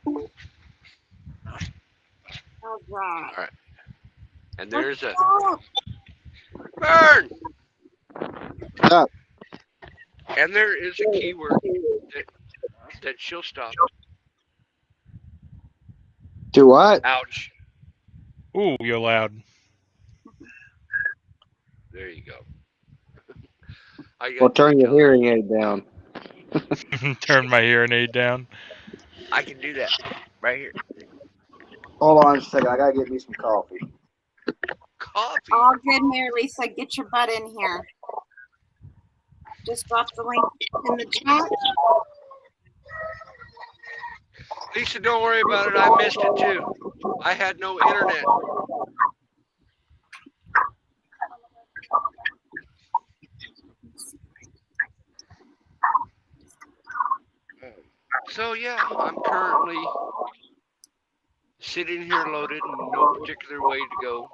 All right. All right. And there's a burn. Up. And there is a keyword that she'll stop. Do what? Ouch. Ooh, you're loud. There you go. I Well, got three turn your colors. hearing aid down. Turn my hearing aid down. I can do that right here. Hold on a second. I gotta get me some coffee. Coffee. All good, Mary Lisa. Get your butt in here. Just drop the link in the chat. Lisa, don't worry about it. I missed it too. I had no internet. So yeah, I'm currently sitting here loaded in no particular way to go.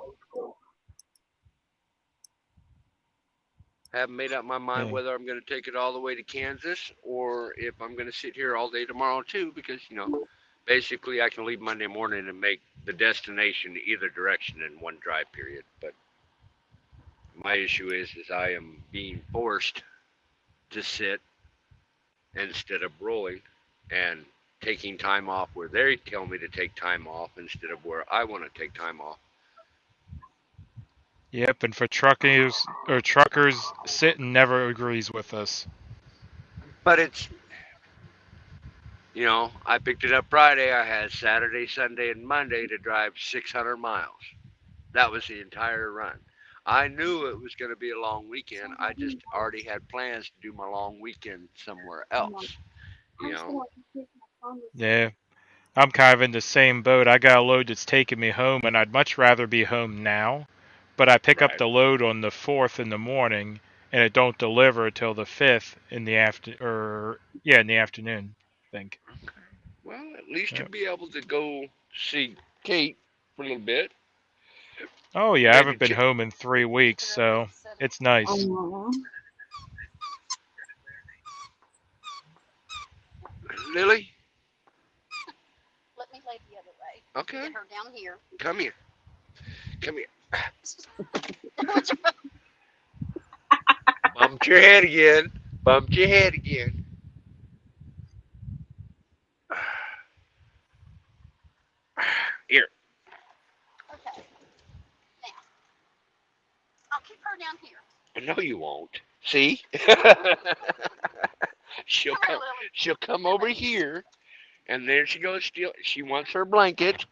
Haven't made up my mind whether I'm going to take it all the way to Kansas or if I'm going to sit here all day tomorrow too, because basically I can leave Monday morning and make the destination either direction in one drive period. But my issue is I am being forced to sit instead of rolling and taking time off where they tell me to take time off instead of where I want to take time off. Yep, and for truckers, sitting never agrees with us. But it's, I picked it up Friday. I had Saturday, Sunday, and Monday to drive 600 miles. That was the entire run. I knew it was going to be a long weekend. I just already had plans to do my long weekend somewhere else. Yeah, I'm kind of in the same boat. I got a load that's taking me home, and I'd much rather be home now. But I pick up Right. the load on the 4th in the morning, and it don't deliver till the 5th in the in the afternoon, I think. Okay. Well, at least Yep. you'll be able to go see Kate for a little bit. Oh yeah, I Maybe haven't been home in 3 weeks, so it's nice. Lily? Let me lay the other way. Okay. Get her down here. Come here. Come here. Bumped your head again. Bumped your head again. Here. Okay. Now, I'll keep her down here. No, you won't. See? She'll come over here, and there she goes. Still, she wants her blanket.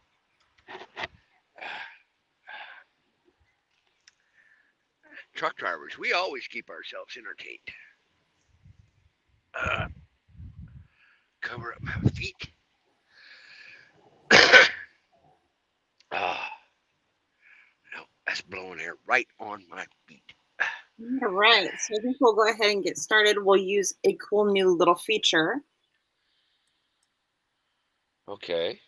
Truck drivers, we always keep ourselves entertained. Cover up my feet. No, that's blowing air right on my feet. All right, so I think we'll go ahead and get started. We'll use a cool new little feature. Okay.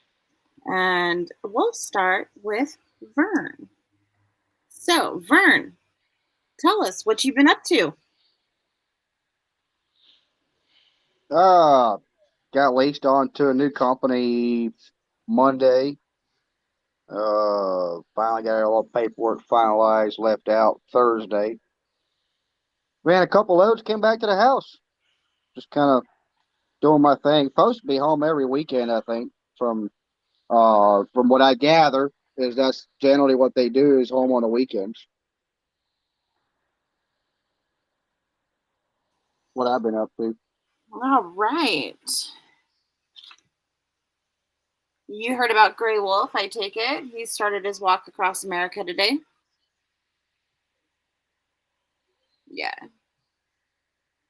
And we'll start with Vern. So, Vern, tell us what you've been up to. Got leased on to a new company Monday. Finally got all the paperwork finalized, left out Thursday. Ran a couple loads, came back to the house. Just kind of doing my thing. Supposed to be home every weekend, I think, from what I gather, is that's generally what they do is home on the weekends. What I've been up to. All right. You heard about Gray Wolf, I take it. He started his walk across America today. Yeah.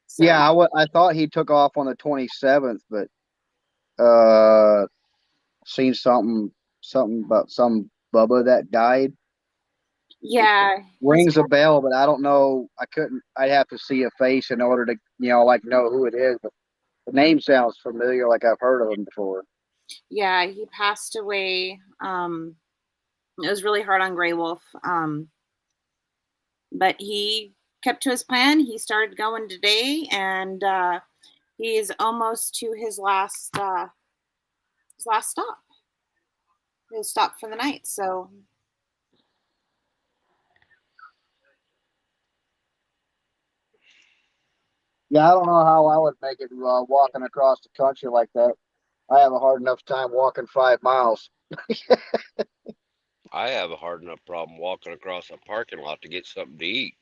So. Yeah, I thought he took off on the 27th, but seen something about some Bubba that died. Yeah. Rings a bell, but I don't know. I'd have to see a face in order to, know who it is. But the name sounds familiar, like I've heard of him before. Yeah, he passed away. It was really hard on Gray Wolf. But he kept to his plan. He started going today, and he is almost to his last his last stop. He'll stop for the night. So Yeah, I don't know how I would make it walking across the country like that. I have a hard enough time walking 5 miles. I have a hard enough problem walking across a parking lot to get something to eat.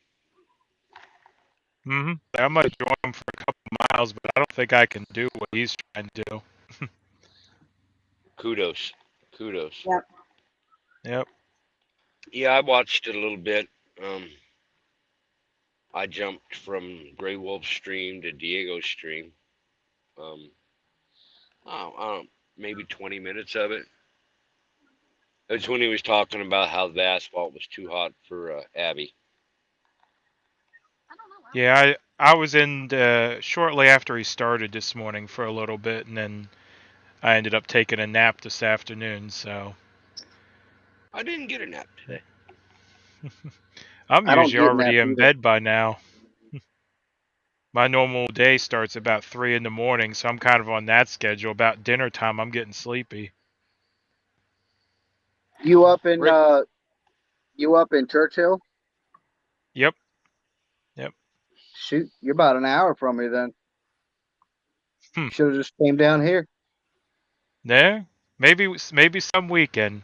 I might join him for a couple miles, but I don't think I can do what he's trying to do. Kudos. yep. Yep. Yeah, I watched it a little bit. I jumped from Grey Wolf stream to Diego's stream. I don't, maybe 20 minutes of it. It's when he was talking about how the asphalt was too hot for Abby. I don't know. Yeah, I was in shortly after he started this morning for a little bit, and then I ended up taking a nap this afternoon. So I didn't get a nap today. I'm I don't usually get already naps in either. bed by now. My normal day starts about 3 in the morning, so I'm kind of on that schedule. About dinner time, I'm getting sleepy. You up in Rick, Churchill? Yep. Yep. Shoot, you're about an hour from me then. Hmm. Should have just came down here. Yeah. Maybe some weekend.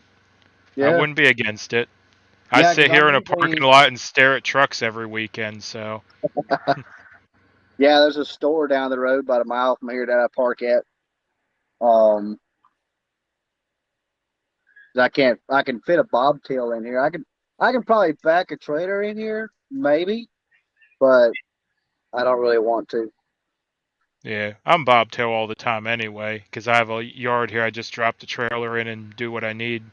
I Yeah. wouldn't be against it. I Yeah, sit because here I'm in a usually parking lot and stare at trucks every weekend, so yeah, there's a store down the road about a mile from here that I park at. Um I can fit a bobtail in here. I can probably back a trailer in here, maybe, but I don't really want to. yeah. I'm bobtail all the time anyway, because I have a yard here. I just drop the trailer in and do what I need.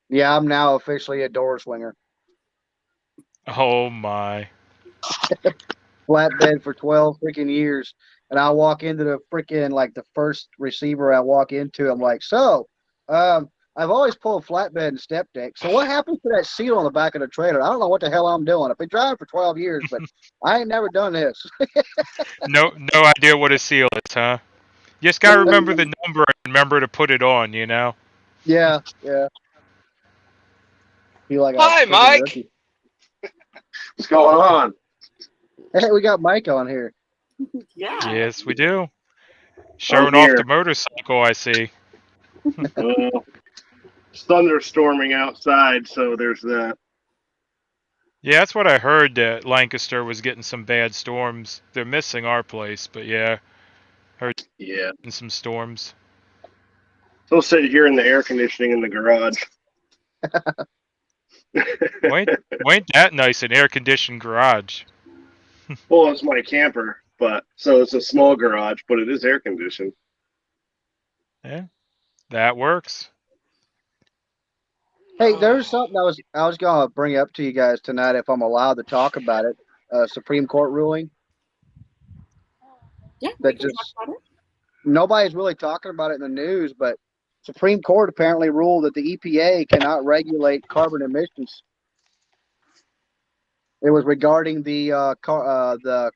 Yeah, I'm now officially a door swinger. Oh my. Flatbed for 12 freaking years. And I walk into the freaking, like, the first receiver I walk into, I'm like, I've always pulled flatbed and step deck. So what happens to that seal on the back of the trailer? I don't know what the hell I'm doing. I've been driving for 12 years, but I ain't never done this. No idea what a seal is, huh? You just gotta remember the number and remember to put it on, you know? Yeah, yeah. Feel like a hi, freaking Mike. rookie. What's going on? Hey, we got Mike on here. Yeah. Yes, we do. I'm Showing off the here. motorcycle, I see. It's thunderstorming outside, so there's that. Yeah, that's what I heard, that Lancaster was getting some bad storms. They're missing our place, but yeah, Yeah. some storms. So I'll sit here in the air conditioning in the garage. Ain't that nice, an air-conditioned garage. Well, it's my camper, but so it's a small garage, but it is air conditioned. Yeah, that works. Hey, there's something I was gonna bring up to you guys tonight if I'm allowed to talk about it. Supreme Court ruling Yeah, we that can talk just about it. nobody's really talking about it in the news, but Supreme Court apparently ruled that the EPA cannot regulate carbon emissions. It was regarding the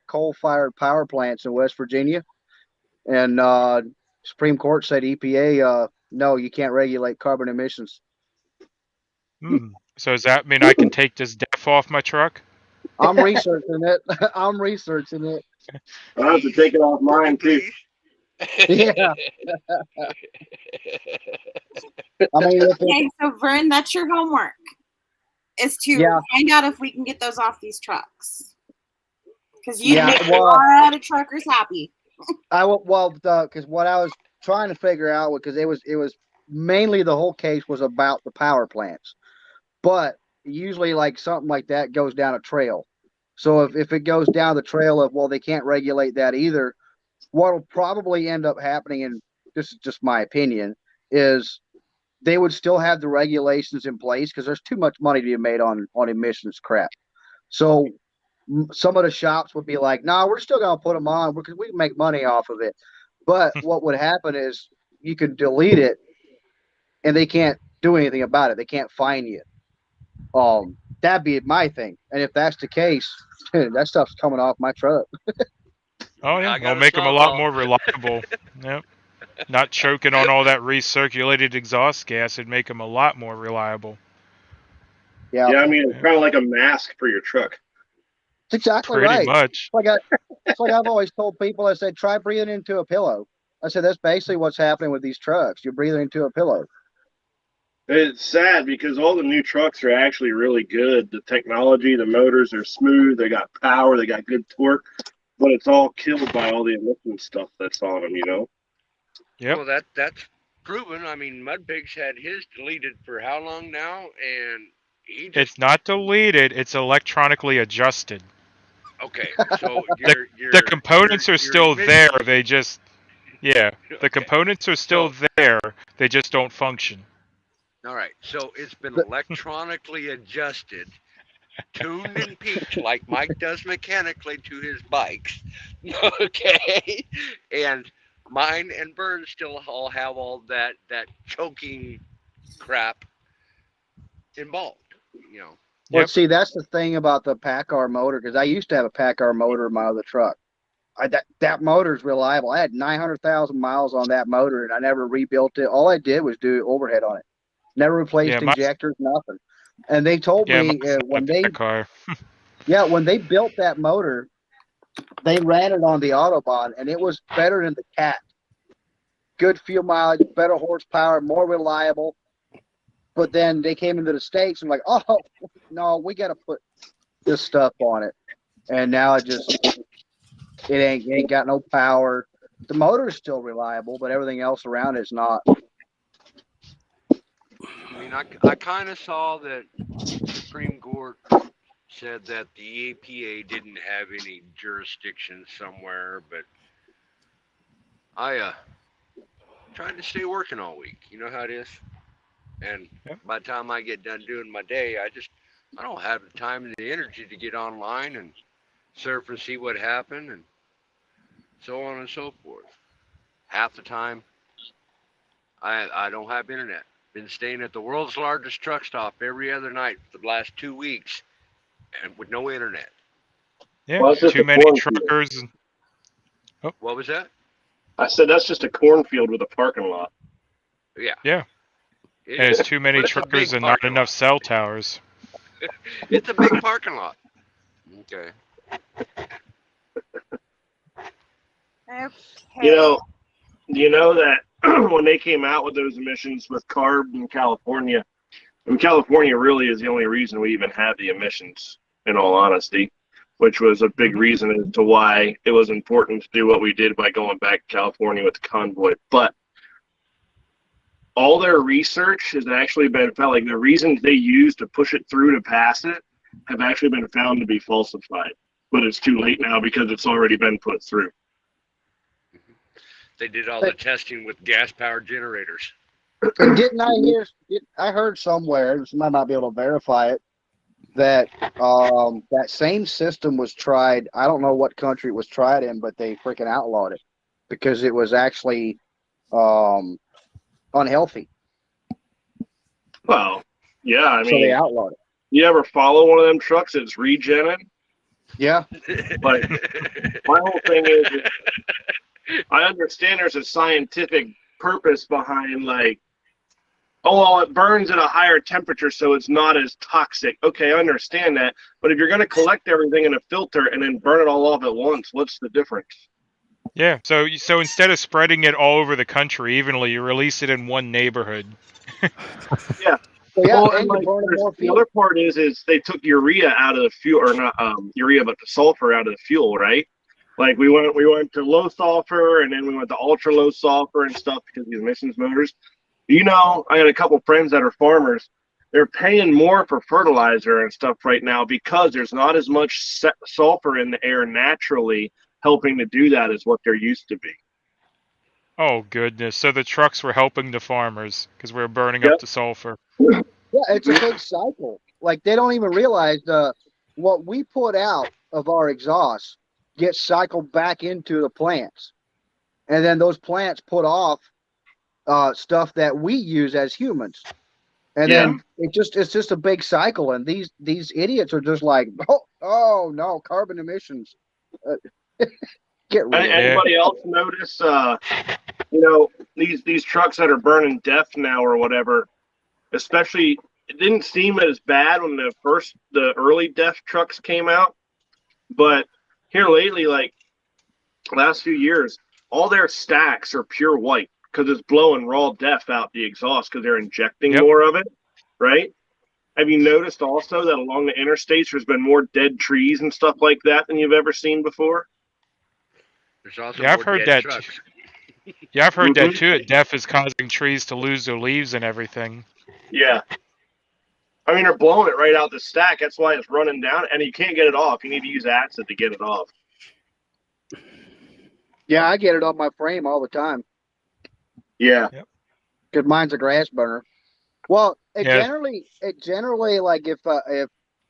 coal-fired power plants in West Virginia, and Supreme Court said EPA, no, you can't regulate carbon emissions. So does that mean I can take this DEF off my truck? I'm researching it. I'm researching it. I'll have to take it off mine too. Yeah, I mean, Okay, so Vern, that's your homework. Is to Yeah. find out if we can get those off these trucks. Because you Yeah, make a well- lot of truckers happy. because what I was trying to figure out, because it was mainly the whole case was about the power plants, but usually like something like that goes down a trail. So if it goes down the trail of, well, they can't regulate that either, what'll probably end up happening, and this is just my opinion, is they would still have the regulations in place because there's too much money to be made on emissions crap. So some of the shops would be like, "No, nah, we're still gonna put them on because we can make money off of it." But what would happen is you could delete it, and they can't do anything about it. They can't fine you. That'd be my thing. And if that's the case, that stuff's coming off my truck. Oh I yeah, got it'll a make them a lot softball. more reliable. Yep. Not choking on all that recirculated exhaust gas would make them a lot more reliable. Yeah, Yeah, I mean, it's Yeah. kind of like a mask for your truck. it's exactly Pretty right. much. It's like I've always told people. I said, try breathing into a pillow. I said that's basically what's happening with these trucks. You're breathing into a pillow. It's sad because all the new trucks are actually really good. The technology, the motors are smooth. They got power. They got good torque. But it's all killed by all the emission stuff that's on them, you know? Yep. Well, that's proven. I mean, Mudpig's had his deleted for how long now, and he just It's not deleted. It's electronically adjusted. okay. So The components are still there. emissions. They just the Okay. components are still So there. They just don't function. all right. So it's been The- electronically adjusted, tuned and peaked like Mike does mechanically to his bikes. Okay. And mine and Burns still all have all that choking crap involved. You know. Well, Yep. see, that's the thing about the PACCAR motor because I used to have a PACCAR motor in my other truck. That motor's reliable. I had 900,000 miles on that motor, and I never rebuilt it. All I did was do overhead on it. Never replaced Yeah, my injectors, nothing. And they told me mine's not when a bad car. when they built that motor, they ran it on the Autobahn, and it was better than the Cat. Good fuel mileage, better horsepower, more reliable. But then they came into the States and like, oh no, we got to put this stuff on it. And now it ain't got no power. The motor is still reliable, but everything else around it's not. I mean, I kind of saw that Supreme Court said that the EPA didn't have any jurisdiction somewhere, but I tried to stay working all week. You know how it is. And Yep. by the time I get done doing my day, I don't have the time and the energy to get online and surf and see what happened and so on and so forth. Half the time, I don't have internet. Been staying at the world's largest truck stop every other night for the last 2 weeks, and with no internet. Yeah, Well, it's just too a many cornfield. truckers. What was that? I said that's just a cornfield with a parking lot. Yeah. Yeah, It there's is. too many But it's a truckers big and not parking enough lot. cell towers. It's a big parking lot. Okay. Okay. You know that when they came out with those emissions with CARB in California, and California really is the only reason we even have the emissions, in all honesty, which was a big reason as to why it was important to do what we did by going back to California with the Convoy. But all their research has actually been found, like the reasons they used to push it through to pass it have actually been found to be falsified. But it's too late now because it's already been put through. They did all the testing with gas-powered generators. And didn't I hear? I heard somewhere. Somebody might be able to verify it. That that same system was tried. I don't know what country it was tried in, but they freaking outlawed it because it was actually unhealthy. Well, yeah, I So they mean, outlawed it. you ever follow one of them trucks that's regenning? Yeah. Like, my whole thing is I understand there's a scientific purpose behind, like, oh, well, it burns at a higher temperature, so it's not as toxic. Okay, I understand that. But if you're going to collect everything in a filter and then burn it all off at once, what's the difference? Yeah, so instead of spreading it all over the country evenly, you release it in one neighborhood. Yeah. So yeah, Well, and like, you're burning more the fuel. other part is they took urea out of the fuel, or not urea, but the sulfur out of the fuel, right? Like we went to low sulfur, and then we went to ultra low sulfur and stuff because of the emissions motors. You know, I got a couple friends that are farmers. They're paying more for fertilizer and stuff right now because there's not as much sulfur in the air naturally helping to do that as what there used to be. Oh goodness! So the trucks were helping the farmers because we were burning Yep. up the sulfur. Yeah, it's a big cycle. Like they don't even realize what we put out of our exhaust gets cycled back into the plants, and then those plants put off stuff that we use as humans, and Yeah. then it's just a big cycle. And these idiots are just like, oh no, carbon emissions. Get real. Anybody else notice, these trucks that are burning DEF now or whatever, especially, it didn't seem as bad when the early DEF trucks came out, but here lately, like last few years, all their stacks are pure white because it's blowing raw DEF out the exhaust because they're injecting more of it, right? Have you noticed also that along the interstates there's been more dead trees and stuff like that than you've ever seen before? There's also I've heard that. Yeah, I've heard that too. DEF is causing trees to lose their leaves and everything. Yeah. I mean, they're blowing it right out the stack. That's why it's running down, and you can't get it off. You need to use acid to get it off. Yeah, I get it on my frame all the time. Yeah. Because mine's a grass burner. Well, it Yeah. generally like if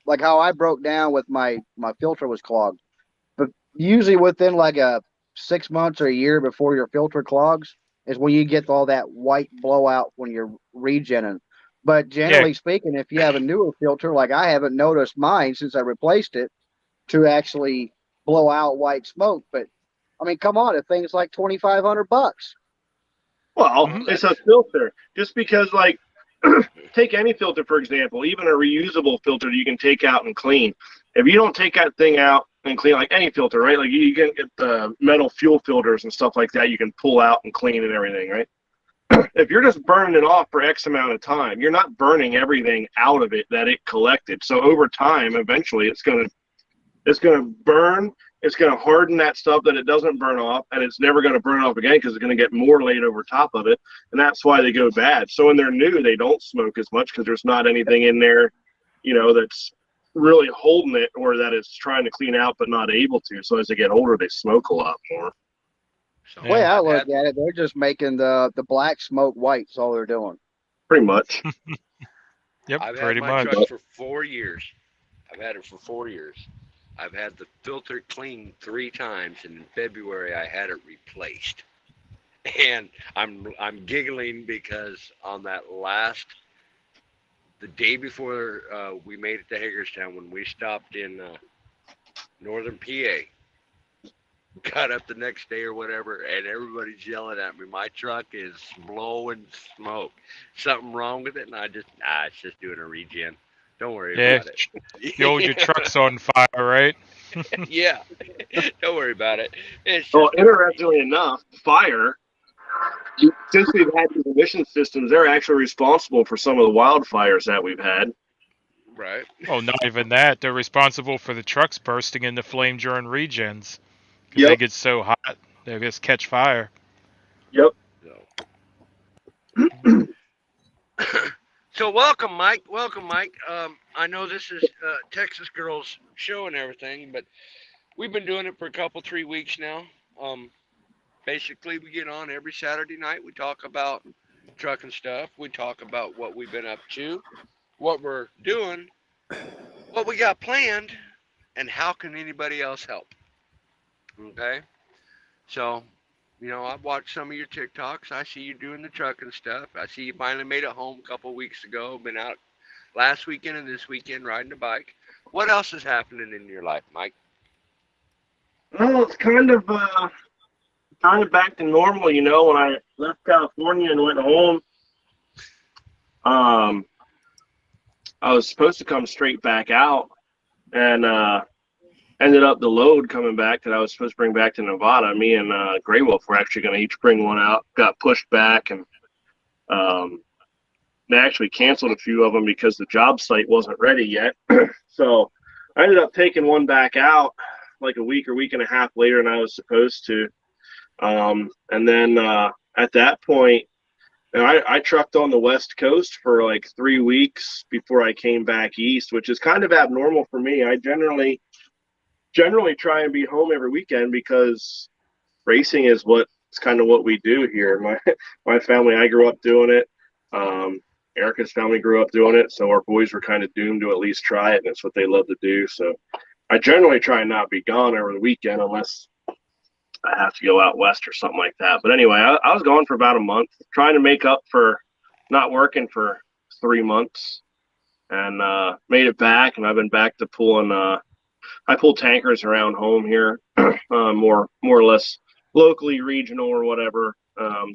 like how I broke down with my filter was clogged, but usually within like a 6 months or a year before your filter clogs is when you get all that white blowout when you're regenning. But generally speaking, if you have a newer filter, like I haven't noticed mine since I replaced it to actually blow out white smoke. But I mean, come on, the thing's like $2,500. Well, it's a filter. Just because, like, take any filter, for example, even a reusable filter that you can take out and clean. If you don't take that thing out and clean, like any filter, right? Like you can get the metal fuel filters and stuff like that you can pull out and clean and everything, right? If you're just burning it off for X amount of time, you're not burning everything out of it that it collected. So over time, eventually, it's gonna burn. It's gonna harden that stuff that it doesn't burn off, and it's never gonna burn off again because it's gonna get more laid over top of it, and that's why they go bad. So when they're new, they don't smoke as much because there's not anything in there, that's really holding it or that it's trying to clean out but not able to. So as they get older, they smoke a lot more. So The way I look at it, they're just making the black smoke white. That's all they're doing. Pretty much. Yep, I've pretty had my much. truck for 4 years. I've had it for 4 years. I've had the filter cleaned 3 times, and in February I had it replaced. And I'm giggling because on that the day before we made it to Hagerstown, when we stopped in northern PA, got up the next day or whatever, and everybody's yelling at me, my truck is blowing smoke. Something wrong with it? And I just, it's just doing a regen. Don't worry about it. Your truck's on fire, right? Yeah. Don't worry about it. Well, interestingly enough, fire, since we've had these emission systems, they're actually responsible for some of the wildfires that we've had. Right. Oh, not even that. They're responsible for the trucks bursting into flame during regens. Because they get so hot, they just catch fire. Yep. So welcome, Mike. Welcome, Mike. I know this is Texas Girls show and everything, but we've been doing it for 3 weeks now. Basically, we get on every Saturday night. We talk about trucking stuff. We talk about what we've been up to, what we're doing, what we got planned, and how can anybody else help. Okay? So, I've watched some of your TikToks. I see you doing the trucking stuff. I see you finally made it home a couple weeks ago. Been out last weekend and this weekend riding a bike. What else is happening in your life, Mike? Well, it's kind of back to normal, when I left California and went home. I was supposed to come straight back out, and ended up the load coming back that I was supposed to bring back to Nevada. Me and Grey Wolf were actually going to each bring one out. Got pushed back, and they actually canceled a few of them because the job site wasn't ready yet. So I ended up taking one back out like a week or week and a half later than I was supposed to. And then at that point, I trucked on the West Coast for like 3 weeks before I came back east, which is kind of abnormal for me. I generally try and be home every weekend because racing is kind of what we do here. My family, I grew up doing it. Erica's family grew up doing it, so our boys were kind of doomed to at least try it, and it's what they love to do. So I generally try and not be gone over the weekend unless I have to go out west or something like that. But anyway, I was gone for about a month, trying to make up for not working for 3 months, and made it back, and I've been back to pulling I pull tankers around home here, more or less locally, regional or whatever,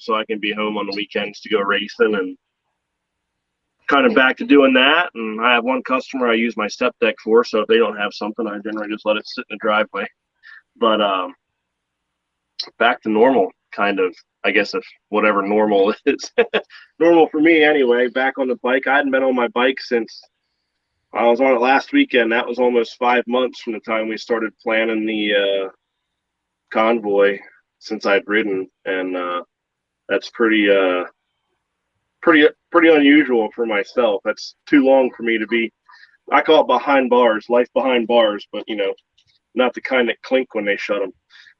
so I can be home on the weekends to go racing and kind of back to doing that. And I have one customer I use my step deck for, so if they don't have something, I generally just let it sit in the driveway. But back to normal, kind of, I guess, if whatever normal is. Normal for me anyway, back on the bike. I hadn't been on my bike since I was on it last weekend. That was almost 5 months from the time we started planning the convoy since I'd ridden, and that's pretty unusual for myself. That's too long for me to be. I call it behind bars, life behind bars, but not the kind that clink when they shut them.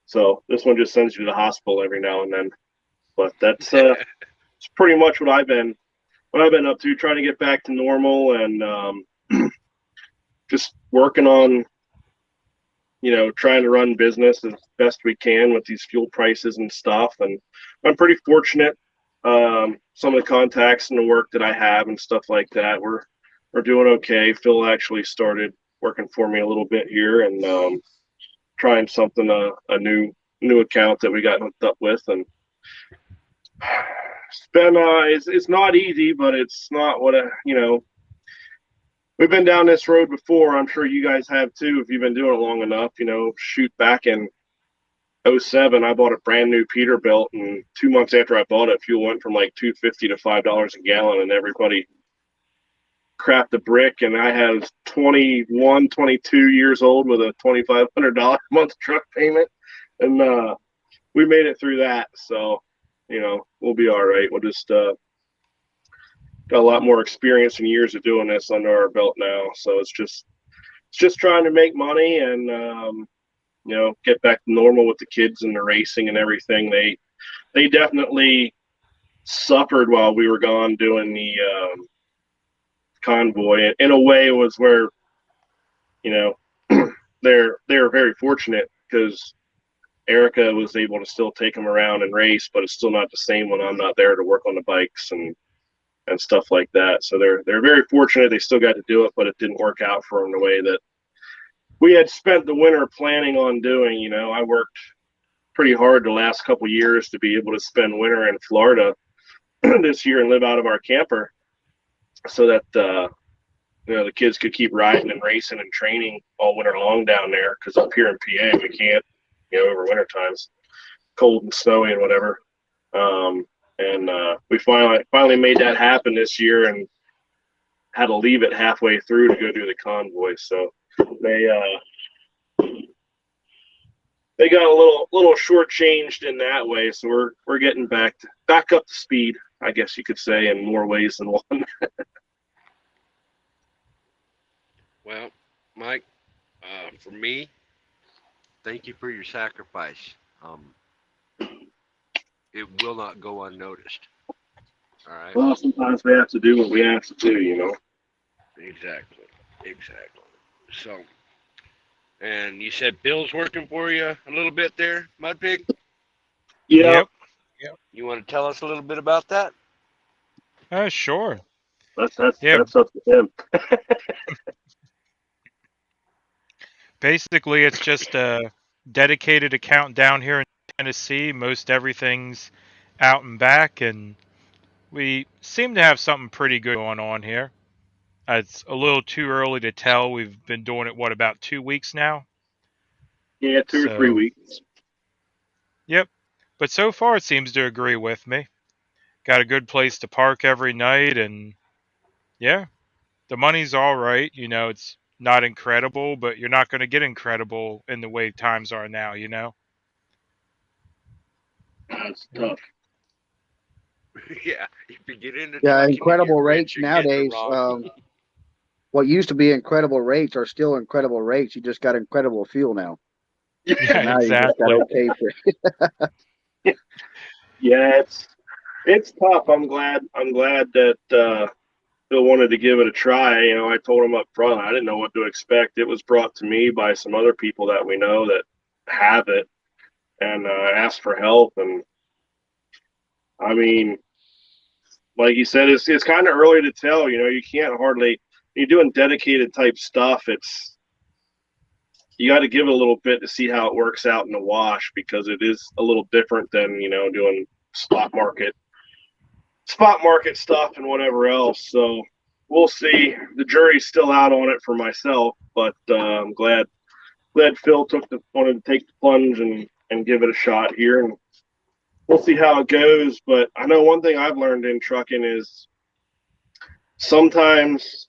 So this one just sends you to the hospital every now and then. But that's it's pretty much what I've been up to, trying to get back to normal and just working on trying to run business as best we can with these fuel prices and stuff. And I'm pretty fortunate. Some of the contacts and the work that I have and stuff like that, we're doing okay. Phil actually started working for me a little bit here, and trying something, a new account that we got hooked up with. And it's been it's not easy, but it's not what we've been down this road before. I'm sure you guys have too if you've been doing it long enough. Shoot, back in 07, I bought a brand new Peterbilt, and 2 months after I bought it, fuel went from like $2.50 to $5 a gallon, and everybody crapped the brick. And I was 21, 22 years old with a $2,500 a month truck payment, and we made it through that. So we'll be all right. We'll just got a lot more experience and years of doing this under our belt now. So it's just trying to make money and get back to normal with the kids and the racing and everything. They definitely suffered while we were gone doing the convoy. In a way, it was where they're very fortunate, because Erica was able to still take them around and race, but it's still not the same when I'm not there to work on the bikes and stuff like that. So they're very fortunate. They still got to do it, but it didn't work out for them the way that we had spent the winter planning on doing. I worked pretty hard the last couple years to be able to spend winter in Florida this year and live out of our camper, so that the kids could keep riding and racing and training all winter long down there. Because up here in PA, we can't, over winter times, cold and snowy and whatever. And we finally made that happen this year, and had to leave it halfway through to go do the convoy. So they got a little shortchanged in that way. So we're getting back up to speed, I guess you could say, in more ways than one. Well, Mike, for me, thank you for your sacrifice. It will not go unnoticed. All right. Well, sometimes we have to do what we have to do, Exactly. So, and you said Bill's working for you a little bit there, MudPig? Yeah. Yep. You want to tell us a little bit about that? Sure. That's Yeah. up to him. Basically, it's just a dedicated account down here in Tennessee. Most everything's out and back, and we seem to have something pretty good going on here. It's a little too early to tell. We've been doing it, about 2 weeks now? Yeah, 2 or 3 weeks. Yep. But so far, it seems to agree with me. Got a good place to park every night, and yeah, the money's all right. It's not incredible, but you're not going to get incredible in the way times are now, That's tough. Yeah, if you get into incredible rates nowadays. What used to be incredible rates are still incredible rates. You just got incredible fuel now. Yeah, now exactly. You just got okay. Yeah, it's tough. I'm glad that Bill wanted to give it a try. I told him up front, I didn't know what to expect. It was brought to me by some other people that we know that have it, and asked for help. And I mean, like you said, it's kind of early to tell. You can't hardly, you're doing dedicated type stuff. you got to give it a little bit to see how it works out in the wash, because it is a little different than, doing spot market stuff and whatever else. So we'll see. The jury's still out on it for myself, but I'm glad Phil wanted to take the plunge and give it a shot here, and we'll see how it goes. But I know one thing I've learned in trucking is sometimes,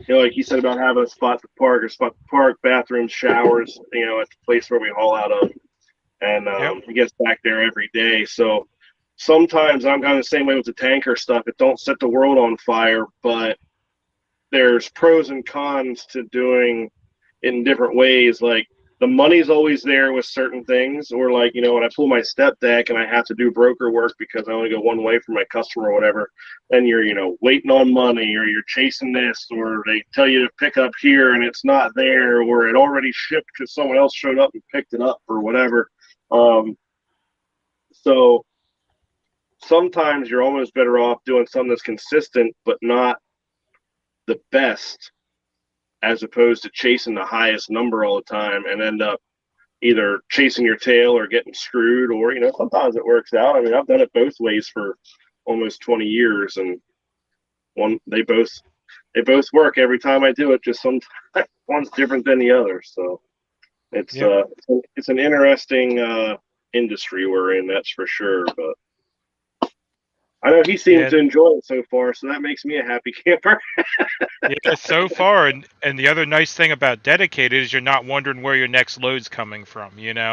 like you said about having a spot to park, bathrooms, showers, at the place where we haul out of, and it gets back there every day. So sometimes I'm kind of the same way with the tanker stuff. It don't set the world on fire, but there's pros and cons to doing it in different ways. Like, the money's always there with certain things, or like, when I pull my step deck and I have to do broker work because I only go one way for my customer or whatever, then you're, waiting on money, or you're chasing this, or they tell you to pick up here and it's not there, or it already shipped because someone else showed up and picked it up or whatever. So sometimes you're almost better off doing something that's consistent but not the best, as opposed to chasing the highest number all the time and end up either chasing your tail or getting screwed, or, sometimes it works out. I mean, I've done it both ways for almost 20 years, and they both work every time I do it. Just sometimes one's different than the other. So it's an interesting industry we're in, that's for sure. But I know he seems to enjoy it so far, so that makes me a happy camper. Yeah, so far, and the other nice thing about dedicated is you're not wondering where your next load's coming from, Yep.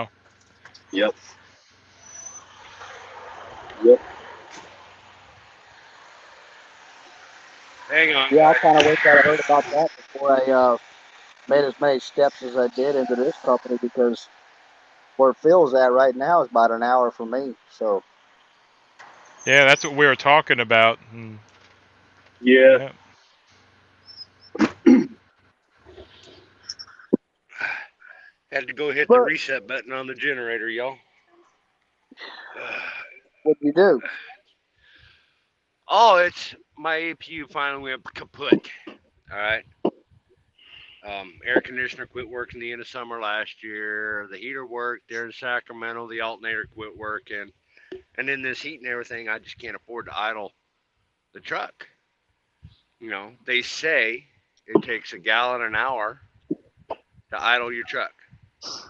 Hang on. Yeah, I kind of wish I'd heard about that before I made as many steps as I did into this company, because where Phil's at right now is about an hour from me. So yeah, that's what we were talking about. Yeah. Had to go hit the reset button on the generator, y'all. What'd you do? Oh, it's my APU finally went kaput. All right. Air conditioner quit working the end of summer last year. The heater worked there in Sacramento. The alternator quit working. And then this heat and everything, I just can't afford to idle the truck. They say it takes a gallon an hour to idle your truck.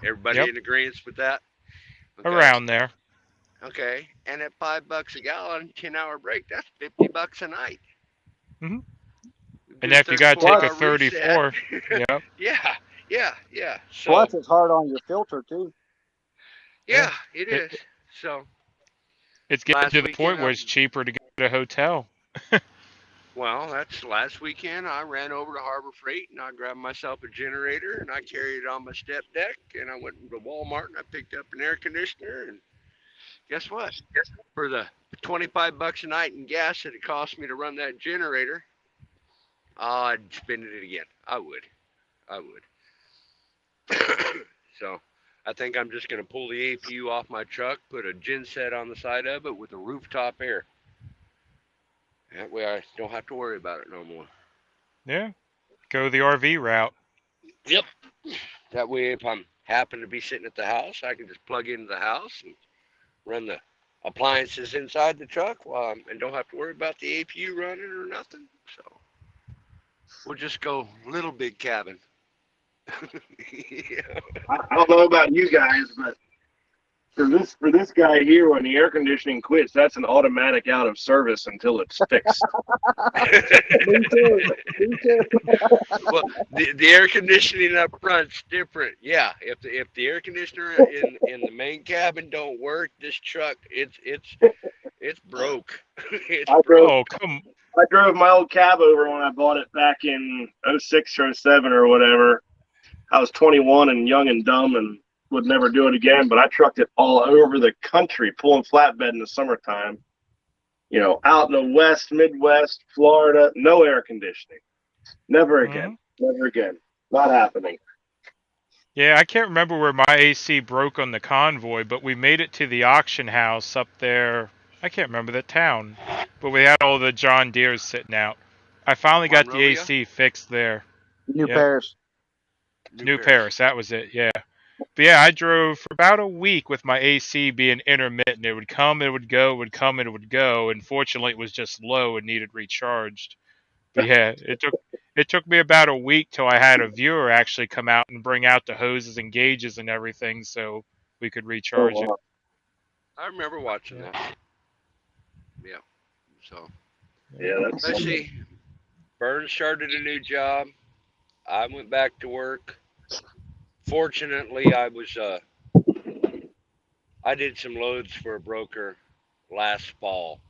Everybody in agreement with that? Okay. Around there. Okay. And at $5 a gallon, 10-hour break, that's $50 a night. Mm-hmm. And if you got to take a 34, yeah. So, plus, it's hard on your filter too. Yeah, it is. So it's getting to the point where it's cheaper to get a hotel. Well, that's last weekend. I ran over to Harbor Freight and I grabbed myself a generator and I carried it on my step deck, and I went to Walmart and I picked up an air conditioner, and guess what? For the $25 a night in gas that it cost me to run that generator, I'd spend it again. I would. So I think I'm just going to pull the APU off my truck, put a gen set on the side of it with a rooftop air. That way I don't have to worry about it no more. Yeah. Go the RV route. Yep. That way, if I'm happen to be sitting at the house, I can just plug into the house and run the appliances inside the truck and don't have to worry about the APU running or nothing. So we'll just go little big cabin. I don't know about you guys, but for this guy here, when the air conditioning quits, that's an automatic out of service until it's fixed. Me too. Well, the air conditioning up front's different. Yeah, if the air conditioner in the main cabin don't work, this truck it's broke. I drove my old cab over when I bought it back in 06 or 07 or whatever. I was 21 and young and dumb and would never do it again, but I trucked it all over the country, pulling flatbed in the summertime. Out in the West, Midwest, Florida, no air conditioning. Never again. Never again. Not happening. Yeah, I can't remember where my AC broke on the Convoy, but we made it to the auction house up there. I can't remember the town, but we had all the John Deeres sitting out. I finally got the AC fixed there. New Paris. New Paris, that was it. Yeah. But yeah, I drove for about a week with my AC being intermittent. It would come, it would go, it would come, and it would go. And fortunately, it was just low and needed recharged. But yeah, it took me about a week till I had a viewer actually come out and bring out the hoses and gauges and everything so we could recharge it. I remember watching Yeah. that. Yeah. So Yeah, that's let's see. Burn started a new job. I went back to work. Fortunately, I did some loads for a broker last fall,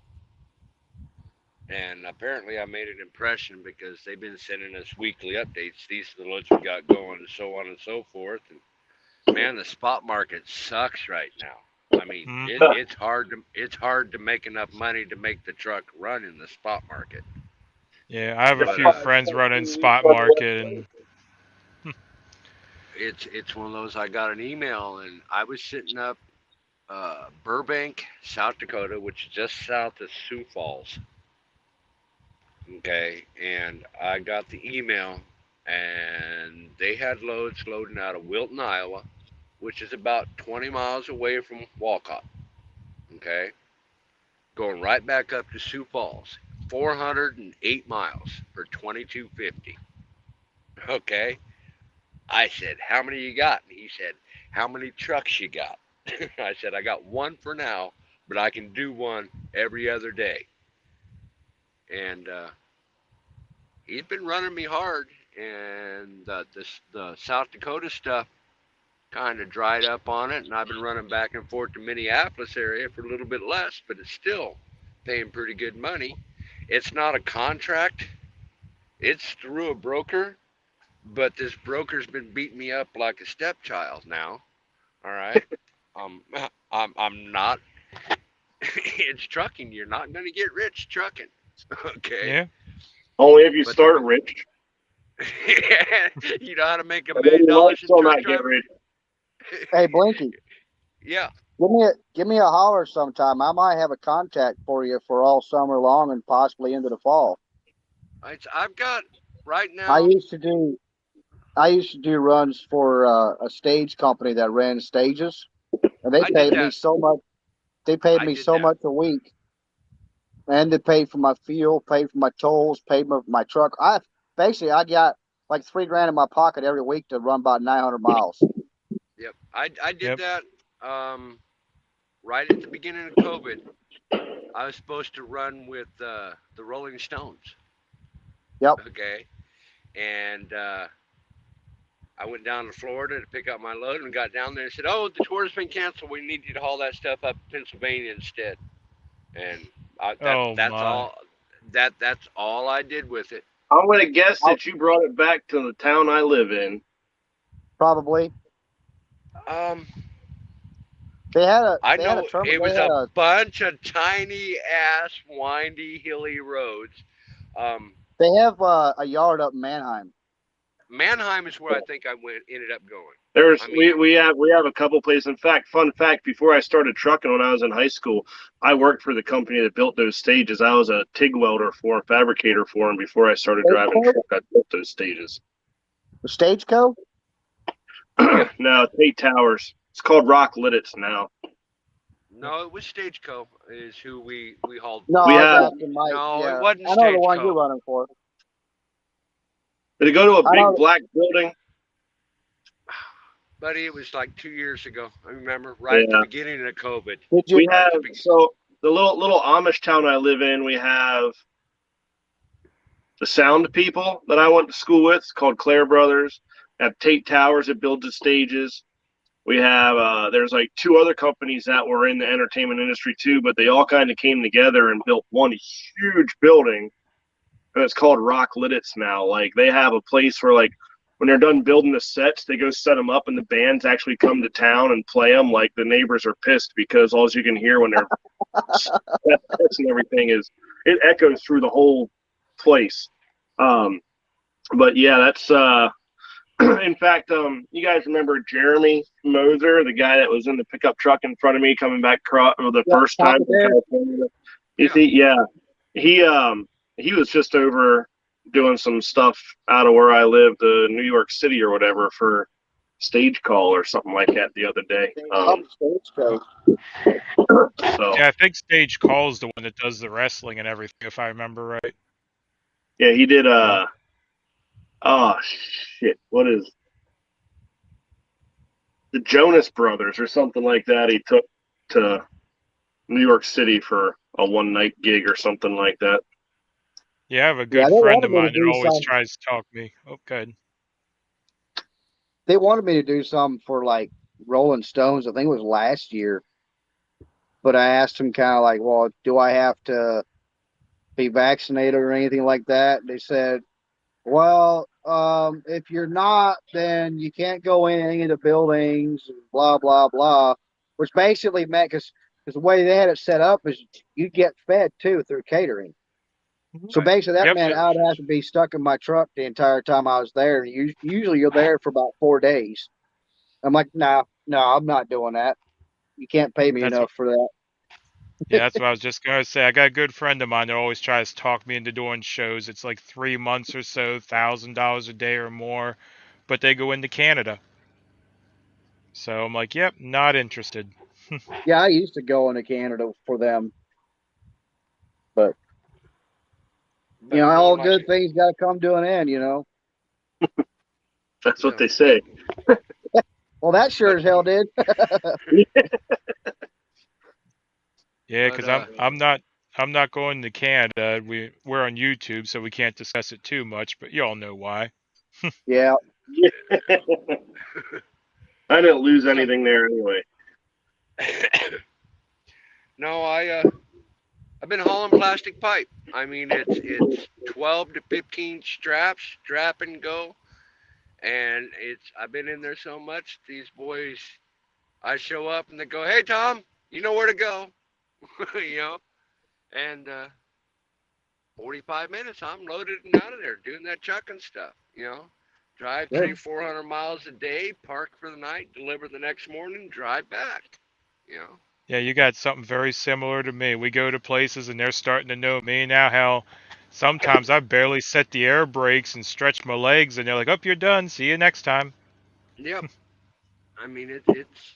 and apparently I made an impression because they've been sending us weekly updates. These are the loads we got going, and so on and so forth. And man, the spot market sucks right now. I mean, it's hard to make enough money to make the truck run in the spot market. Yeah, I have a few friends running spot market, and it's one of those. I got an email, and I was sitting up Burbank, South Dakota, which is just south of Sioux Falls. Okay, and I got the email, and they had loads loading out of Wilton, Iowa, which is about 20 miles away from Walcott. Okay, going right back up to Sioux Falls, 408 miles for 2250. Okay, I said, how many you got? And he said, how many trucks you got? I said, I got one for now, but I can do one every other day. And he's been running me hard, and the South Dakota stuff kind of dried up on it, and I've been running back and forth to Minneapolis area for a little bit less, but it's still paying pretty good money. It's not a contract. It's through a broker, but this broker's been beating me up like a stepchild now. All right. I'm not. It's trucking. You're not going to get rich trucking. Okay. yeah, only if you start rich. You know how to make $1 And then million you might in still truck not get driving? rich. Hey, Blinky, Yeah. give me a holler sometime. I might have a contact for you for all summer long and possibly into the fall. I've got right now. I used to do runs for a stage company that ran stages, and they paid me so much. They paid me so much a week, and they paid for my fuel, paid for my tolls, paid for my truck. I got like $3,000 in my pocket every week to run about 900 miles. Yep. I did that right at the beginning of COVID. I was supposed to run with the Rolling Stones. Yep. Okay. And I went down to Florida to pick up my load and got down there and said, "Oh, the tour's been canceled. We need you to haul that stuff up to Pennsylvania instead." And that's all. That's all I did with it. I'm going to guess that you brought it back to the town I live in. Probably. They had a. I know it was a bunch of tiny ass, windy, hilly roads. They have a yard up in Mannheim. Mannheim is where I think I ended up going. We have a couple places. In fact, fun fact, before I started trucking when I was in high school, I worked for the company that built those stages. I was a TIG welder for them, fabricator for them before I started driving truck. I built those stages. The Stageco? No, Tate Towers. It's called Rock Lidditz now. No, it was Stageco is who we hauled. No, it wasn't Stageco. I know the one you're running for. Did it go to a big black building? Buddy, it was like 2 years ago. I remember right at the beginning of COVID. We have so the little Amish town I live in. We have the sound people that I went to school with. It's called Clare Brothers. At Tate Towers, it builds the stages. We have there's like 2 other companies that were in the entertainment industry too, but they all kind of came together and built one huge building. And it's called Rock Lidditz now. Like they have a place where like when they're done building the sets, they go set them up and the bands actually come to town and play them. Like the neighbors are pissed because all you can hear when they're sets and everything is it echoes through the whole place. But yeah, that's in fact, you guys remember Jeremy Moser, the guy that was in the pickup truck in front of me coming back the first time from California? He was just over doing some stuff out of where I live, to New York City or whatever, for Stage Call or something like that the other day. So Yeah, I think Stage Call's the one that does the wrestling and everything, if I remember right. yeah, he did. Oh shit, what is the Jonas Brothers or something like that? He took to New York City for a one night gig or something like that. Yeah, I have a Yeah, good they friend wanted of me to mine that do always some. tries to talk me. Oh, good. They wanted me to do something for like Rolling Stones. I think it was last year. But I asked them kind of like, well, do I have to be vaccinated or anything like that? They said, well, if you're not, then you can't go in any of the buildings, blah, blah, blah, which basically meant because the way they had it set up is you get fed too through catering. So Right. basically, that Yep. meant I would have to be stuck in my truck the entire time I was there. Usually, you're there for about 4 days. I'm like, no, I'm not doing that. You can't pay me That's enough for that. Yeah, that's what I was just gonna say. I got a good friend of mine that always tries to talk me into doing shows. It's like 3 months or so, $1,000 a day or more, but they go into Canada. So I'm like, yep, not interested. Yeah, I used to go into Canada for them, but But all not much. good things got to come to an end. That's what Yeah. they say. Well, that sure But as hell did. Yeah, but because I'm not going to Canada. We're on YouTube, so we can't discuss it too much, but you all know why. Yeah, I didn't lose so anything there anyway. no, I've been hauling plastic pipe. I mean, it's 12 to 15 straps, strap and go, and I've been in there so much. These boys, I show up and they go, "Hey Tom, you know where to go," you know, and 45 minutes, I'm loaded and out of there doing that chucking stuff, you know. Drive good. 300-400 miles a day, park for the night, deliver the next morning, drive back, you know. Yeah, you got something very similar to me. We go to places and they're starting to know me now. Hell, sometimes I barely set the air brakes and stretch my legs, and they're like, "Oh, you're done. See you next time." Yep. I mean, it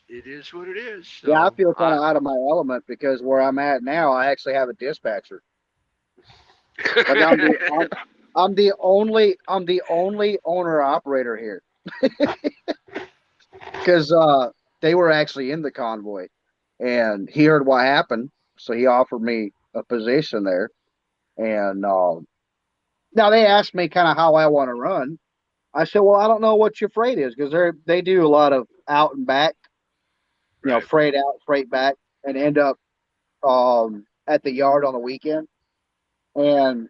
is what it is. Yeah, I So feel kind of out of my element because where I'm at now, I actually have a dispatcher. Like I'm the only owner operator here because they were actually in the convoy, and he heard what happened, so he offered me a position there. And now they asked me kind of how I want to run. I said, well, I don't know what your freight is because they do a lot of out and back, right. freight out, freight back, and end up at the yard on the weekend. And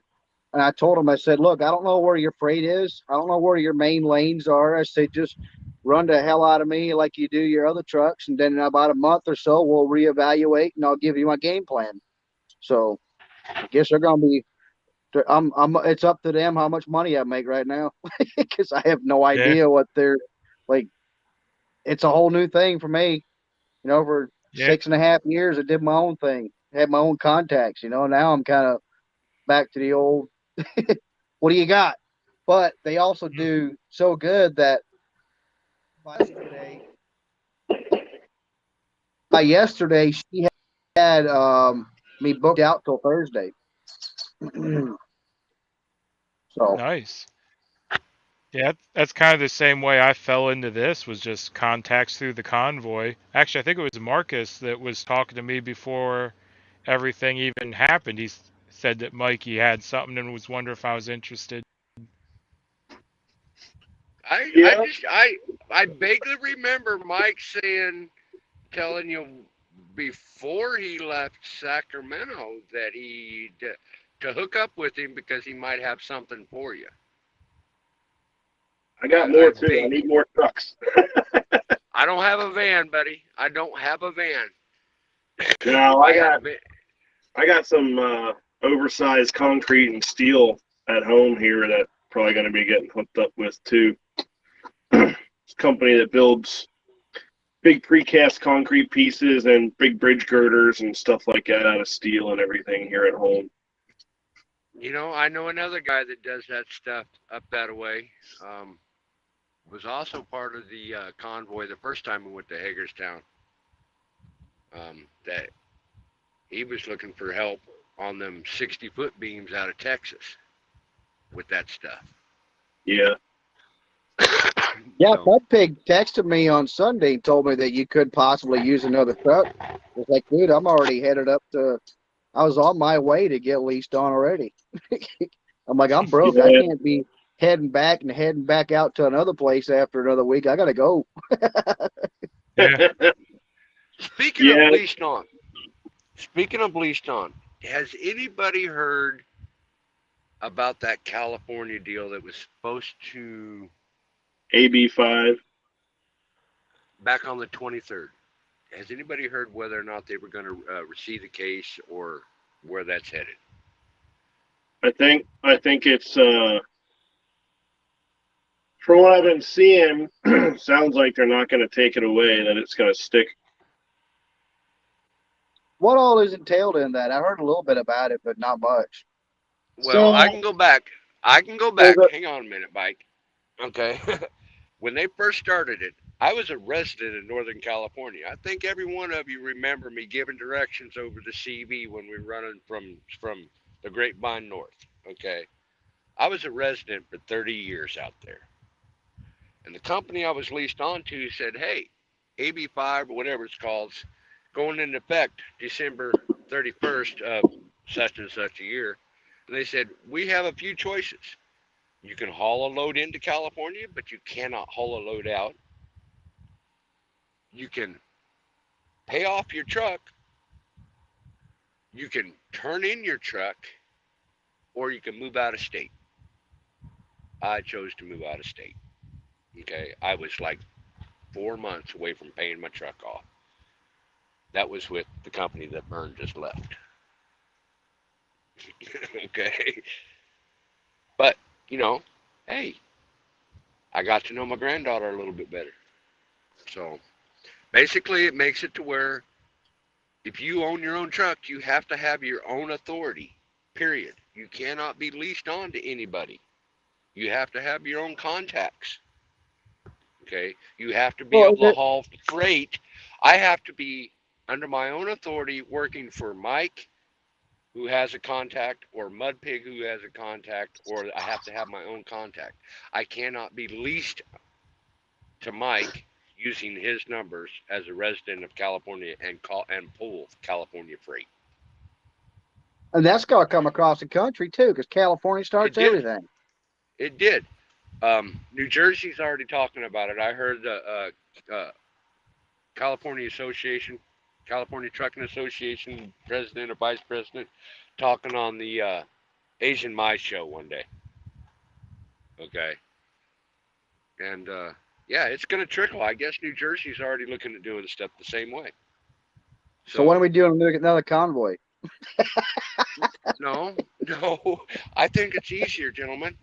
I told him, I said, look, I don't know where your freight is. I don't know where your main lanes are. I said, just run the hell out of me like you do your other trucks. And then in about a month or so, we'll reevaluate and I'll give you my game plan. So I guess they're going to be, it's up to them how much money I make right now because I have no Yeah, idea what they're like. It's a whole new thing for me. For yeah. 6.5 years, I did my own thing, had my own contacts. Now I'm kind of back to the old, what do you got? But they also Mm. do so good that by yesterday she had me booked out till Thursday. So Nice. Yeah, that's kind of the same way I fell into this, was just contacts through the convoy. Actually, I think it was Marcus that was talking to me before everything even happened. Said that Mikey had something and was wondering if I was interested. I Yeah, just I vaguely remember Mike telling you before he left Sacramento that to hook up with him because he might have something for you. I got I more too. I vague need more trucks. I don't have a van, buddy. I don't have a van. Now If I had a van, I got some oversized concrete and steel at home here that probably going to be getting hooked up with too. It's a company that builds big precast concrete pieces and big bridge girders and stuff like that out of steel and everything here at home. You know, I know another guy that does that stuff up that way. Was also part of the convoy the first time we went to Hagerstown. That he was looking for help on them 60-foot beams out of Texas with that stuff. Yeah. Yeah, So, MudPig texted me on Sunday and told me that you could possibly use another truck. I was like, dude, I'm already headed up to. I was on my way to get leased on already. I'm like, I'm broke. I Yeah. can't be heading back out to another place after another week. I gotta go. Yeah. speaking of Yeah. leased on, has anybody heard about that California deal that was supposed to AB5. back on the 23rd? Has anybody heard whether or not they were going to receive the case or where that's headed? I think it's from what I've been seeing, sounds like they're not going to take it away. That it's going to stick. What all is entailed in that? I heard a little bit about it, but not much. Well, So I can go back. there's a, Hang on a minute, Mike. Okay. When they first started it, I was a resident in Northern California. I think every one of you remember me giving directions over the CV when we were running from the Grapevine North. Okay. I was a resident for 30 years out there. And the company I was leased onto said, hey, AB5 or whatever it's called, going into effect December 31st of such and such a year. And they said, we have a few choices. You can haul a load into California, but you cannot haul a load out. You can pay off your truck. You can turn in your truck, or you can move out of state. I chose to move out of state. Okay. I was like 4 months away from paying my truck off. That was with the company that Vern just left. Okay. But, you know, hey, I got to know my granddaughter a little bit better. So basically, it makes it to where if you own your own truck, you have to have your own authority, period. You cannot be leased on to anybody. You have to have your own contacts. Okay. You have to be Well, able to haul freight. I have to be under my own authority working for Mike, who has a contact, or MudPig, who has a contact, or I have to have my own contact. I cannot be leased to Mike using his numbers as a resident of California and pull California freight. and that's got to come across the country too, because California It starts did. everything. It did. New Jersey's already talking about it. I heard the California Association, California Trucking Association president or vice president, talking on the Asian My show one day. Okay, and yeah, it's going to trickle. I guess New Jersey's already looking at doing stuff the same way. So when are we doing another convoy? No, no, I think it's easier, gentlemen.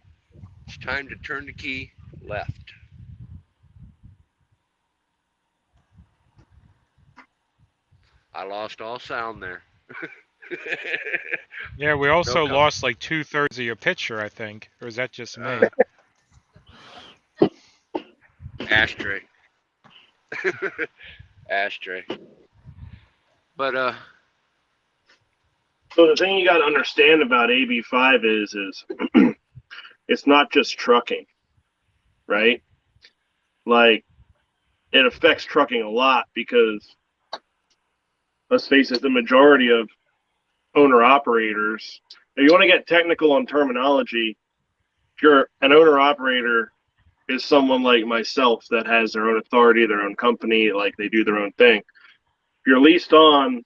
It's time to turn the key left. I lost all sound there. Yeah, we also No lost like 2/3 of your picture, I think. Or is that just me? Ashtray. Ashtray. But so the thing you got to understand about AB5 is it's not just trucking, right? Like it affects trucking a lot because let's face it, the majority of owner operators. If you want to get technical on terminology, if you're an owner operator, is someone like myself that has their own authority, their own company, like they do their own thing. If you're leased on,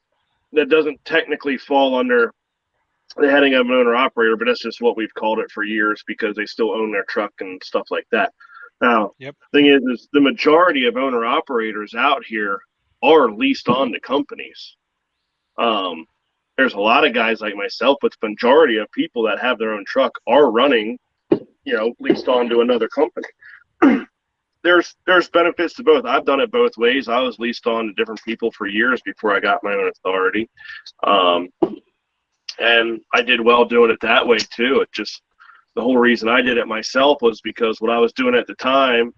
that doesn't technically fall under the heading of an owner operator, but that's just what we've called it for years because they still own their truck and stuff like that. Now, Yep. thing is the majority of owner operators out here are leased on to companies. There's a lot of guys like myself, but the majority of people that have their own truck are running, leased on to another company. There's benefits to both. I've done it both ways. I was leased on to different people for years before I got my own authority. And I did well doing it that way too. It just, the whole reason I did it myself was because what I was doing at the time,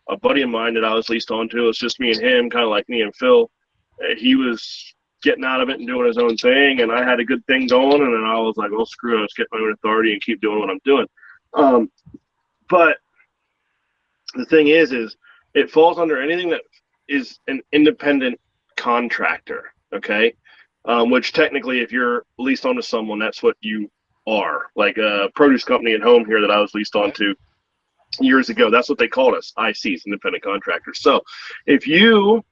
a buddy of mine that I was leased onto, it was just me and him, kind of like me and Phil. He was getting out of it and doing his own thing, and I had a good thing going, and then I was like, well, screw it, let's get my own authority and keep doing what I'm doing. But the thing is it falls under anything that is an independent contractor, okay? Which technically, if you're leased onto someone, that's what you are. Like a produce company at home here that I was leased onto years ago, that's what they called us, ICs, independent contractors. So if you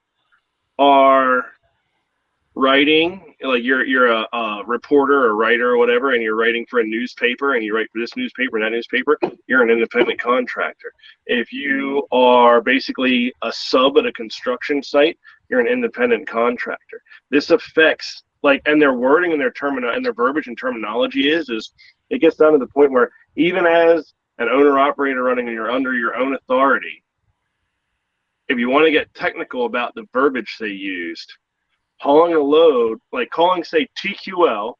are writing, like you're a reporter or writer or whatever, and you're writing for a newspaper, and you write for this newspaper and that newspaper, you're an independent contractor. If you are basically a sub at a construction site, you're an independent contractor. This affects, like, and their wording and their verbiage and terminology is it gets down to the point where even as an owner operator running and you're under your own authority, if you want to get technical about the verbiage they used, hauling a load, like calling, say, TQL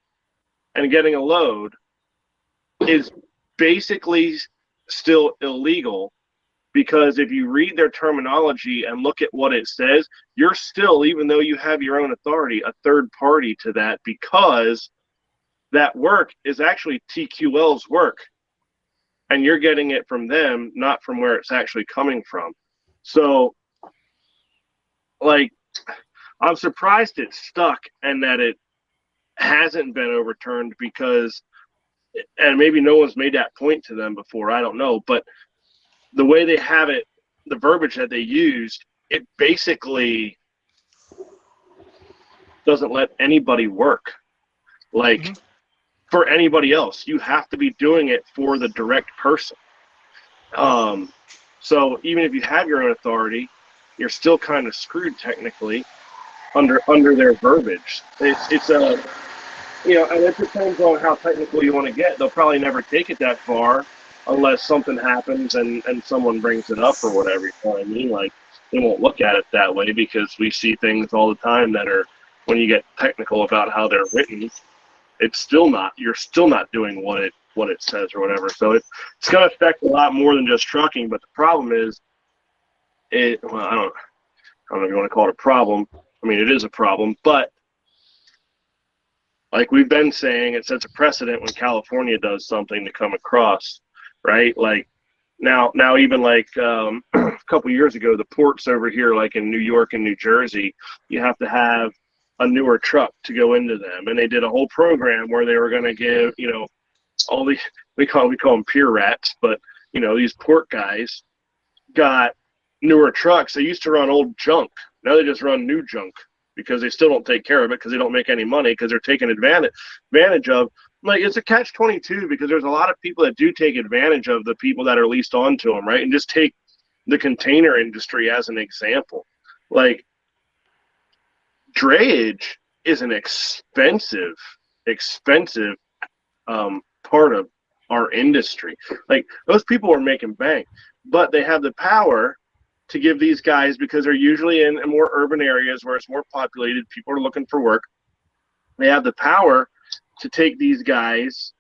and getting a load is basically still illegal, because if you read their terminology and look at what it says, you're still, even though you have your own authority, a third party to that, because that work is actually TQL's work and you're getting it from them, not from where it's actually coming from. So, like, I'm surprised it stuck and that it hasn't been overturned, because, and maybe no one's made that point to them before, I don't know, but the way they have it, the verbiage that they used, it basically doesn't let anybody work. Like, for anybody else, you have to be doing it for the direct person. So even if you have your own authority, you're still kind of screwed technically under their verbiage. It's a, you know, and it depends on how technical you want to get. They'll probably never take it that far unless something happens and someone brings it up or whatever. You know what I mean? Like, they won't look at it that way, because we see things all the time that are, when you get technical about how they're written, it's still not, you're still not doing what it says or whatever. So it's going to affect a lot more than just trucking. But the problem is, well, I don't know if you want to call it a problem. I mean, it is a problem, but like we've been saying, it sets a precedent when California does something to come across, right? Like now even like a couple years ago, the ports over here, like in New York and New Jersey, you have to have a newer truck to go into them, and they did a whole program where they were going to give, you know, all these, we call them peer rats, but you know, these port guys got newer trucks. They used to run old junk. Now they just run new junk, because they still don't take care of it, because they don't make any money, because they're taking advantage of. Like, it's a catch-22, because there's a lot of people that do take advantage of the people that are leased onto them, right? And just take the container industry as an example. Like, drayage is an expensive part of our industry. Like, those people are making bank, but they have the power to give these guys, because they're usually in more urban areas where it's more populated, people are looking for work. They have the power to take these guys,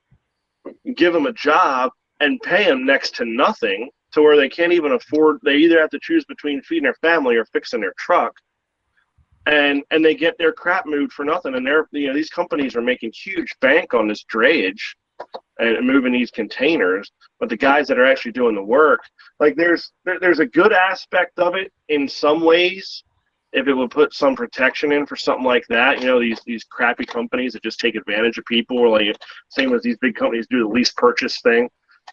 give them a job, and pay them next to nothing, to where they can't even afford, they either have to choose between feeding their family or fixing their truck. And they get their crap moved for nothing. And they're, you know, these companies are making huge bank on this drayage and moving these containers, but the guys that are actually doing the work, like there's a good aspect of it in some ways, if it would put some protection in for something like that. You know, these crappy companies that just take advantage of people, or like same as these big companies do the lease purchase thing,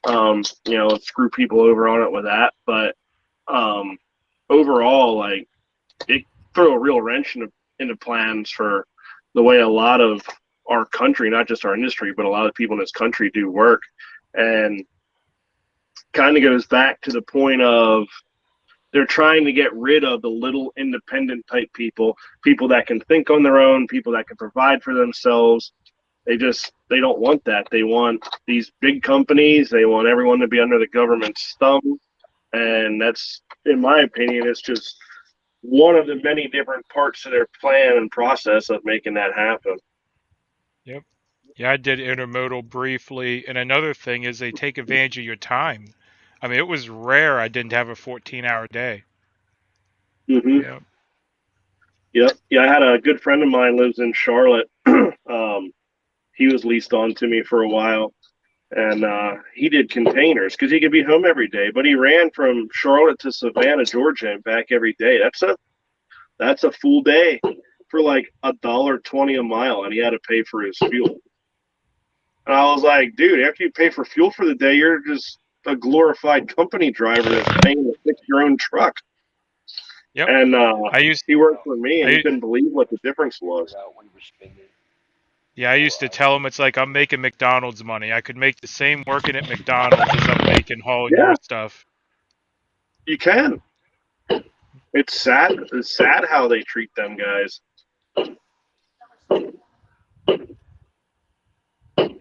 you know, screw people over on it with that. But overall, like, it throw a real wrench into plans for the way a lot of our country, not just our industry, but a lot of people in this country do work. And kind of goes back to the point of, they're trying to get rid of the little independent type people that can think on their own, people that can provide for themselves. They don't want that. They want these big companies. They want everyone to be under the government's thumb. And that's, in my opinion, it's just one of the many different parts of their plan and process of making that happen. Yep. Yeah, I did intermodal briefly, and another thing is they take advantage of your time. I mean, it was rare I didn't have a 14-hour day. Mm-hmm. Yeah. Yep. Yeah, I had a good friend of mine lives in Charlotte. He was leased on to me for a while, and he did containers because he could be home every day. But he ran from Charlotte to Savannah, Georgia, and back every day. That's a full day for like $1.20 a mile, and he had to pay for his fuel. And I was like, dude, after you pay for fuel for the day, you're just a glorified company driver that's paying to fix your own truck. Yep. And I he worked for me, and he I, couldn't believe what the difference was. yeah, I used to tell them it's like I'm making McDonald's money. I could make the same working at McDonald's as I'm making hauling Yeah, your stuff. you can. It's sad. It's sad how they treat them guys.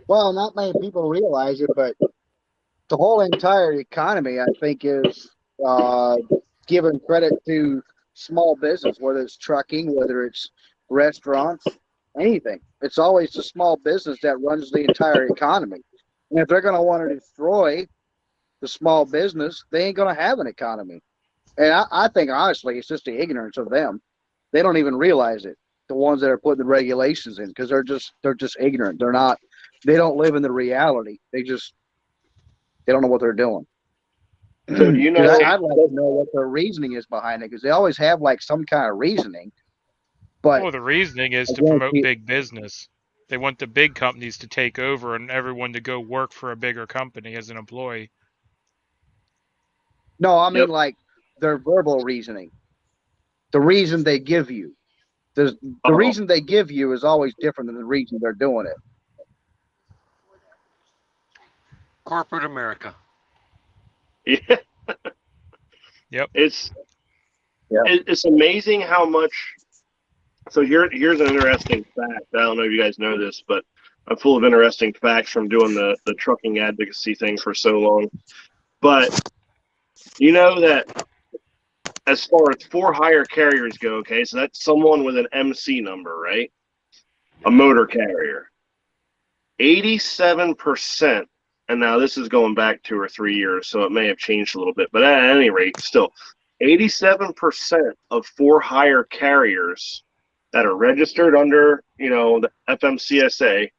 Well, not many people realize it, but the whole entire economy, I think, is giving credit to small business, whether it's trucking, whether it's restaurants, anything. It's always the small business that runs the entire economy. And if they're going to want to destroy the small business, they ain't going to have an economy. And I think, honestly, it's just the ignorance of them. They don't even realize it. The ones that are putting the regulations in, because they're just ignorant. They don't live in the reality. They don't know what they're doing. So do you know? I'd like to know what their reasoning is behind it, because they always have like some kind of reasoning. But Well, the reasoning is to again, promote big business. They want the big companies to take over and everyone to go work for a bigger company as an employee. no, I mean Yep. like their verbal reasoning. The reason they give you. The reason they give you is always different than the reason they're doing it. Corporate America. Yeah. Yep. It's amazing how much. So here's an interesting fact. I don't know if you guys know this, but I'm full of interesting facts from doing the trucking advocacy thing for so long. But you know that as far as for hire carriers go, okay, so that's someone with an MC number, right? A motor carrier. 87%, and now this is going back 2 or 3 years, so it may have changed a little bit, but at any rate, still, 87% of for hire carriers that are registered under, the FMCSA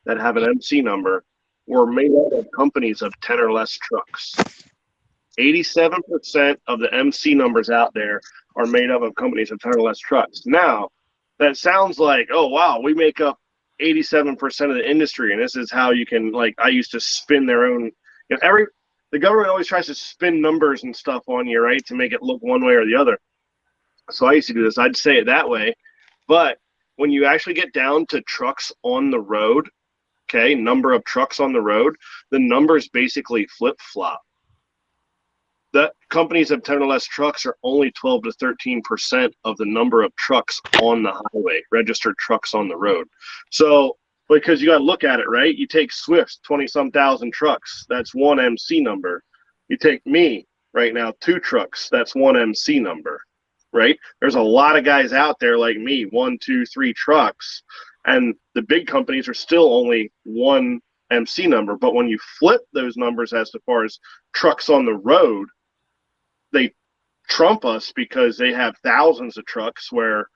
that have an MC number were made up of companies of 10 or less trucks. 87% of the MC numbers out there are made up of companies of 10 or less trucks. Now, that sounds like, oh, wow, we make up 87% of the industry, and this is how you can, like, I used to spin their own, the government always tries to spin numbers and stuff on you, right, to make it look one way or the other. So I used to do this. I'd say it that way. But when you actually get down to trucks on the road, okay, number of trucks on the road, the numbers basically flip-flop. The companies of 10 or less trucks are only 12 to 13% of the number of trucks on the highway, registered trucks on the road. So, because you got to look at it, right? You take Swift's 20-some thousand trucks, that's one MC number. You take me right now, 2 trucks, that's one MC number, right? There's a lot of guys out there like me, 1, 2, 3 trucks, and the big companies are still only one MC number. But when you flip those numbers as far as trucks on the road, they trump us because they have thousands of trucks where,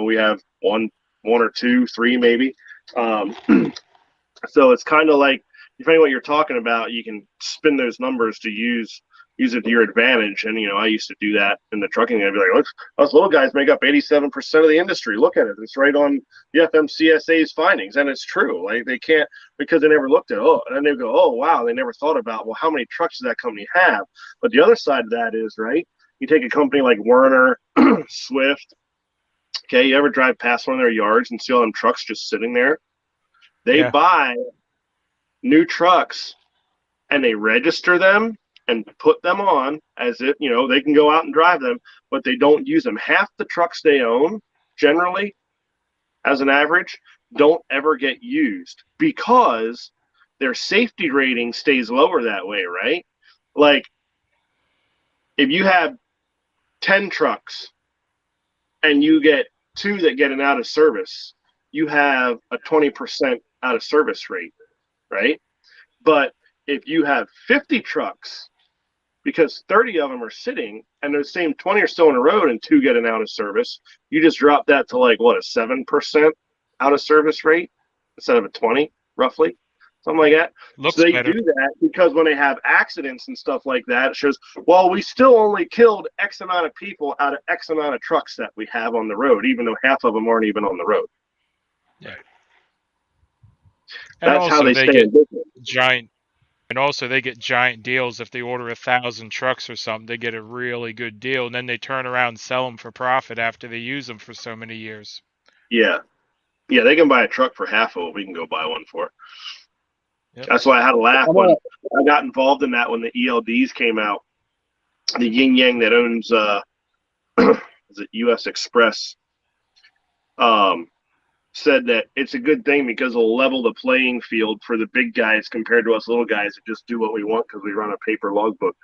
we have one or 2, 3 maybe. So it's kind of like, depending on what you're talking about, you can spin those numbers to use it to your advantage. And, I used to do that in the trucking. I'd be like, those little guys make up 87% of the industry. Look at it. It's right on the FMCSA's findings. And it's true. Like, they can't, because they never looked at it. Oh, and then they go, oh, wow. They never thought about, well, how many trucks does that company have? But the other side of that is, right, you take a company like Werner, Swift. Okay, you ever drive past one of their yards and see all them trucks just sitting there? They buy new trucks and they register them and put them on as if, they can go out and drive them, but they don't use them. Half the trucks they own, generally, as an average, don't ever get used because their safety rating stays lower that way, right? Like, if you have 10 trucks and you get 2 that get an out of service, you have a 20% out of service rate, right? But if you have 50 trucks, because 30 of them are sitting and those same 20 are still on the road and 2 get an out of service, you just drop that to like what, a 7% out of service rate instead of a 20, roughly, something like that. Looks So they better. do that because when they have accidents and stuff like that, it shows, well, we still only killed X amount of people out of X amount of trucks that we have on the road, even though half of them aren't even on the road. Yeah. And That's also how they they stay get in business. giant. And also, they get giant deals if they order 1,000 trucks or something. They get a really good deal, and then they turn around and sell them for profit after they use them for so many years. Yeah. Yeah, they can buy a truck for half of what we can go buy one for. Yep. That's why I had a laugh when I got involved in that when the ELDs came out. The yin yang that owns is it US Express said that it's a good thing because it'll level the playing field for the big guys compared to us little guys that just do what we want because we run a paper logbook.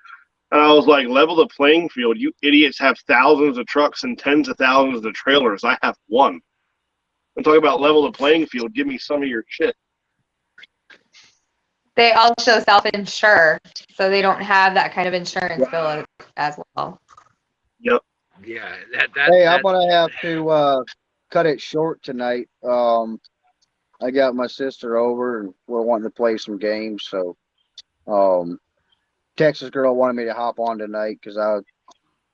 And I was like, level the playing field. You idiots have thousands of trucks and tens of thousands of trailers. I have one. I'm talking about level the playing field. Give me some of your shit. They also self-insure, so they don't have that kind of insurance bill as well. Yep. Yeah. Hey, I'm gonna have to cut it short tonight. I got my sister over and we're wanting to play some games. So, Texas girl wanted me to hop on tonight because I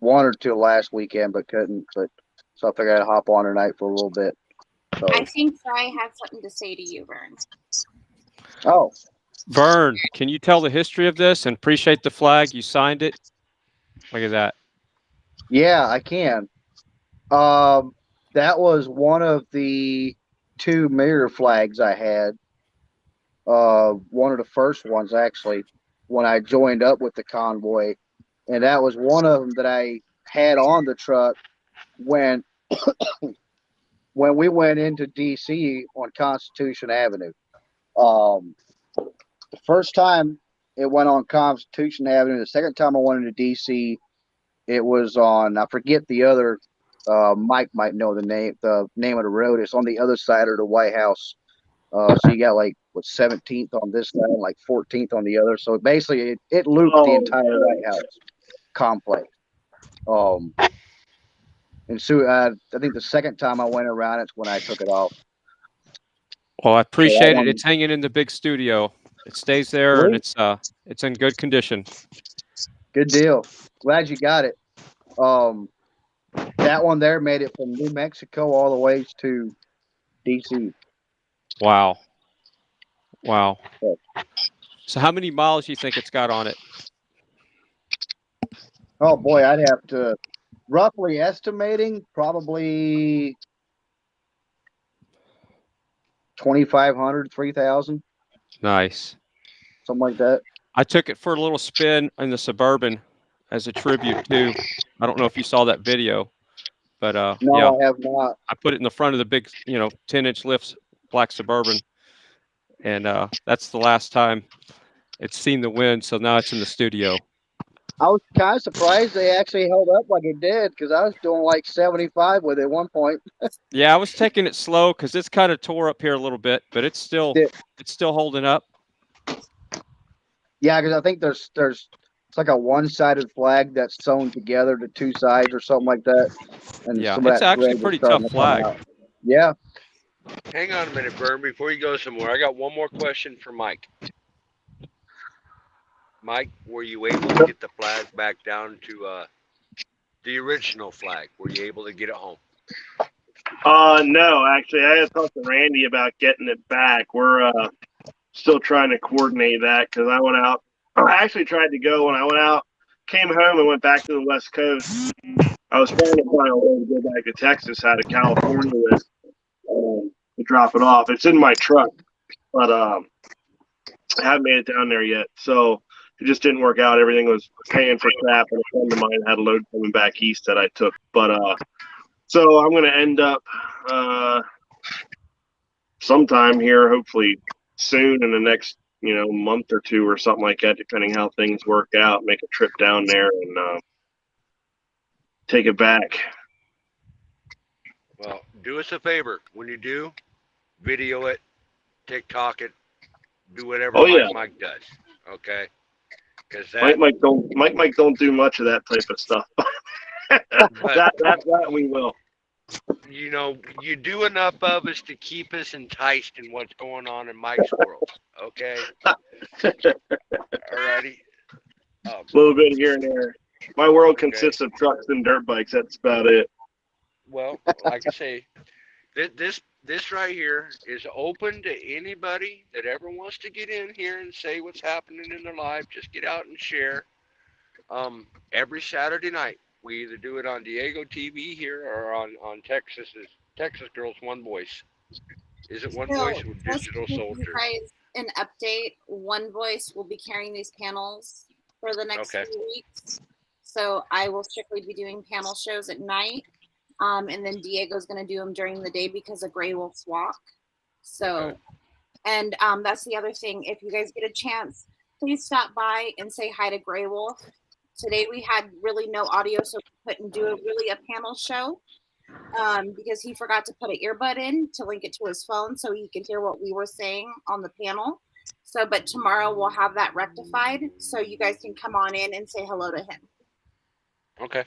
wanted to last weekend but couldn't. But so I figured I'd hop on tonight for a little bit. So. I think Fry had something to say to you, Vern. Oh. Vern, can you tell the history of this and appreciate the flag? You signed it. Look at that. Yeah, I can. That was one of the 2 mirror flags I had. One of the first ones actually when I joined up with the convoy, and that was one of them that I had on the truck when when we went into DC on Constitution Avenue. The first time it went on Constitution Avenue. The second time I went into DC, it was on, I forget the other. Mike might know the name of the road. It's on the other side of the White House. So you got like what 17th on this side, and like 14th on the other. So basically, it looped the entire White House complex. And so I think the second time I went around, it's when I took it off. Well, I appreciate it. It's hanging in the big studio. It stays there, and it's in good condition. Good deal. Glad you got it. That one there made it from New Mexico all the way to DC. Wow. Wow. So how many miles do you think it's got on it? Oh boy, I'd have to roughly estimating probably 2,500, 3,000. Nice. Something like that. I took it for a little spin in the Suburban as a tribute too. I don't know if you saw that video, but no, yeah, I have not. I put it in the front of the big, 10-inch lifts black Suburban, and that's the last time it's seen the wind. So now it's in the studio. I was kind of surprised they actually held up like it did because I was doing like 75 with it at one point. Yeah, I was taking it slow because it's kind of tore up here a little bit, but it's still holding up. Yeah, because I think there's it's like a one-sided flag that's sewn together to 2 sides or something like that. And yeah, it's actually a pretty tough flag. Yeah. Hang on a minute, Vern. Before you go somewhere, I got one more question for Mike. Mike, were you able to get the flag back down to the original flag? Were you able to get it home? No, actually, I had talked to Randy about getting it back. We're still trying to coordinate that because I went out. I actually tried to go when I went out, came home and went back to the West Coast. I was trying to find a way to go back to Texas out of California with to drop it off. It's in my truck, but I haven't made it down there yet. So it just didn't work out. Everything was paying for crap, and a friend of mine had a load coming back east that I took. But so I'm going to end up sometime here, hopefully soon in the next month or 2 or something like that, depending how things work out. Make a trip down there and take it back. Well, do us a favor. When you do, video it TikTok it, do whatever Oh yeah, Mike does. Okay, because that. Mike don't do much of that type of stuff. But that we will. you know, you do enough of us to keep us enticed in what's going on in Mike's world. Okay. Alrighty. A little bit here and there. My world Okay. consists of trucks and dirt bikes. That's about it. Well, like I say, this right here is open to anybody that ever wants to get in here and say what's happening in their life. Just get out and share. Every Saturday night, we either do it on Diego TV here or on Texas Girls One Voice. Is it One Voice or just Digital to give Soldier? you guys an update. One Voice will be carrying these panels for the next Okay. few weeks. So I will strictly be doing panel shows at night. And then Diego's going to do them during the day because of Grey Wolf's Walk. So, Okay. and that's the other thing. If you guys get a chance, please stop by and say hi to Grey Wolf. Today we had really no audio, so we couldn't do a panel show because he forgot to put an earbud in to link it to his phone so he could hear what we were saying on the panel. So, but tomorrow we'll have that rectified so you guys can come on in and say hello to him. Okay.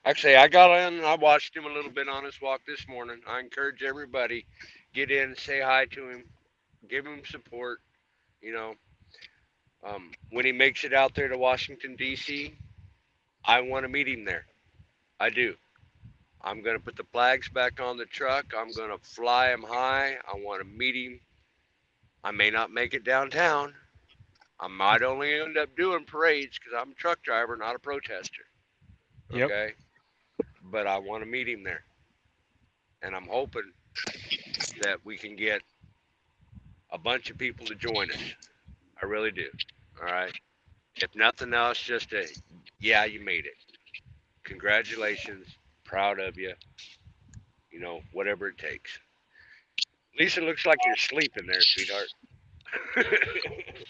Actually, I got in and I watched him a little bit on his walk this morning. I encourage everybody, get in, say hi to him, give him support. You know, when he makes it out there to Washington, D.C., I want to meet him there. I do. I'm going to put the flags back on the truck. I'm going to fly him high. I want to meet him. I may not make it downtown. I might only end up doing parades because I'm a truck driver, not a protester. Yep. Okay? But I want to meet him there. And I'm hoping that we can get a bunch of people to join us. I really do. All right? If nothing else, just yeah, you made it. Congratulations. Proud of you. You know, whatever it takes. Lisa, looks like you're sleeping there, sweetheart.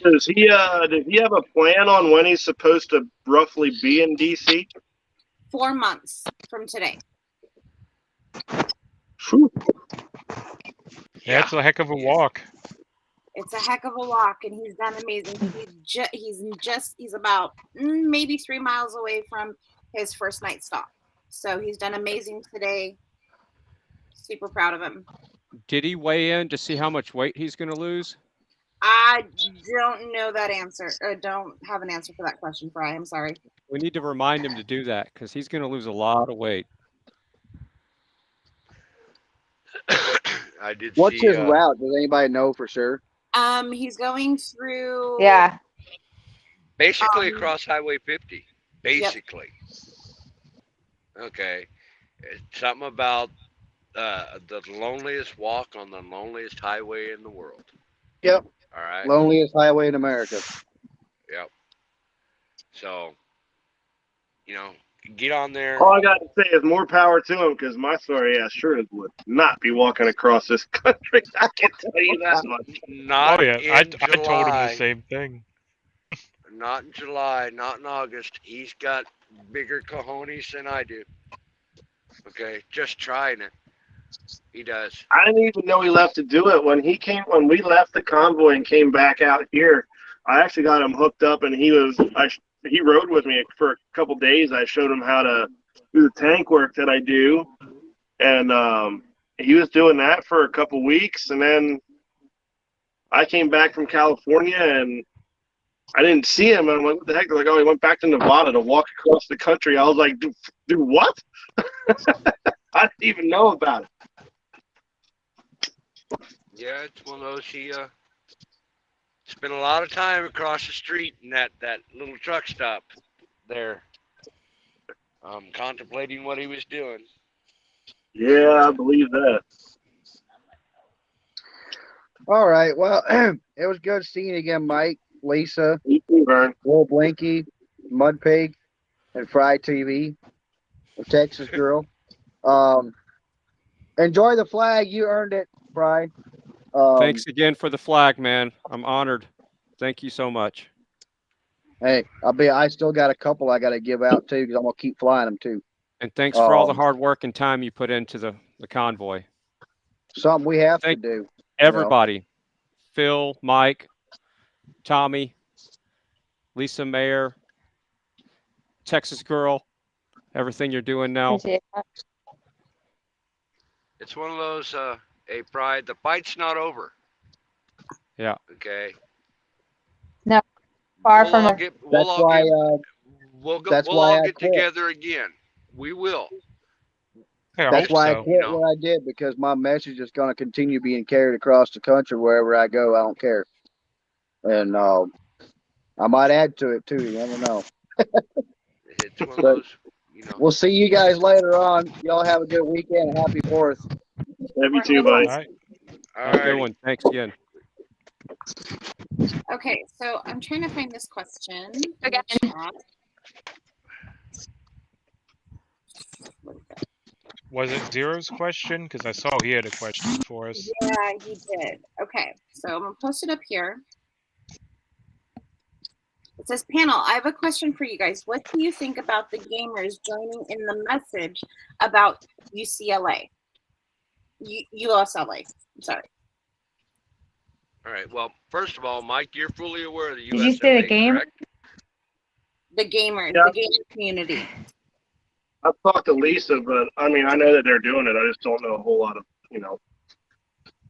Does he have a plan on when he's supposed to roughly be in DC? 4 months from today. Whew. Yeah, it's a heck of a walk. It's a heck of a walk, and he's done amazing. He's about maybe 3 miles away from his first night stop. So he's done amazing today. Super proud of him. Did he weigh in to see how much weight he's going to lose? I don't know that answer. Or don't have an answer for that question, Fry. I'm sorry. We need to remind him to do that because he's going to lose a lot of weight. I did What's see. his route? Does anybody know for sure? He's going through. Yeah. Basically across Highway 50. Basically. Yep. Okay. It's something about the loneliest walk on the loneliest highway in the world. Yep. All right. Loneliest highway in America. Yep. So, you know, get on there. All I got to say is more power to him because my sorry ass sure would not be walking across this country. I can tell you that much. Not Oh yeah, I July. told him the same thing. Not in July, not in August. He's got bigger cojones than I do. Okay, just trying it. He does. I didn't even know he left to do it when we left the convoy and came back out here. I actually got him hooked up, and he rode with me for a couple days. I showed him how to do the tank work that I do, and he was doing that for a couple weeks, and then I came back from California and I didn't see him. And I'm like, what the heck? They're like, oh, he went back to Nevada to walk across the country. I was like, do what? I didn't even know about it. Yeah, it's one of those. He spent a lot of time across the street in that little truck stop there, contemplating what he was doing. Yeah, I believe that. All right. Well, it was good seeing you again, Mike, Lisa, You too, Vern. Will Blinky, MudPig, and Fry TV, a Texas girl. Enjoy the flag. You earned it, Fry. Thanks again for the flag, man. I'm honored. Thank you so much. Hey, I still got a couple I got to give out too because I'm gonna keep flying them too. And thanks for all the hard work and time you put into the convoy. Something we have to do. everybody, Phil, Mike, Tommy, Lisa Mayer, Texas Girl, everything you're doing now. Appreciate that. It's one of those, hey, Pride, the fight's not over. Yeah. Okay. No, far from all it. get, we'll That's all why. get, we'll go, That's we'll why all I get quit. together again. We will. Yeah, I That's hope why I so. quit You know. what I did, because my message is going to continue being carried across the country wherever I go. I don't care, and I might add to it too. You never know. It's one of those, you know. We'll see you guys later on. Y'all have a good weekend. Happy 4th. Love you too, buddy. All right. All Have a good right. one. Thanks again. Okay, so I'm trying to find this question. in the Again. chat. Was it Zero's question? Because I saw he had a question for us. Yeah, he did. Okay, so I'm gonna post it up here. It says, panel, I have a question for you guys. What do you think about the gamers joining in the message about UCLA? USLA, sorry. All right. Well, first of all, Mike, you're fully aware of the Did you say the USLA, game? correct? The gamers, Yeah. the gamer community. I've talked to Lisa, but I mean, I know that they're doing it. I just don't know a whole lot of,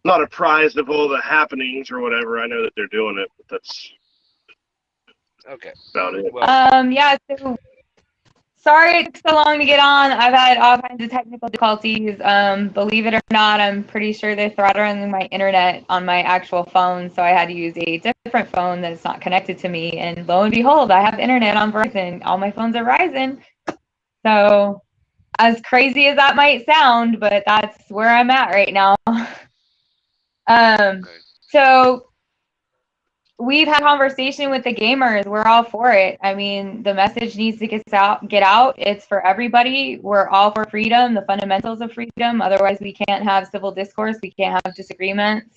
not apprised of all the happenings or whatever. I know that they're doing it, but that's Okay. about it. Well, Yeah, so sorry it took so long to get on. I've had all kinds of technical difficulties. Believe it or not, I'm pretty sure they're throttling my internet on my actual phone, so I had to use a different phone that's not connected to me. And lo and behold, I have internet on Verizon. All my phones are Verizon. So as crazy as that might sound, but that's where I'm at right now. okay. So we've had conversation with the gamers. We're all for it. I mean, the message needs to get out. It's for everybody. We're all for freedom, the fundamentals of freedom. Otherwise, we can't have civil discourse. We can't have disagreements.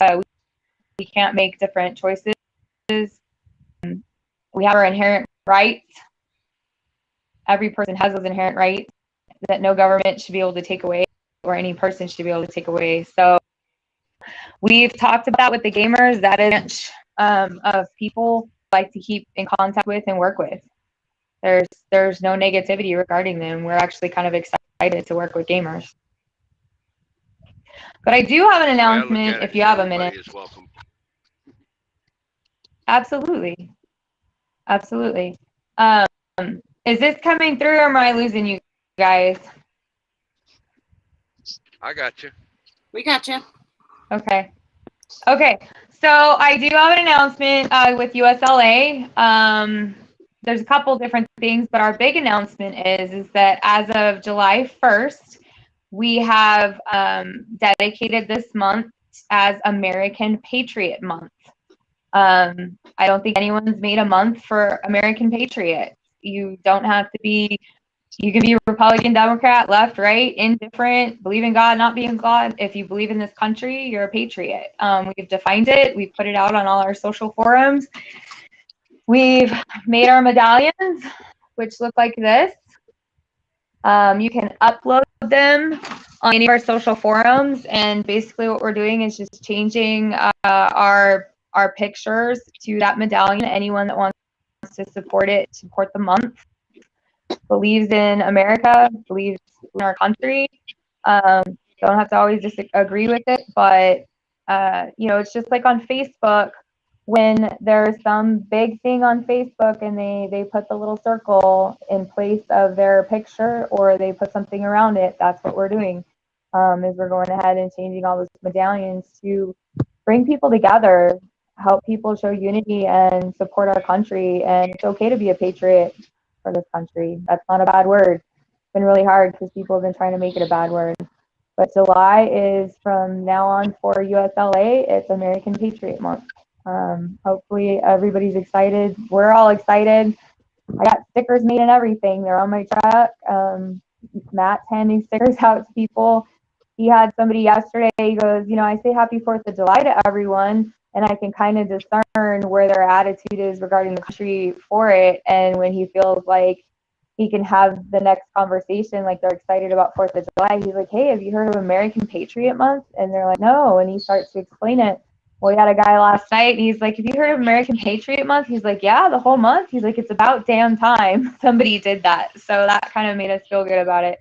We can't make different choices. We have our inherent rights. Every person has those inherent rights that no government should be able to take away, or any person should be able to take away. So we've talked about with the gamers. That is of people like to keep in contact with and work with. There's no negativity regarding them. We're actually kind of excited to work with gamers. But I do have an announcement if you have a minute. Is welcome. Absolutely. Absolutely. Is this coming through, or am I losing you guys? I got you. We got you. Okay. Okay. So I do have an announcement with USLA. There's a couple different things, but our big announcement is that as of July 1st, we have dedicated this month as American Patriot Month. I don't think anyone's made a month for American Patriot. You don't have to be, you can be Republican, Democrat, left, right, indifferent, believe in God, not being God. If you believe in this country, you're a patriot. We've defined it. We've put it out on all our social forums. We've made our medallions, which look like this. You can upload them on any of our social forums, and basically what we're doing is just changing our pictures to that medallion. Anyone that wants to support it, support the month, believes in America, believes in our country, don't have to always disagree with it, but it's just like on Facebook. When there's some big thing on Facebook and they put the little circle in place of their picture, or they put something around it, that's what we're doing. Is we're going ahead and changing all those medallions to bring people together, help people show unity and support our country. And it's okay to be a patriot for this country. That's not a bad word. It's been really hard because people have been trying to make it a bad word. But July is, from now on, for USLA, it's American Patriot Month. Hopefully everybody's excited. We're all excited. I got stickers made and everything. They're on my truck. Matt's handing stickers out to people. He had somebody yesterday, he goes, I say happy 4th of July to everyone, and I can kind of discern where their attitude is regarding the country for it, and when he feels like, he can have the next conversation, like they're excited about 4th of July. He's like, hey, have you heard of American Patriot Month? And they're like, no. And he starts to explain it. Well, we had a guy last night, and he's like, have you heard of American Patriot Month? He's like, yeah, the whole month. He's like, it's about damn time somebody did that. So that kind of made us feel good about it.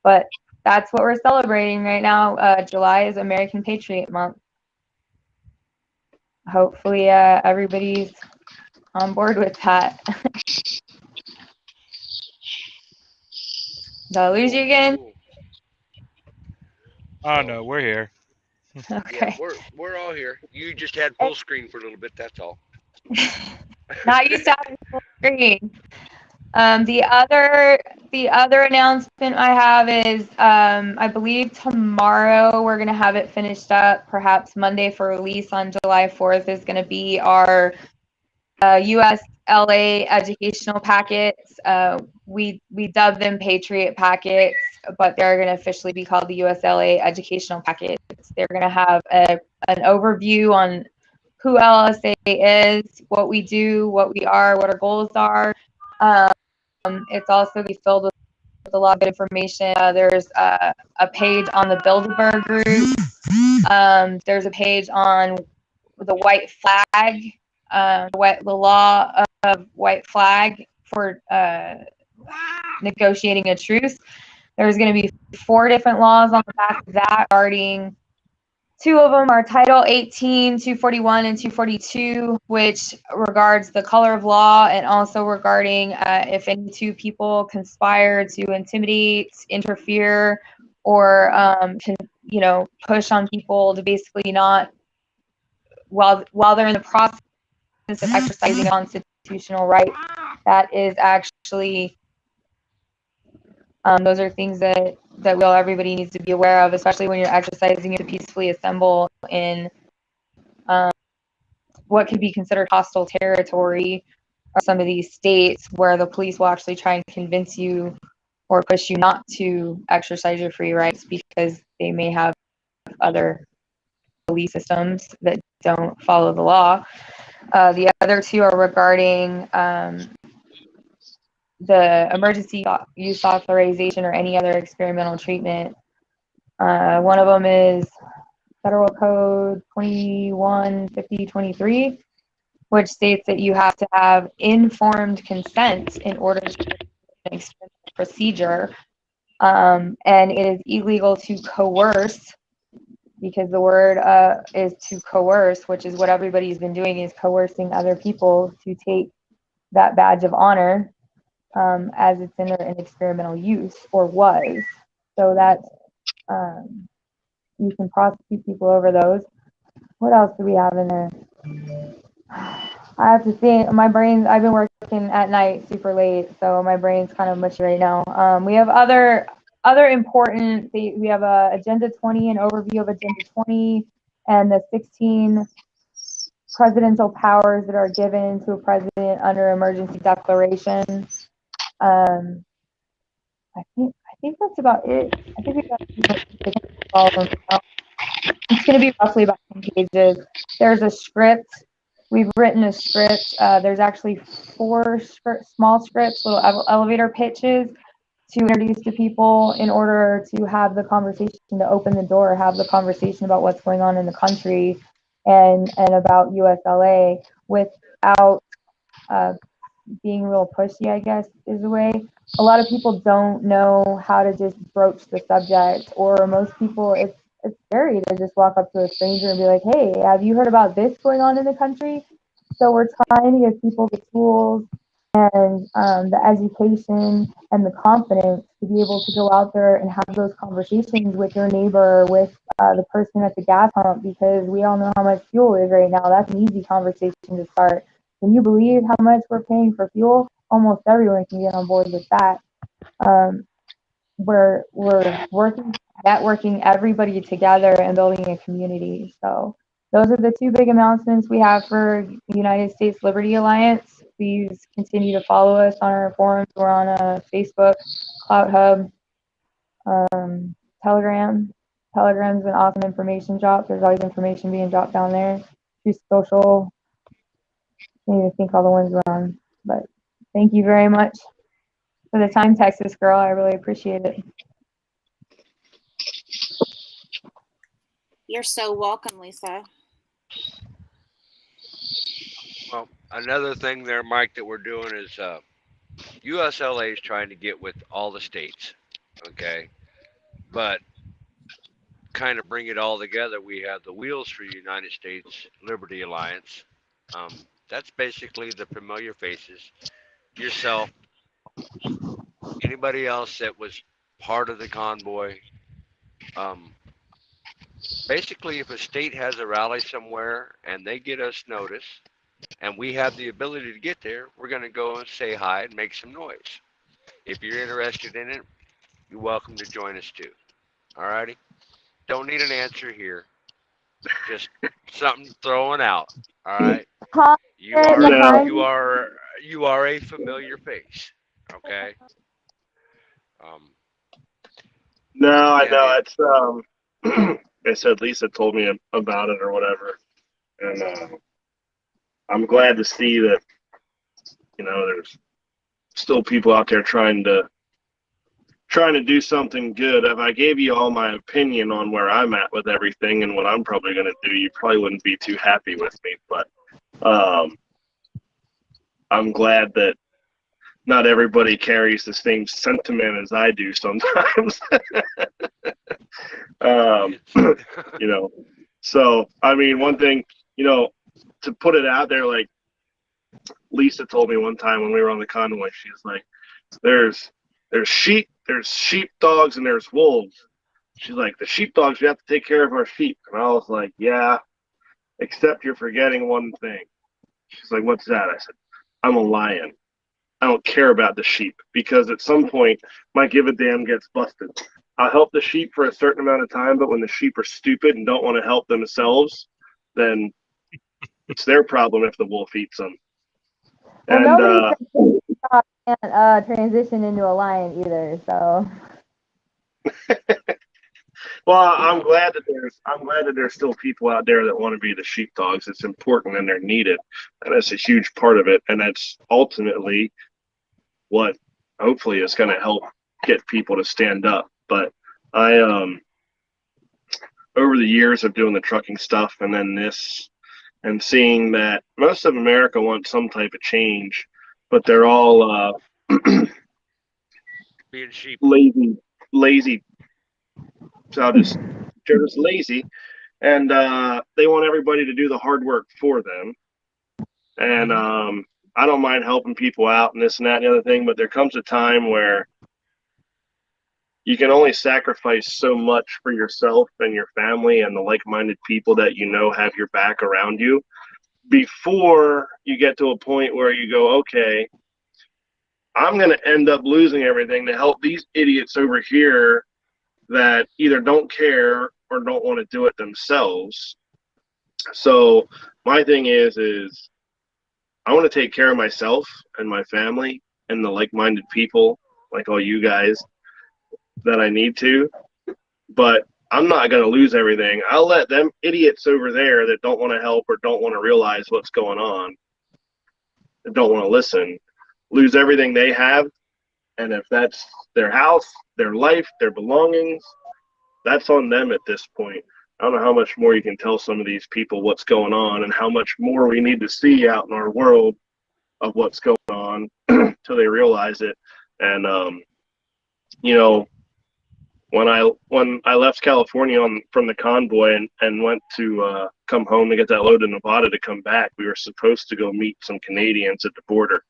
But that's what we're celebrating right now. July is American Patriot Month. Hopefully everybody's on board with that. Did I lose you again? Cool. Oh no, we're here. Okay. Yeah, we're all here. You just had full screen for a little bit. That's all. Not used to having full screen. The other announcement I have is I believe tomorrow we're gonna have it finished up. Perhaps Monday for release on July 4th is gonna be our USLA educational packets. We dub them Patriot packets, but they're going to officially be called the USLA educational packets. They're going to have an overview on who LSA is, what we do, what we are, what our goals are. It's also going to be filled with a lot of good information. There's a page on the Bilderberg group. There's a page on the white flag, the law of white flag for negotiating a truce. There's going to be 4 different laws on the back of that regarding. 2 of them are Title 18, 241, and 242, which regards the color of law and also regarding if any 2 people conspire to intimidate, interfere, or push on people to basically not, while they're in the process of exercising a constitutional right, that is actually those are things that everybody needs to be aware of, especially when you're exercising to peacefully assemble in what could be considered hostile territory, or some of these states where the police will actually try and convince you or push you not to exercise your free rights because they may have other belief systems that don't follow the law. The other 2 are regarding the emergency use authorization or any other experimental treatment. One of them is Federal Code 215023, which states that you have to have informed consent in order to an experimental procedure. And it is illegal to coerce, because the word is to coerce, which is what everybody's been doing, is coercing other people to take that badge of honor. As it's in an experimental use, or was. So that you can prosecute people over those. What else do we have in there? I have to think. My brain, I've been working at night super late, so my brain's kind of mushy right now. We have other important, we have Agenda 20, an overview of Agenda 20, and the 16 presidential powers that are given to a president under emergency declaration. I think that's about it. I think we got all of them. It's going to be roughly about 10 pages. There's a script. We've written a script. There's actually 4 small scripts, little elevator pitches to introduce to people in order to have the conversation, to open the door, have the conversation about what's going on in the country and about USLA without being real pushy, I guess, is the way. A lot of people don't know how to just broach the subject, or most people, it's scary to just walk up to a stranger and be like, hey, have you heard about this going on in the country? So we're trying to give people the tools and the education and the confidence to be able to go out there and have those conversations with your neighbor, with the person at the gas pump, because we all know how much fuel is right now. That's an easy conversation to start. Can you believe how much we're paying for fuel? Almost everyone can get on board with that. We're working, networking everybody together and building a community. So those are the 2 big announcements we have for the United States Liberty Alliance. Please continue to follow us on our forums. We're on Facebook, CloutHub, Telegram. Telegram's an awesome information drop. There's always information being dropped down there. Through social. I can't even think all the ones we're on. But thank you very much. for the time, Texas girl. I really appreciate it. You're so welcome, Lisa. Well, another thing there, Mike, that we're doing is USLA is trying to get with all the states, okay? But kind of bring it all together, we have the Wheels for United States Liberty Alliance. That's basically the familiar faces, yourself, anybody else that was part of the convoy. Basically, if a state has a rally somewhere and they get us notice, and we have the ability to get there, we're going to go and say hi and make some noise. If you're interested in it, you're welcome to join us too. Alrighty? Don't need an answer here. Just something throwing out. Alright? You are a familiar face. Okay? No, I yeah, know. It's I said Lisa told me about it or whatever, and I'm glad to see that there's still people out there trying to do something good. If I gave you all my opinion on where I'm at with everything and what I'm probably going to do, you probably wouldn't be too happy with me. But I'm glad that not everybody carries the same sentiment as I do sometimes. So I mean, one thing, to put it out there, like Lisa told me one time when we were on the convoy, she was like, there's sheepdogs and there's wolves. She's like, the sheepdogs, we have to take care of our sheep. And I was like, yeah, except you're forgetting one thing. She's like, what's that? I said, I'm a lion. I don't care about the sheep, because at some point my give a damn gets busted. I'll help the sheep for a certain amount of time, but when the sheep are stupid and don't want to help themselves, then it's their problem if the wolf eats them. Well, nobody can't transition into a lion either, so. Well, I'm glad that there's still people out there that want to be the sheepdogs. It's important and they're needed, and that's a huge part of it. And that's ultimately what hopefully is going to help get people to stand up. But I over the years of doing the trucking stuff and then this, and seeing that most of America wants some type of change, but they're all being sheep. lazy. So they're just lazy, and they want everybody to do the hard work for them. And I don't mind helping people out and this and that and the other thing, but there comes a time where you can only sacrifice so much for yourself and your family and the like-minded people that have your back around you before you get to a point where you go, okay, I'm going to end up losing everything to help these idiots over here that either don't care or don't want to do it themselves. So my thing is I want to take care of myself and my family and the like-minded people, like all you guys, that I need to, but I'm not going to lose everything. I'll let them idiots over there that don't want to help or don't want to realize what's going on, that don't want to listen, lose everything they have. And if that's their house, their life, their belongings, that's on them at this point. I don't know how much more you can tell some of these people what's going on and how much more we need to see out in our world of what's going on till they realize it. And, when I left California from the convoy and went to come home to get that load in Nevada to come back, we were supposed to go meet some Canadians at the border,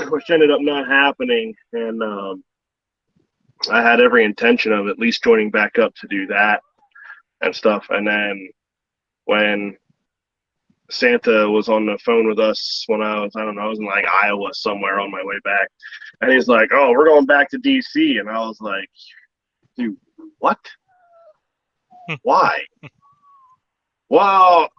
which ended up not happening. And I had every intention of at least joining back up to do that and stuff. And then when Santa was on the phone with us when I was in like Iowa somewhere on my way back, and he's like, oh, we're going back to DC. And I was like, dude, what? Why? Well,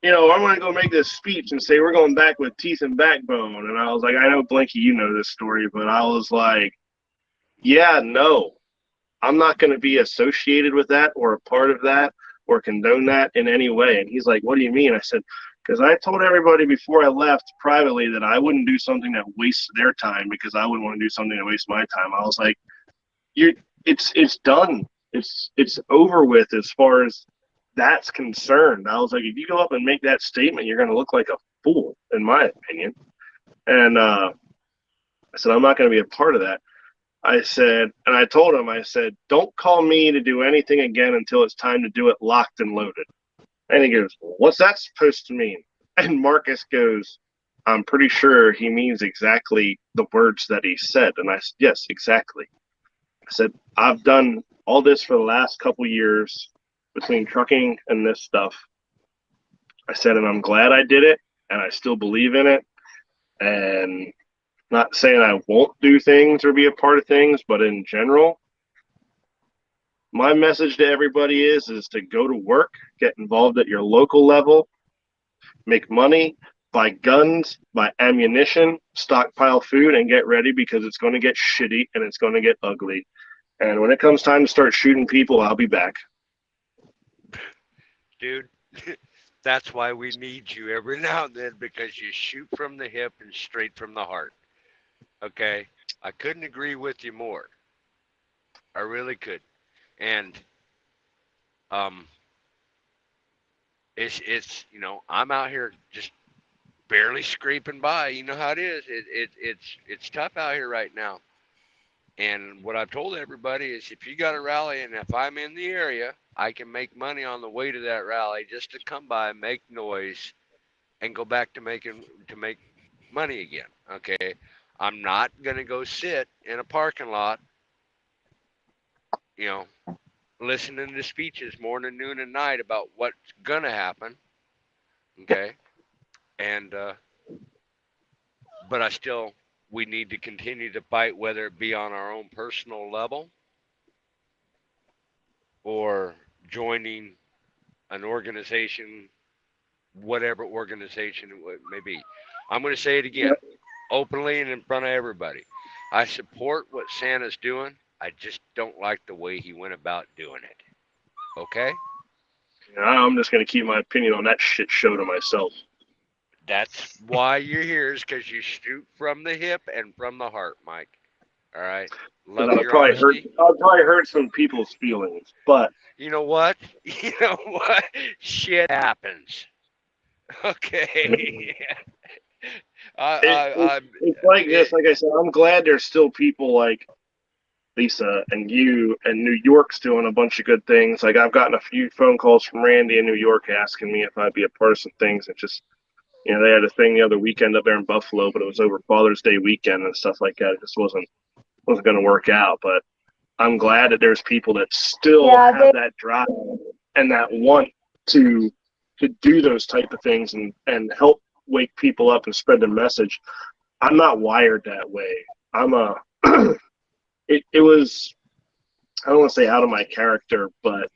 I'm going to go make this speech and say we're going back with teeth and backbone. And I was like, I know, Blinky, you know this story, but I was like, yeah, no, I'm not going to be associated with that or a part of that or condone that in any way. And he's like, what do you mean? I said, Because I told everybody before I left privately that I wouldn't do something that wastes their time because I wouldn't want to do something that wastes my time. I was like, it's done. It's over with as far as that's concerned. I was like, if you go up and make that statement, you're going to look like a fool, in my opinion. And I said, I'm not going to be a part of that. I said, and I told him, I said, don't call me to do anything again until it's time to do it locked and loaded. And he goes, well, what's that supposed to mean? And Marcus goes, I'm pretty sure he means exactly the words that he said. And I said, yes, exactly. I said, I've done all this for the last couple years between trucking and this stuff. I said, and I'm glad I did it, and I still believe in it. And not saying I won't do things or be a part of things, but in general, my message to everybody is to go to work, get involved at your local level, make money, buy guns, buy ammunition, stockpile food, and get ready because it's going to get shitty and it's going to get ugly. And when it comes time to start shooting people, I'll be back. Dude, that's why we need you every now and then, because you shoot from the hip and straight from the heart. Okay? I couldn't agree with you more. I really could. And it's you know, I'm out here just barely scraping by. You know how it is. It's tough out here right now. And what I've told everybody is, if you got a rally and if I'm in the area, I can make money on the way to that rally just to come by, make noise, and go back to make money again. Okay, I'm not gonna go sit in a parking lot, you know, listening to speeches morning, noon, and night about what's gonna happen. Okay, and but we need to continue to fight, whether it be on our own personal level or joining an organization, whatever organization it may be. I'm going to say it again, openly and in front of everybody. I support what Santa's doing. I just don't like the way he went about doing it. Okay? I'm just going to keep my opinion on that shit show to myself. That's why you're here, is because you shoot from the hip and from the heart, Mike. All right? Love your honesty. I'll probably hurt some people's feelings, but you know what? You know what? Shit happens. Okay. It's like this. Like I said, I'm glad there's still people like Lisa and you and New York's doing a bunch of good things. Like, I've gotten a few phone calls from Randy in New York asking me if I'd be a part of some things. It just, you know, they had a thing the other weekend up there in Buffalo, but it was over Father's Day weekend and stuff like that. It just wasn't going to work out. But I'm glad that there's people that still have that drive and that want to do those type of things and help wake people up and spread the message. I'm not wired that way. It was, I don't want to say out of my character, but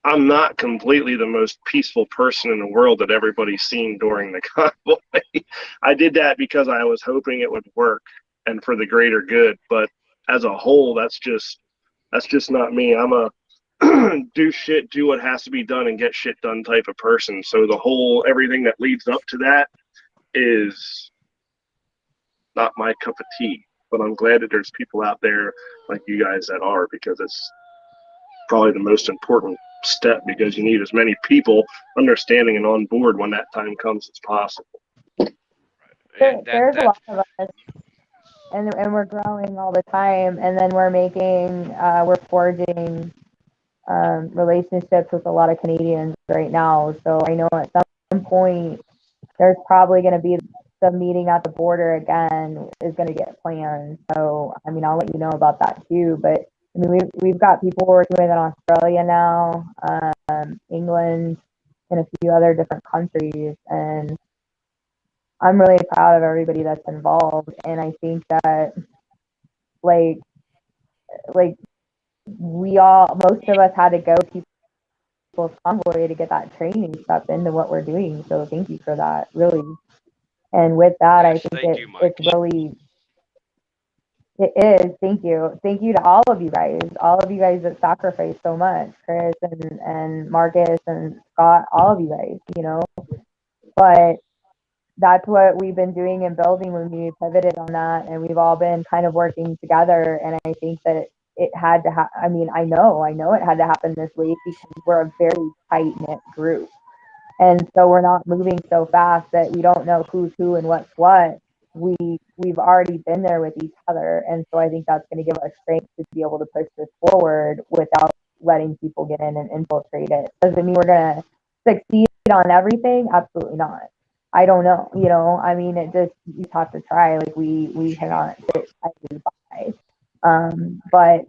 I'm not completely the most peaceful person in the world that everybody's seen during the convoy. I did that because I was hoping it would work and for the greater good. But as a whole, that's just not me. I'm a do what has to be done and get shit done type of person. So everything that leads up to that is not my cup of tea. But I'm glad that there's people out there like you guys that are, because it's probably the most important step, because you need as many people understanding and on board when that time comes as possible. There's a lot of us, and we're growing all the time, and then we're forging relationships with a lot of Canadians right now. So I know at some point there's probably going to be some meeting at the border again is going to get planned. So I mean, I'll let you know about that too. But I mean, we've got people working with in Australia now, England, and a few other different countries, and I'm really proud of everybody that's involved. And I think that like most of us had to go to people's convoy to get that training stuff into what we're doing. So thank you for that, really. And with that, yes, I think it's really, It is. Thank you. Thank you to all of you guys that sacrificed so much, Chris and Marcus and Scott, all of you guys, but that's what we've been doing and building when we pivoted on that. And we've all been kind of working together. And I think that it had to I mean, I know it had to happen this week because we're a very tight knit group. And so we're not moving so fast that we don't know who's who and what's what. We've already been there with each other, and so I think that's going to give us strength to be able to push this forward without letting people get in and infiltrate it. Doesn't mean we're going to succeed on everything. Absolutely not. I don't know. I mean, it just, you have to try. Like we cannot sit idly by. But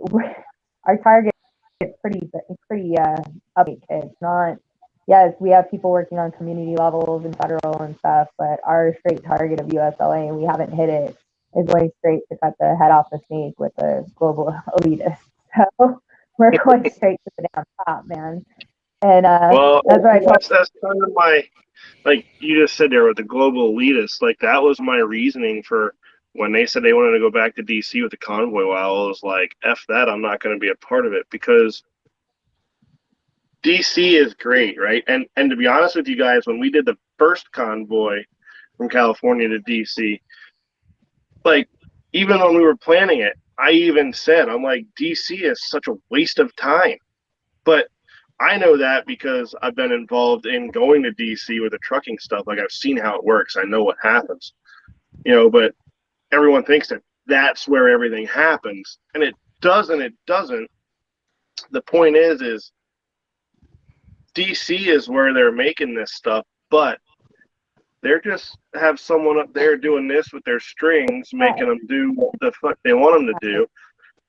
our target is pretty upbeat. It's not. Yes, we have people working on community levels and federal and stuff, but our straight target of USLA, and we haven't hit it, is going straight to cut the head off the snake with the global elitist. So we're going straight to the damn top, man. And Well, that's what I told. that's kind of my, like you just said there with the global elitists. Like that was my reasoning for when they said they wanted to go back to DC with the convoy. While I was like, "F that, I'm not going to be a part of it," because DC is great, right? And to be honest with you guys, when we did the first convoy from California to DC, like even when we were planning it, I even said, I'm like, DC is such a waste of time. But I know that because I've been involved in going to DC with the trucking stuff. Like I've seen how it works. I know what happens, but everyone thinks that that's where everything happens. And it doesn't. It doesn't. The point is DC is where they're making this stuff, but they're just have someone up there doing this with their strings, making them do what the fuck they want them to do.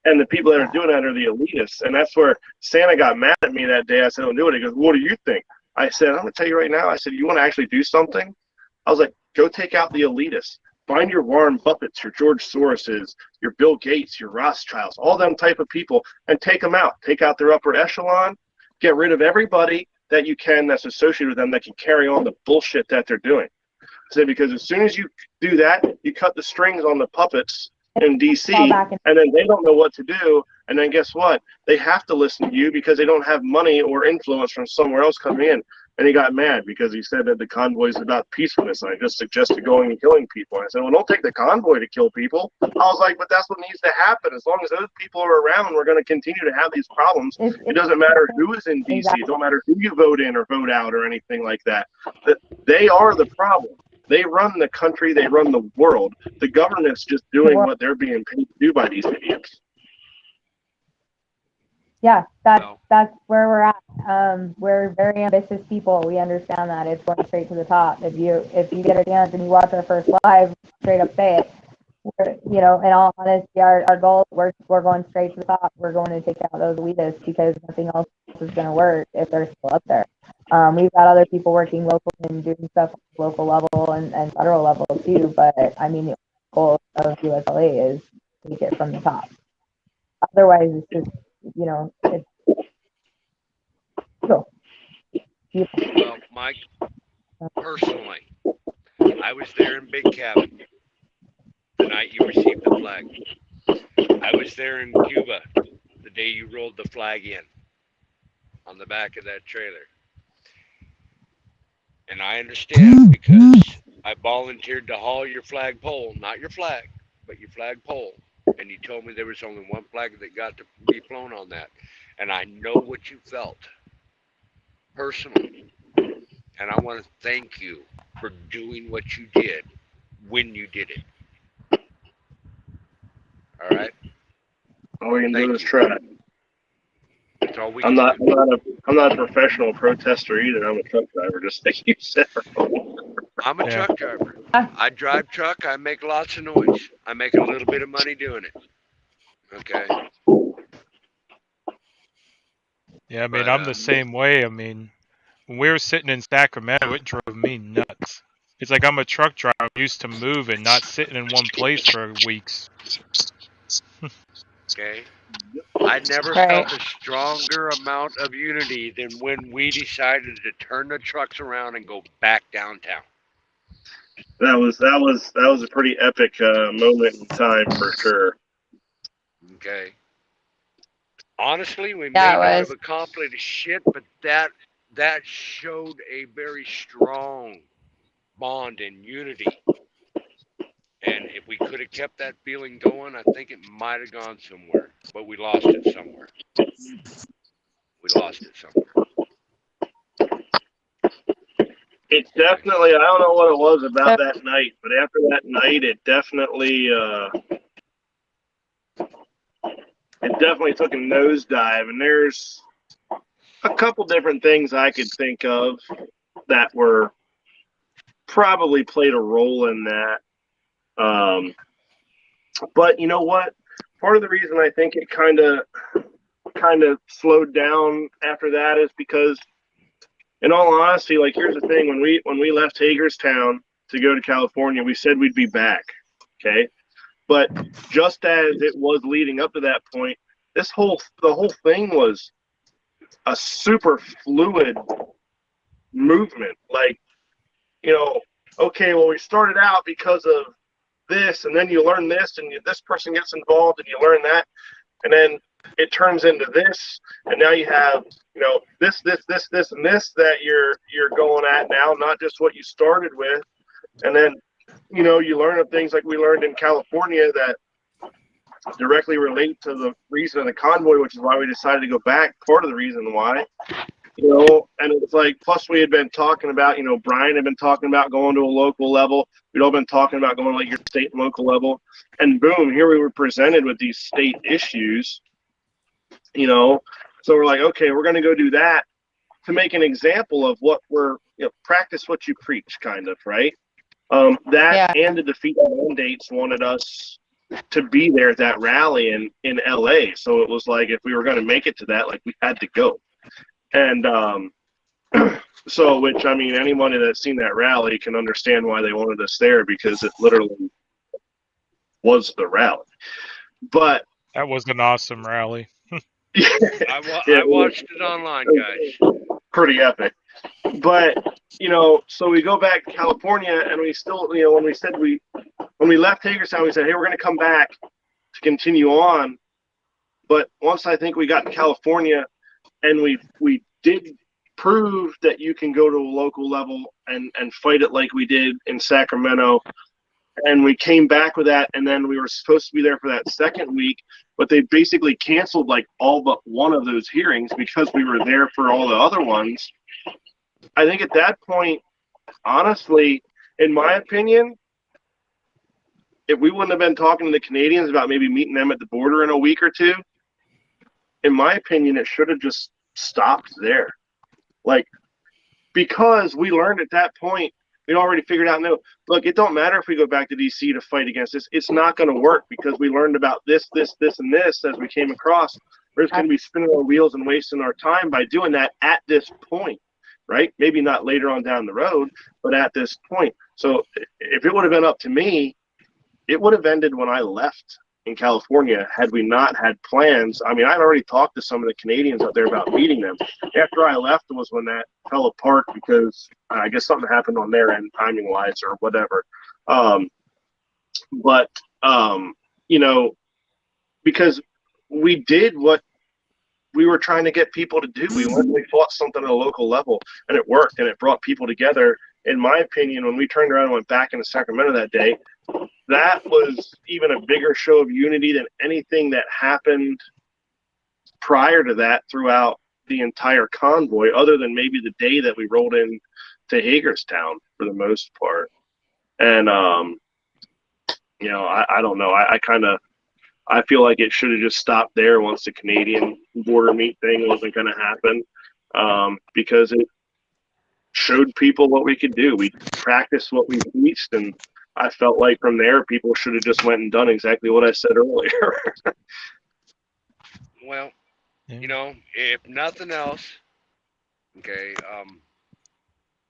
And the people that are doing that are the elitists. And that's where Santa got mad at me that day. I said, don't do it. He goes, what do you think? I said, I'm going to tell you right now. I said, you want to actually do something? I was like, go take out the elitists. Find your Warren Buffetts, your George Soroses, your Bill Gates, your Rothschilds, all them type of people, and take them out. Take out their upper echelon. Get rid of everybody that you can that's associated with them that can carry on the bullshit that they're doing. I said, because as soon as you do that, you cut the strings on the puppets in DC, and then they don't know what to do. And then guess what? They have to listen to you because they don't have money or influence from somewhere else coming in. And he got mad because he said that the convoy is about peacefulness. And I just suggested going and killing people. And I said, well, don't take the convoy to kill people. I was like, but that's what needs to happen. As long as those people are around, we're going to continue to have these problems. It doesn't matter who is in DC. It don't matter who you vote in or vote out or anything like that. They are the problem. They run the country. They run the world. The government's just doing what they're being paid to do by these idiots. Yeah, that's where we're at. We're very ambitious people. We understand that it's going straight to the top. If you get a chance and you watch our first live, straight up say it. In all honesty, our goal, we're going straight to the top. We're going to take out those elitists because nothing else is going to work if they're still up there. We've got other people working local and doing stuff at the local level and federal level too. But I mean, the goal of USLA is to take it from the top. Otherwise, it's just it's cool. Well, Mike, personally, I was there in Big Cabin the night you received the flag. I was there in Cuba the day you rolled the flag in on the back of that trailer. And I understand because I volunteered to haul your flagpole, not your flag, but your flagpole. And you told me there was only one flag that got to be flown on that. And I know what you felt personally. And I want to thank you for doing what you did when you did it. All right? All we can do is try. That's all we I'm can do. I'm not a professional protester either. I'm a truck driver, just like you said. I'm a truck driver. I drive truck. I make lots of noise. I make a little bit of money doing it. Okay. Yeah, I mean, I'm the same way. I mean, when we were sitting in Sacramento, it drove me nuts. It's like I'm a truck driver. I'm used to moving, not sitting in one place for weeks. Okay. I never felt a stronger amount of unity than when we decided to turn the trucks around and go back downtown. That was a pretty epic moment in time for sure. Okay. Honestly, we Yeah, may it not was. have accomplished shit, but that showed a very strong bond and unity. And if we could have kept that feeling going, I think it might have gone somewhere. But we lost it somewhere. We lost it somewhere. It's definitely, I don't know what it was about that night, but after that night, it definitely took a nosedive. And there's a couple different things I could think of that were probably played a role in that. But you know what? Part of the reason I think it kind of slowed down after that is because, in all honesty, like, here's the thing: when we left Hagerstown to go to California, we said we'd be back. Okay, but just as it was leading up to that point, the whole thing was a super fluid movement. Like, okay, well, we started out because of this, and then you learn this, and this person gets involved, and you learn that, and then it turns into this, and now you have this, and this that you're going at now, not just what you started with, and then you learn of things like we learned in California that directly relate to the reason of the convoy, which is why we decided to go back. Part of the reason why. And it's like, plus we had been talking about, Brian had been talking about going to a local level. We'd all been talking about going to like your state and local level. And boom, here we were presented with these state issues, So we're like, okay, we're going to go do that to make an example of what we're, practice what you preach, kind of, right? And to defeat the mandates wanted us to be there at that rally in LA. So it was like, if we were going to make it to that, like, we had to go. And so, which, I mean, anybody that's seen that rally can understand why they wanted us there, because it literally was the rally. But that was an awesome rally. I watched it online, guys. Pretty epic. But, so we go back to California, and we still, when we left Hagerstown, we said, hey, we're going to come back to continue on. But once I think we got to California, and we did prove that you can go to a local level and fight it like we did in Sacramento. And we came back with that, and then we were supposed to be there for that second week, but they basically canceled like all but one of those hearings because we were there for all the other ones. I think at that point, honestly, in my opinion, if we wouldn't have been talking to the Canadians about maybe meeting them at the border in a week or two, in my opinion, it should have just stopped there. Like, because we learned at that point, we already figured out, no, look, it don't matter if we go back to DC to fight against this. It's not going to work, because we learned about this, and this as we came across. We're just going to be spinning our wheels and wasting our time by doing that at this point, right? Maybe not later on down the road, but at this point. So if it would have been up to me, it would have ended when I left in California, had we not had plans. I mean, I'd already talked to some of the Canadians out there about meeting them. After I left was when that fell apart, because I guess something happened on their end, timing wise or whatever. Because we did what we were trying to get people to do. We went and we fought something at a local level, and it worked, and it brought people together. In my opinion, when we turned around and went back into Sacramento that day, that was even a bigger show of unity than anything that happened prior to that throughout the entire convoy, other than maybe the day that we rolled in to Hagerstown for the most part. And, I don't know. I feel like it should have just stopped there once the Canadian border meet thing wasn't going to happen, because it showed people what we could do. We practiced what we preached, and I felt like from there, people should have just went and done exactly what I said earlier. Well, if nothing else, okay,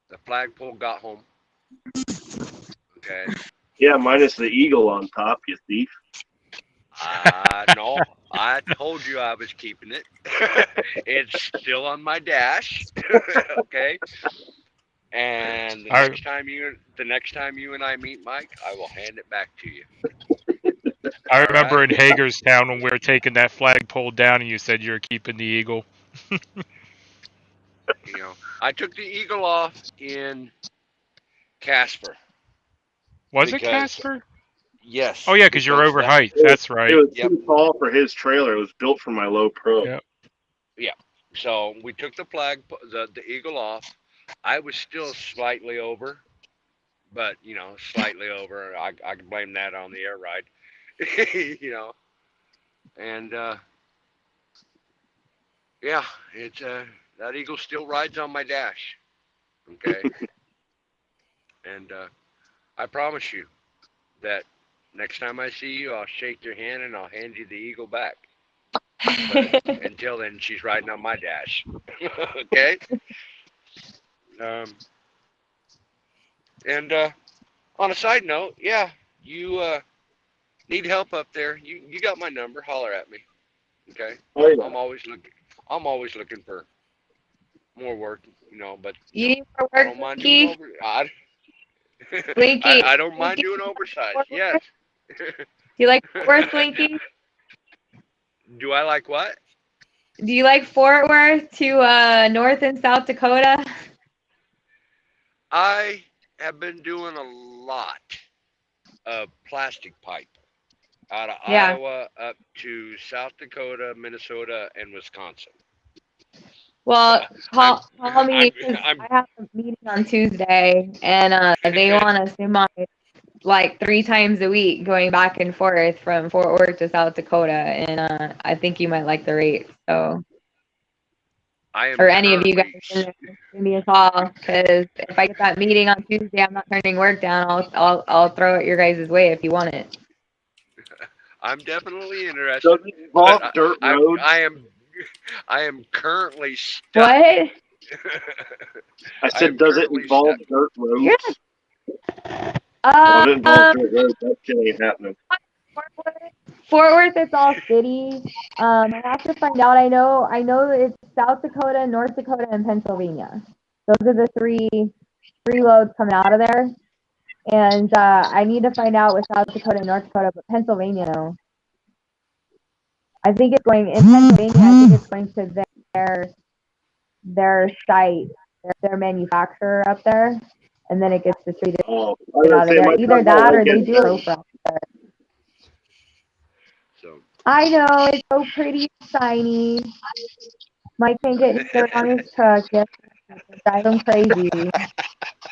the flagpole got home. Okay. Yeah, minus the eagle on top, you thief. No, I told you I was keeping it. It's still on my dash. Okay. And the next time you and I meet, Mike, I will hand it back to you. I All remember right. in Hagerstown when we were taking that flagpole down, and you said you were keeping the eagle. I took the eagle off in Casper Was it because Casper? yes, Oh yeah, because you're because over that height. It was, That's it right. was yep, too tall for his trailer. It was built for my low pro. Yep. yeah. So we took the eagle off. I was still slightly over, but slightly over. I can blame that on the air ride, you know. And yeah, it's that eagle still rides on my dash. Okay, and I promise you that next time I see you, I'll shake your hand and I'll hand you the eagle back. But until then, she's riding on my dash. Okay. Um, and on a side note, yeah, you need help up there. You got my number. Holler at me. Okay. Oh yeah. I'm always looking. I'm always looking for more work. But You need more I work, don't mind doing Blinky? Blinky, I don't mind Blinky, doing oversized. Fort Yes. Worth? Do you like Fort Worth, Blinky? Do I like what? Do you like Fort Worth to North and South Dakota? I have been doing a lot of plastic pipe out of Yeah. Iowa up to South Dakota, Minnesota, and Wisconsin. Well, I'm, call me because I'm, I have a meeting on Tuesday, and they want us semi like 3 times a week going back and forth from Fort Worth to South Dakota, and I think you might like the rate. So, I am or any of you guys, currently, give me a call because if I get that meeting on Tuesday, I'm not turning work down. I'll throw it your guys' way if you want it. I'm definitely interested, Does it but involve dirt roads? I am currently stuck. What? I I said, am does it currently involve stuck. dirt roads? Yeah. Well, if it involves Um, dirt roads, that shit ain't happening. Fort Worth is all city. I have to find out. I know it's South Dakota, North Dakota, and Pennsylvania. Those are the three loads coming out of there. And I need to find out with South Dakota and North Dakota, but Pennsylvania, no. I think it's going in Pennsylvania. I think it's going to their site, their manufacturer up there, and then it gets distributed Oh, I was gonna out of say there. my Either truck that won't or they get do dirty. Oprah. So I know it's so pretty shiny. Mike can't get dirt on his truck. Yes, it drives him crazy.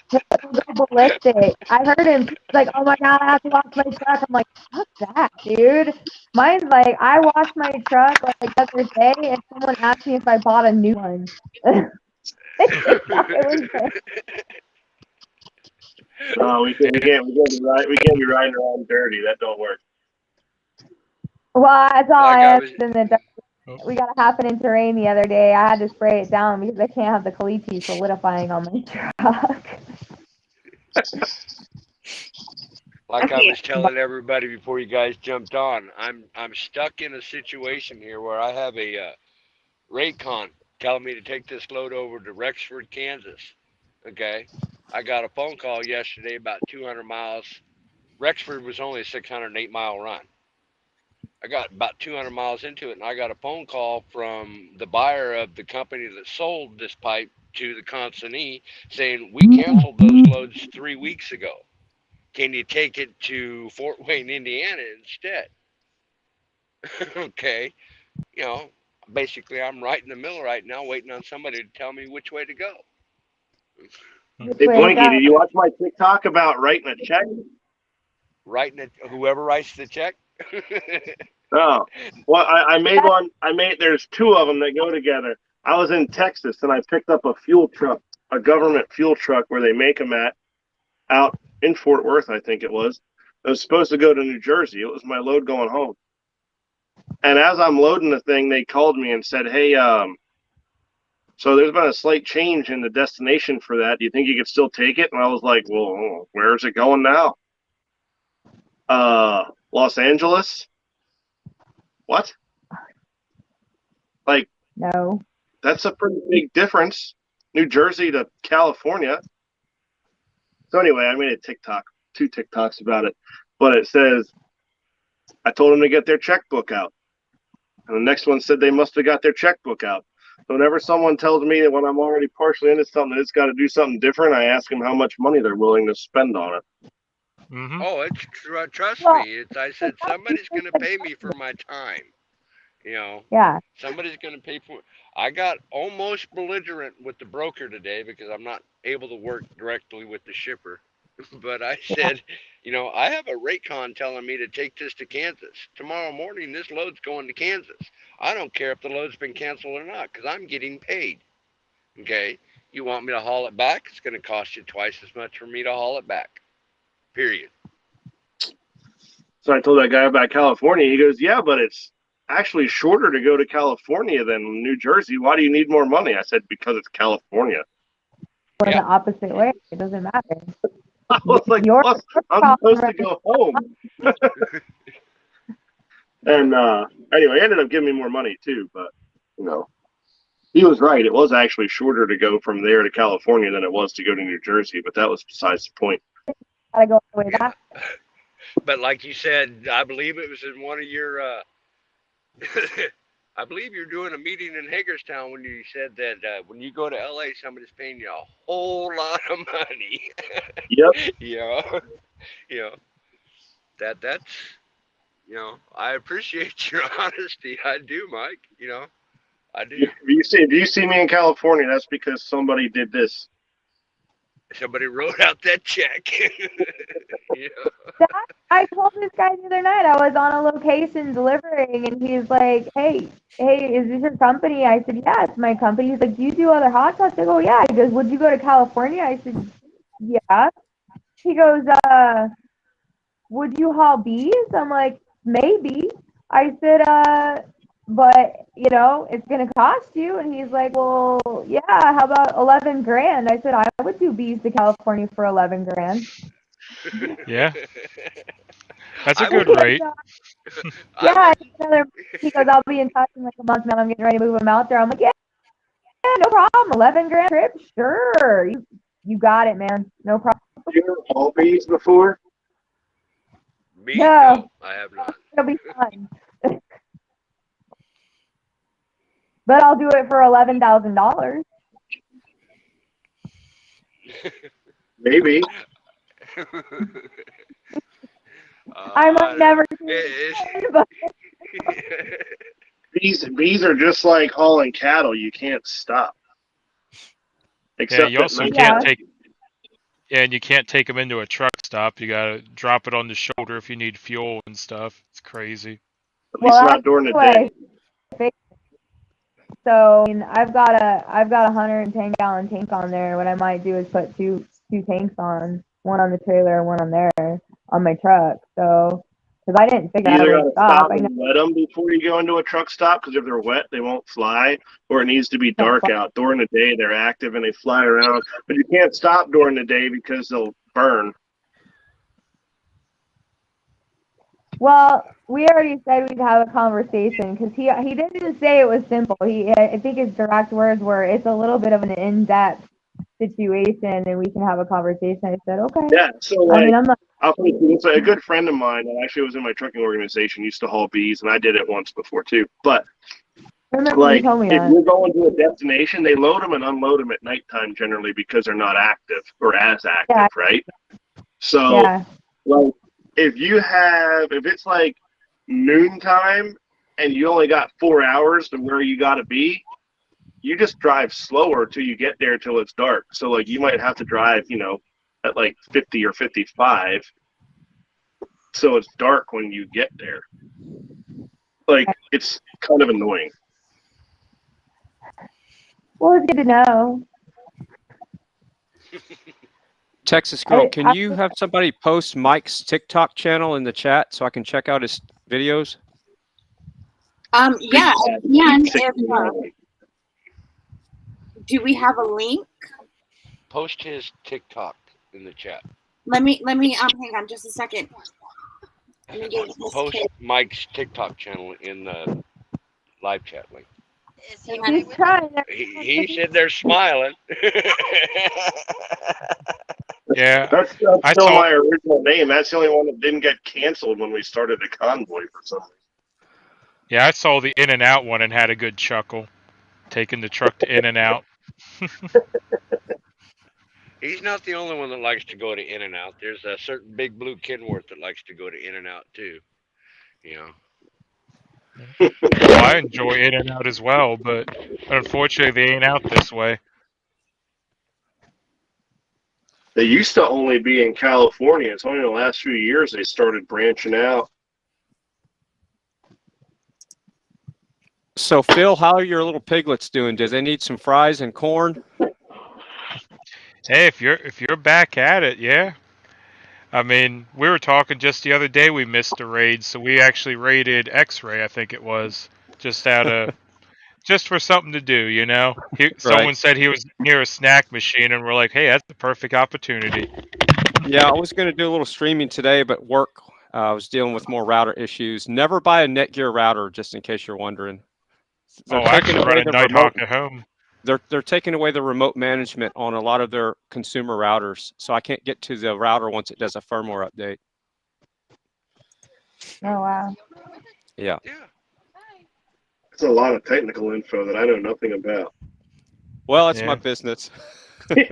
He'll go ballistic. I heard him. He's like, "Oh my god, I have to wash my truck." I'm like, "Fuck that, dude." Mine's like, I washed my truck like the other day, and someone asked me if I bought a new one. It was great. No, we can't be riding around dirty. That don't work. Well, that's all like I I asked was, in the. We got a half an inch of rain the other day. I had to spray it down because I can't have the caliche solidifying on my truck. like I was telling everybody before you guys jumped on, I'm stuck in a situation here where I have a Raycon telling me to take this load over to Rexford, Kansas. Okay, I got a phone call yesterday about 200 miles. Rexford was only a 608-mile run. I got about 200 miles into it, and I got a phone call from the buyer of the company that sold this pipe to the consignee saying, "We canceled those loads 3 weeks ago. Can you take it to Fort Wayne, Indiana instead?" Okay, you know, basically I'm right in the middle right now waiting on somebody to tell me which way to go. Which Hey, way is Blinky, that? did you watch my TikTok about writing a check? Writing it, whoever writes the check. Oh, well, I made one. There's two of them that go together. I was in Texas and I picked up a fuel truck, a government fuel truck where they make them at out in Fort Worth, I think it was. It was supposed to go to New Jersey. It was my load going home. And as I'm loading the thing, they called me and said, "Hey, so there's been a slight change in the destination for that. Do you think you could still take it?" And I was like, "Well, where's it going now?" Los Angeles? What? Like, No. that's a pretty big difference. New Jersey to California. So anyway, I made a TikTok, 2 TikToks about it. But it says, I told them to get their checkbook out. And the next one said they must have got their checkbook out. So whenever someone tells me that when I'm already partially into something, it's got to do something different, I ask them how much money they're willing to spend on it. Mm-hmm. Oh, it's trust Well, me. I said somebody's going to pay me for my time. Yeah. Somebody's going to pay for. I got almost belligerent with the broker today because I'm not able to work directly with the shipper. But I said, I have a Raycon telling me to take this to Kansas. Tomorrow morning, this load's going to Kansas. I don't care if the load's been canceled or not because I'm getting paid. Okay? You want me to haul it back? It's going to cost you twice as much for me to haul it back. Period. So I told that guy about California. He goes, yeah, but it's actually shorter to go to California than New Jersey. Why do you need more money? I said, because it's California. Or the opposite way. It doesn't matter. I was like, plus, I'm supposed to go home. And anyway, he ended up giving me more money too. But, he was right. It was actually shorter to go from there to California than it was to go to New Jersey. But that was besides the point. Gotta go the way back. But like you said, I believe it was in one of your, I believe you're doing a meeting in Hagerstown when you said that when you go to LA, somebody's paying you a whole lot of money. Yep. That's, I appreciate your honesty. I do, Mike. I do. If you see me in California, that's because somebody did this. Somebody wrote out that check. I told this guy the other night I was on a location delivering, and he's like, hey, is this your company? I said, yeah, it's my company. He's like, do you do other hot dogs? I go, yeah. He goes, would you go to California? I said, yeah. He goes, would you haul bees? I'm like, maybe. I said, but it's gonna cost you. And he's like, well, yeah, how about 11 grand? I said, I would do bees to California for 11 grand. Yeah. That's a good rate. Yeah, he goes, I'll be in touch in like a month, man. I'm getting ready to move him out there. I'm like, yeah, no problem. 11 grand trip, sure. You got it, man. No problem. Have you ever hauled bees before? No, I have not. It'll be fun. But I'll do it for $11,000. Maybe. I might never do it, but Bees are just like hauling cattle. You can't stop. Yeah, you also can't take. Yeah, and you can't take them into a truck stop. You gotta drop it on the shoulder if you need fuel and stuff. It's crazy. At least not during the day. So I've got a 110-gallon tank on there. What I might do is put two tanks on, one on the trailer and one on there on my truck. So because I didn't figure out Either where to stop. and wet them before you go into a truck stop, because if they're wet, they won't fly, or it needs to be dark out. During the day, they're active and they fly around, but you can't stop during the day because they'll burn. Well, we already said we'd have a conversation because he didn't say it was simple. I think his direct words were, it's a little bit of an in-depth situation and we can have a conversation. I said, okay. Yeah, so I'm not. I'll tell you, a good friend of mine that actually was in my trucking organization used to haul bees, and I did it once before too. But like, if you're going to a destination, they load them and unload them at nighttime generally because they're not active or as active, right? So, like, if it's like noontime and you only got 4 hours to where you got to be, you just drive slower till you get there till it's dark. So, like, you might have to drive, at like 50 or 55. So it's dark when you get there. Like, it's kind of annoying. Well, it's good to know. Texas Girl, can you have somebody post Mike's TikTok channel in the chat so I can check out his videos? Yeah. Do we have a link? Post his TikTok in the chat. Let me hang on just a second. Post Mike's TikTok channel in the live chat link. He's trying. He said they're smiling. Yeah, That's I still saw. my original name. That's the only one that didn't get canceled when we started the Convoy for some reason. Yeah, I saw the In and Out one and had a good chuckle. Taking the truck to In and Out. He's not the only one that likes to go to In and Out. There's a certain Big Blue Kenworth that likes to go to In and Out too. You know. Well, I enjoy In and Out as well, but unfortunately they ain't out this way. They used to only be in California. It's only in the last few years they started branching out. So Phil, how are your little piglets doing? Do they need some fries and corn? Hey, if you're back at it, yeah. I mean, we were talking just the other day. We missed a raid, so we actually raided X-Ray. I think it was just for something to do. You know, someone said he was near a snack machine, and we're like, hey, that's the perfect opportunity. Yeah, I was going to do a little streaming today, but work. I was dealing with more router issues. Never buy a Netgear router, just in case you're wondering. They're I taking actually run away a the Nighthawk remote. at home. They're taking away the remote management on a lot of their consumer routers, so I can't get to the router once it does a firmware update. Oh wow. Yeah. Yeah. It's a lot of technical info that I know nothing about. Well, it's Yeah. my business. Okay,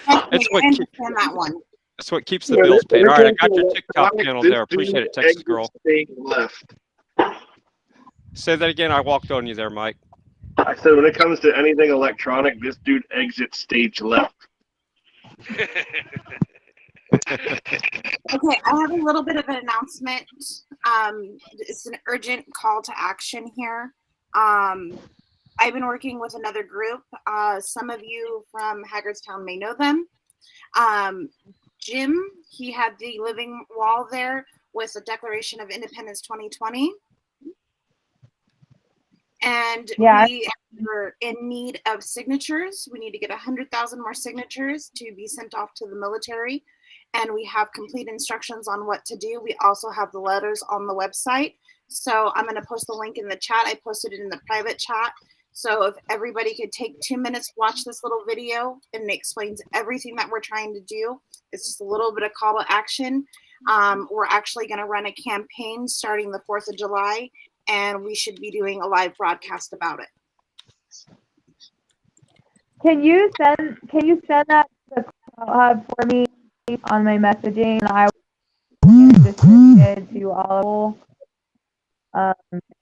I what understand that one. That's what keeps the bills paid. All right, I got your TikTok channel there. Appreciate it, Texas girl. Left. Say that again. I walked on you there, Mike. I said when it comes to anything electronic, this dude exits stage left. Okay, I have a little bit of an announcement. It's an urgent call to action here. I've been working with another group. Some of you from Haggardstown may know them. Jim, he had the living wall there with the Declaration of Independence 2020. And we are in need of signatures. We need to get 100,000 more signatures to be sent off to the military. And we have complete instructions on what to do. We also have the letters on the website. So I'm going to post the link in the chat. I posted it in the private chat. So if everybody could take 2 minutes, watch this little video, and it explains everything that we're trying to do. It's just a little bit of call to action. We're actually going to run a campaign starting the 4th of July, and we should be doing a live broadcast about it. Can you send that to the hub for me on my messaging? I will get it distributed to all, and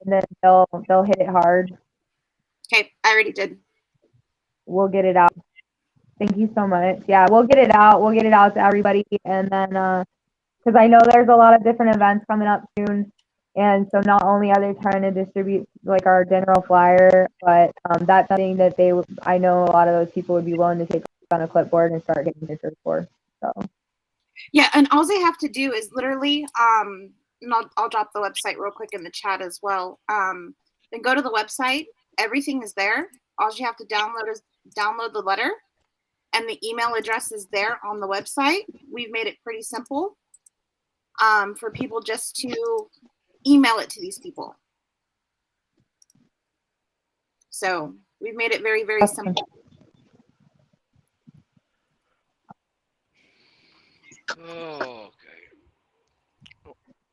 then they'll hit it hard. Okay, I already did. We'll get it out. Thank you so much. Yeah, we'll get it out. We'll get it out to everybody, and then because I know there's a lot of different events coming up soon. And so not only are they trying to distribute like our general flyer, but that's something that I know a lot of those people would be willing to take on a clipboard and start getting pictures for. So yeah, and all they have to do is literally, and I'll drop the website real quick in the chat as well. Then go to the website. Everything is there. All you have to download is download the letter, and the email address is there on the website. We've made it pretty simple for people just to email it to these people. So we've made it very, very simple. Oh,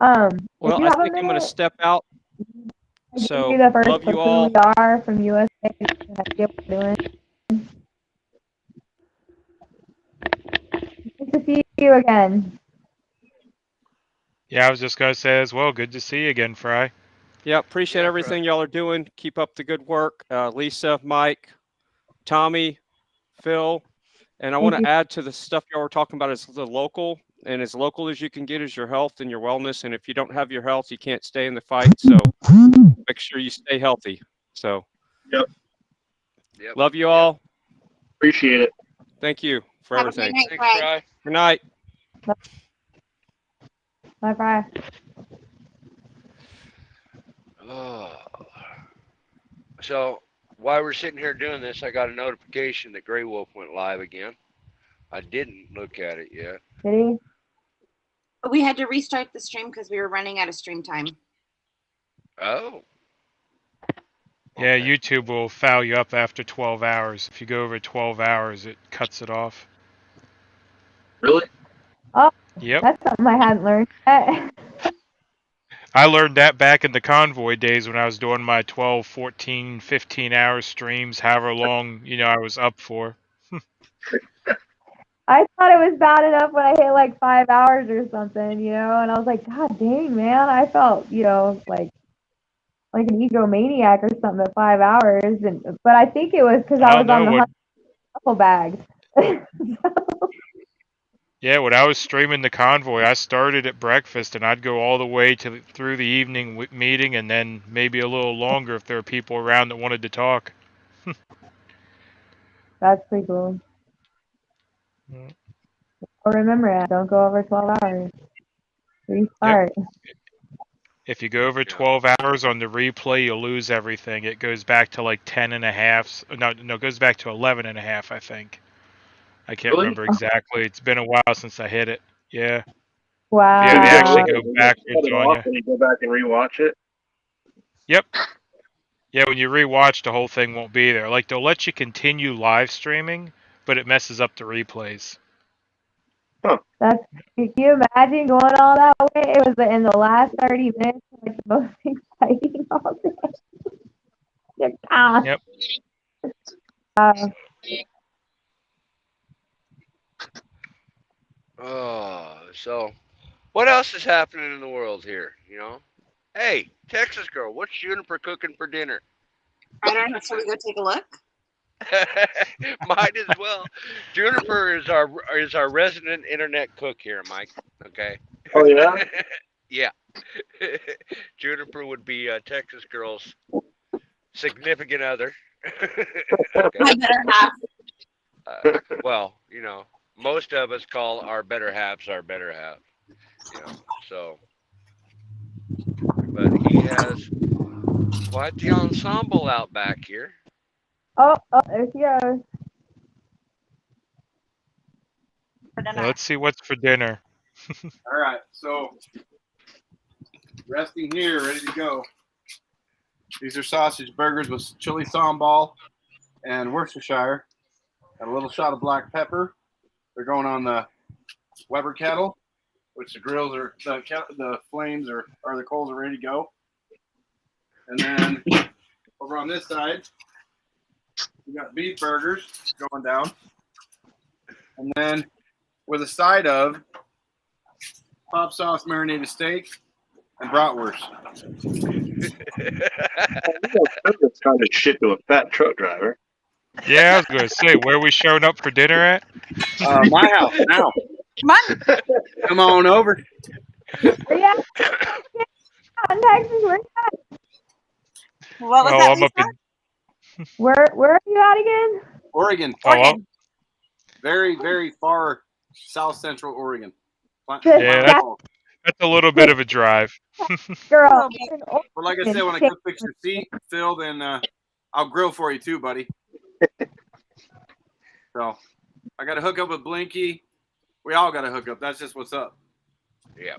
okay. Well, I think I'm going to step out. So love you all. We are from USA. Nice to see you again. Yeah, I was just gonna say as well. Good to see you again, Fry. Yeah, appreciate everything y'all are doing. Keep up the good work, Lisa, Mike, Tommy, Phil, and I want to add to the stuff y'all were talking about is the local, and as local as you can get is your health and your wellness. And if you don't have your health, you can't stay in the fight. So make sure you stay healthy. So, Yep. Love you all. Appreciate it. Thank you for Have everything. a good night, Fry. Good night. Bye. Oh. So while we're sitting here doing this, I got a notification that Grey Wolf went live again. I didn't look at it yet. Did he? We had to restart the stream because we were running out of stream time. Oh. Yeah, YouTube will foul you up after 12 hours. If you go over 12 hours, it cuts it off. Really? Yep. That's something I hadn't learned yet. I learned that back in the Convoy days when I was doing my 12, 14, 15-hour streams, however long, I was up for. I thought it was bad enough when I hit like 5 hours or something, and I was like, God dang, man, I felt, like an egomaniac or something at 5 hours, but I think it was because I was on the hunt for bags. Yeah, when I was streaming the Convoy, I started at breakfast and I'd go all the way through the evening meeting, and then maybe a little longer if there were people around that wanted to talk. That's pretty cool. Well, remember that. Don't go over 12 hours. Restart. Yep. If you go over 12 hours on the replay, you'll lose everything. It goes back to like 10 and a half. No, it goes back to 11 and a half, I think. I can't remember exactly. It's been a while since I hit it. Yeah. Wow. Yeah, they actually go backwards on you. And you go back and rewatch it. Yep. Yeah, when you rewatch, the whole thing won't be there. Like, they'll let you continue live streaming, but it messes up the replays. Huh. Can you imagine going all that way? It was in the last 30 minutes, like the most exciting all day. Yep. So what else is happening in the world here? Hey, Texas girl, what's Juniper cooking for dinner? I don't know. Shall we go take a look? Might as well. Juniper is our resident internet cook here, Mike. Okay. Oh yeah. Yeah. Juniper would be Texas girl's significant other. My better half. Well, most of us call our better halves our better half. So, but he has quite the ensemble out back here. Oh, there she goes. Well, let's see what's for dinner. All right, so resting here, ready to go. These are sausage burgers with chili sambal and Worcestershire. Got a little shot of black pepper. They're going on the Weber kettle, which the grills are, the flames are, or the coals are ready to go. And then over on this side, we got beef burgers going down. And then with a side of pop sauce marinated steak and bratwurst. That's kind of shit to a fat truck driver. Yeah, I was going to say, where are we showing up for dinner at? My house now. Come on. Come on over. Yeah. In Texas, where's that? What was Oh, that? I'm up Lisa? in. Where are you at again? Oregon. Oregon. Very, very far south central Oregon. Yeah, that's a little bit of a drive. Girl. But like I said, when I come fix your seat, Phil, then I'll grill for you too, buddy. So I got to hook up with Blinky. We all got to hook up. That's just what's up. Yeah.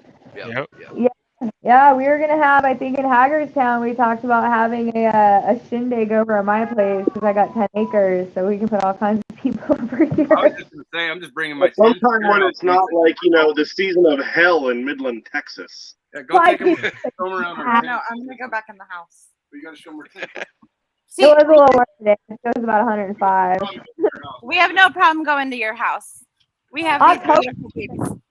Yeah, we were gonna have. I think in Hagerstown, we talked about having a shindig over at my place because I got 10 acres, so we can put all kinds of people over here. I was just gonna say, I'm just bringing my. Sometime when it's not like the season of hell in Midland, Texas. Yeah, go take them around. No, I'm gonna go back in the house. You got to show more. It was a little worse today. It was about 105. We have no problem going to your house. We have I'll these tell- beautiful people.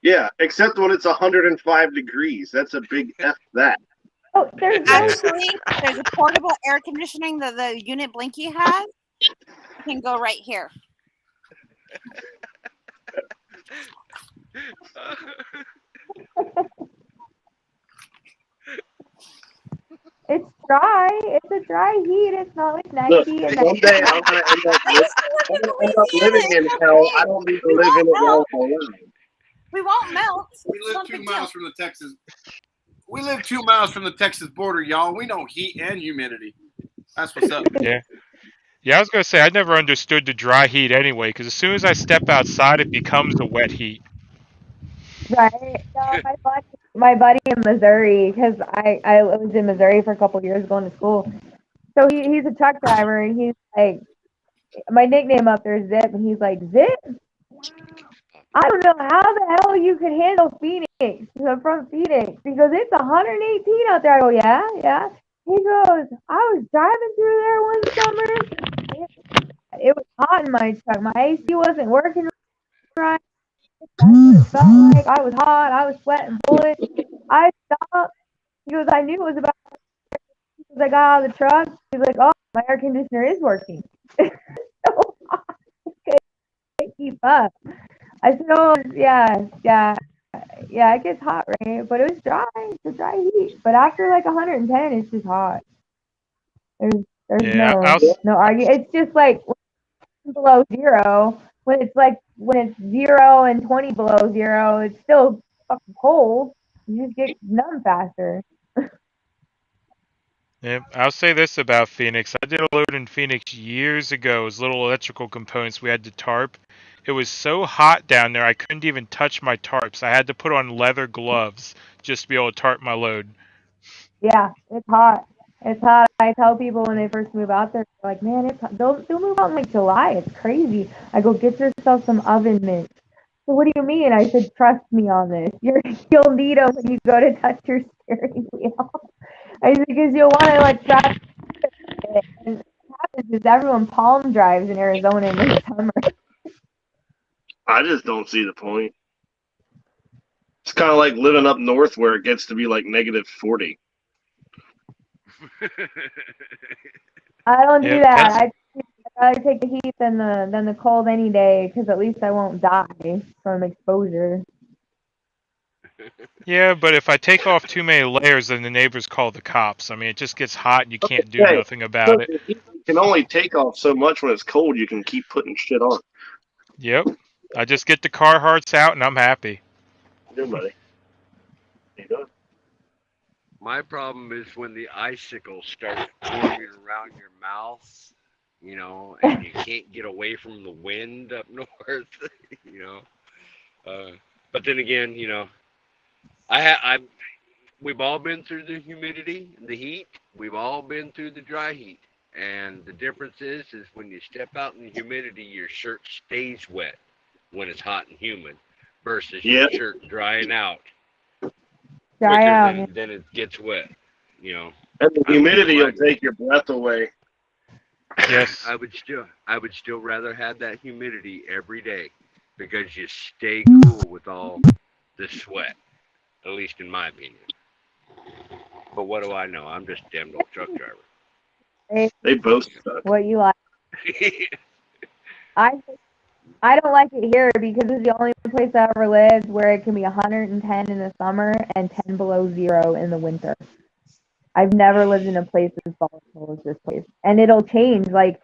Yeah, except when it's 105 degrees. That's a big F that. Oh, there's Actually, there's a portable air conditioning that the unit Blinky has. You can go right here. It's dry. It's a dry heat. It's not like 90. Look, one day I'm gonna end up living in hell. I don't need to live in it while I'm alive. We won't melt. We live 2 miles from the Texas. We live 2 miles from the Texas border, y'all. We know heat and humidity. That's what's up. Yeah. Yeah, I was going to say, I never understood the dry heat anyway, because as soon as I step outside, it becomes the wet heat. Right. No, my buddy in Missouri, because I lived in Missouri for a couple of years going to school. So he's a truck driver, and he's like, my nickname up there is Zip, and he's like, Zip? I don't know how the hell you could handle Phoenix, from Phoenix, because it's 118 out there. I go, yeah. He goes, I was driving through there one summer. It was hot in my truck. My AC wasn't working right. That's what it felt like. I was hot. I was sweating bullets. I stopped. He goes, I knew it was about as I got out of the truck. He's like, oh, my air conditioner is working. So hot. I can't keep up. I said, oh, yeah. It gets hot, right? But it was dry. It's a dry heat. But after like 110, it's just hot. There's Yeah, no argument. It's just like below zero. When it's 0 and 20 below zero, it's still fucking cold. You just get numb faster. yeah, I'll say this about Phoenix. I did a load in Phoenix years ago. It was little electrical components we had to tarp. It was so hot down there, I couldn't even touch my tarps. I had to put on leather gloves just to be able to tarp my load. Yeah, it's hot. It's hot. I tell people when they first move out there, they're like, man, it's hot. They'll move out in like July. It's crazy. I go, get yourself some oven mitts. So what do you mean? I said, trust me on this. You'll need them when you go to touch your steering wheel. I said, because you'll want to like scratch it. And what happens is everyone palm drives in Arizona in the summer. I just don't see the point. It's kind of like living up north where it gets to be like -40. I don't do Yeah, that. I take the heat than the cold any day because at least I won't die from exposure. Yeah, but if I take off too many layers, then the neighbors call the cops. I mean, it just gets hot and you can't do Okay, nothing about it. You can only take off so much when it's cold. You can keep putting shit on. Yep. I just get the Carhartts out and I'm happy. Good, buddy. You doing? My problem is when the icicles start forming around your mouth, you know, and you can't get away from the wind up north, you know. But then again, you know, we've all been through the humidity, the heat. We've all been through the dry heat. And the difference is when you step out in the humidity, your shirt stays wet when it's hot and humid versus your shirt drying out quicker than it gets wet, you know. And the humidity will take your breath away. Yes. I would still rather have that humidity every day because you stay cool with all the sweat, at least in my opinion. But what do I know? I'm just a damn old truck driver. They both suck. What you like? I don't like it here because it's the only place I ever lived where it can be 110 in the summer and 10 below zero in the winter. I've never lived in a place as volatile as this place, and it'll change. Like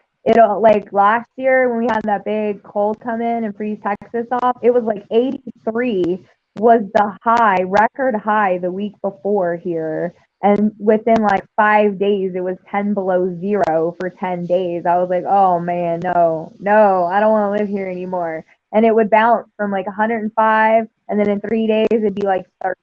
last year when we had that big cold come in and freeze Texas off, it was like 83 was the high, record high the week before here. And within like 5 days, it was 10 below zero for 10 days. I was like, oh man, no, I don't want to live here anymore. And it would bounce from like 105, and then in 3 days, it'd be like 30.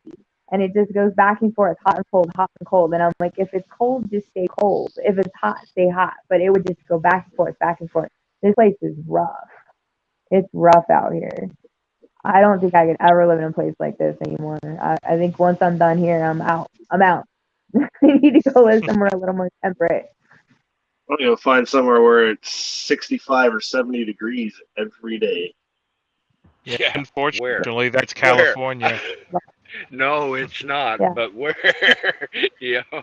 And it just goes back and forth, hot and cold, hot and cold. And I'm like, if it's cold, just stay cold. If it's hot, stay hot. But it would just go back and forth, back and forth. This place is rough. It's rough out here. I don't think I could ever live in a place like this anymore. I think once I'm done here, I'm out. I need to go live somewhere a little more temperate. I'm going to find somewhere where it's 65 or 70 degrees every day. Yeah, unfortunately, that's California. No, it's not. Yeah. But where, you know,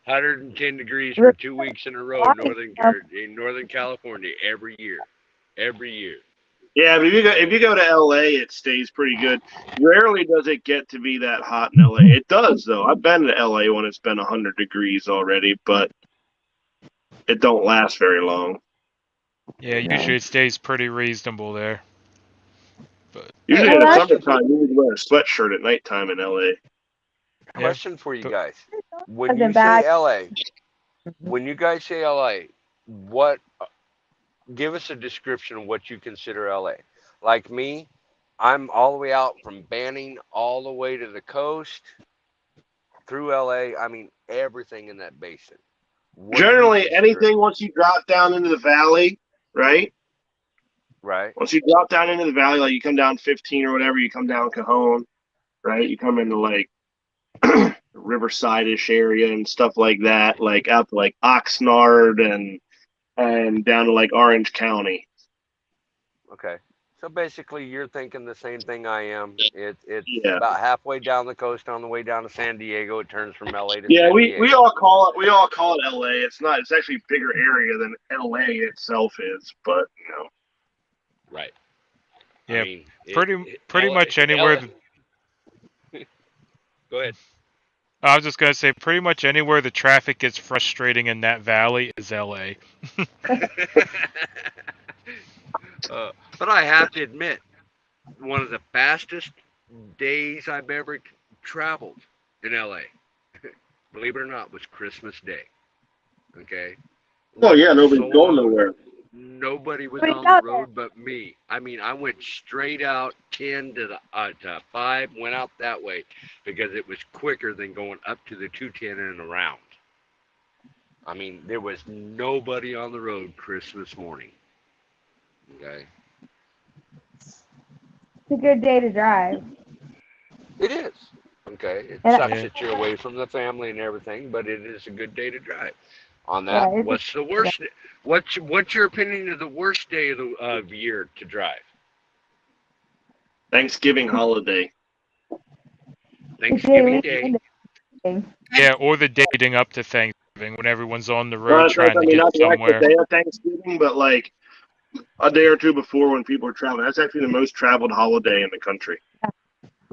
110 degrees for 2 weeks in a row in Northern California every year. Yeah, but if you go to LA, it stays pretty good. Rarely does it get to be that hot in LA. It does though. I've been to LA when it's been 100 degrees already, but it don't last very long. Yeah, usually it stays pretty reasonable there. But usually in the summertime, you need to wear a sweatshirt at nighttime in LA. Question for you guys: when you say LA, what? Give us a description of what you consider LA. Like me, I'm all the way out from Banning all the way to the coast through LA. I mean, everything in that basin. Generally, anything once you drop down into the valley, right? Right. Once you drop down into the valley, like you come down 15 or whatever, you come down Cajon, right? You come into like Riverside-ish area and stuff like that, like out to like Oxnard and down to like Orange County. Okay. So basically, you're thinking the same thing I am. It's Yeah. about halfway down the coast on the way down to San Diego. It turns from LA to Yeah, San we Diego. all call it LA. It's not. It's actually a bigger area than LA itself is, but you know. Right. Yeah, I mean, pretty much anywhere. Go ahead. I was just gonna say, pretty much anywhere the traffic gets frustrating in that valley is LA. But I have to admit, one of the fastest days I've ever traveled in LA, believe it or not, was Christmas Day. Okay. Oh yeah, nobody's going nowhere. Nobody was Wait, on got the road but me. I mean, I went straight out 10 to 5, went out that way because it was quicker than going up to the 210 and around. I mean, there was nobody on the road Christmas morning. Okay. It's a good day to drive. It is. Okay. It And sucks Yeah. that you're away from the family and everything, but it is a good day to drive. On Yeah, that, it's what's the worst? What's your opinion of the worst day of year to drive? Thanksgiving holiday. Thanksgiving Day. Yeah, or the dating up to Thanksgiving when everyone's on the Well, road it's like, trying to get not the actual somewhere. day of Thanksgiving, but like a day or two before when people are traveling. That's actually the most traveled holiday in the country.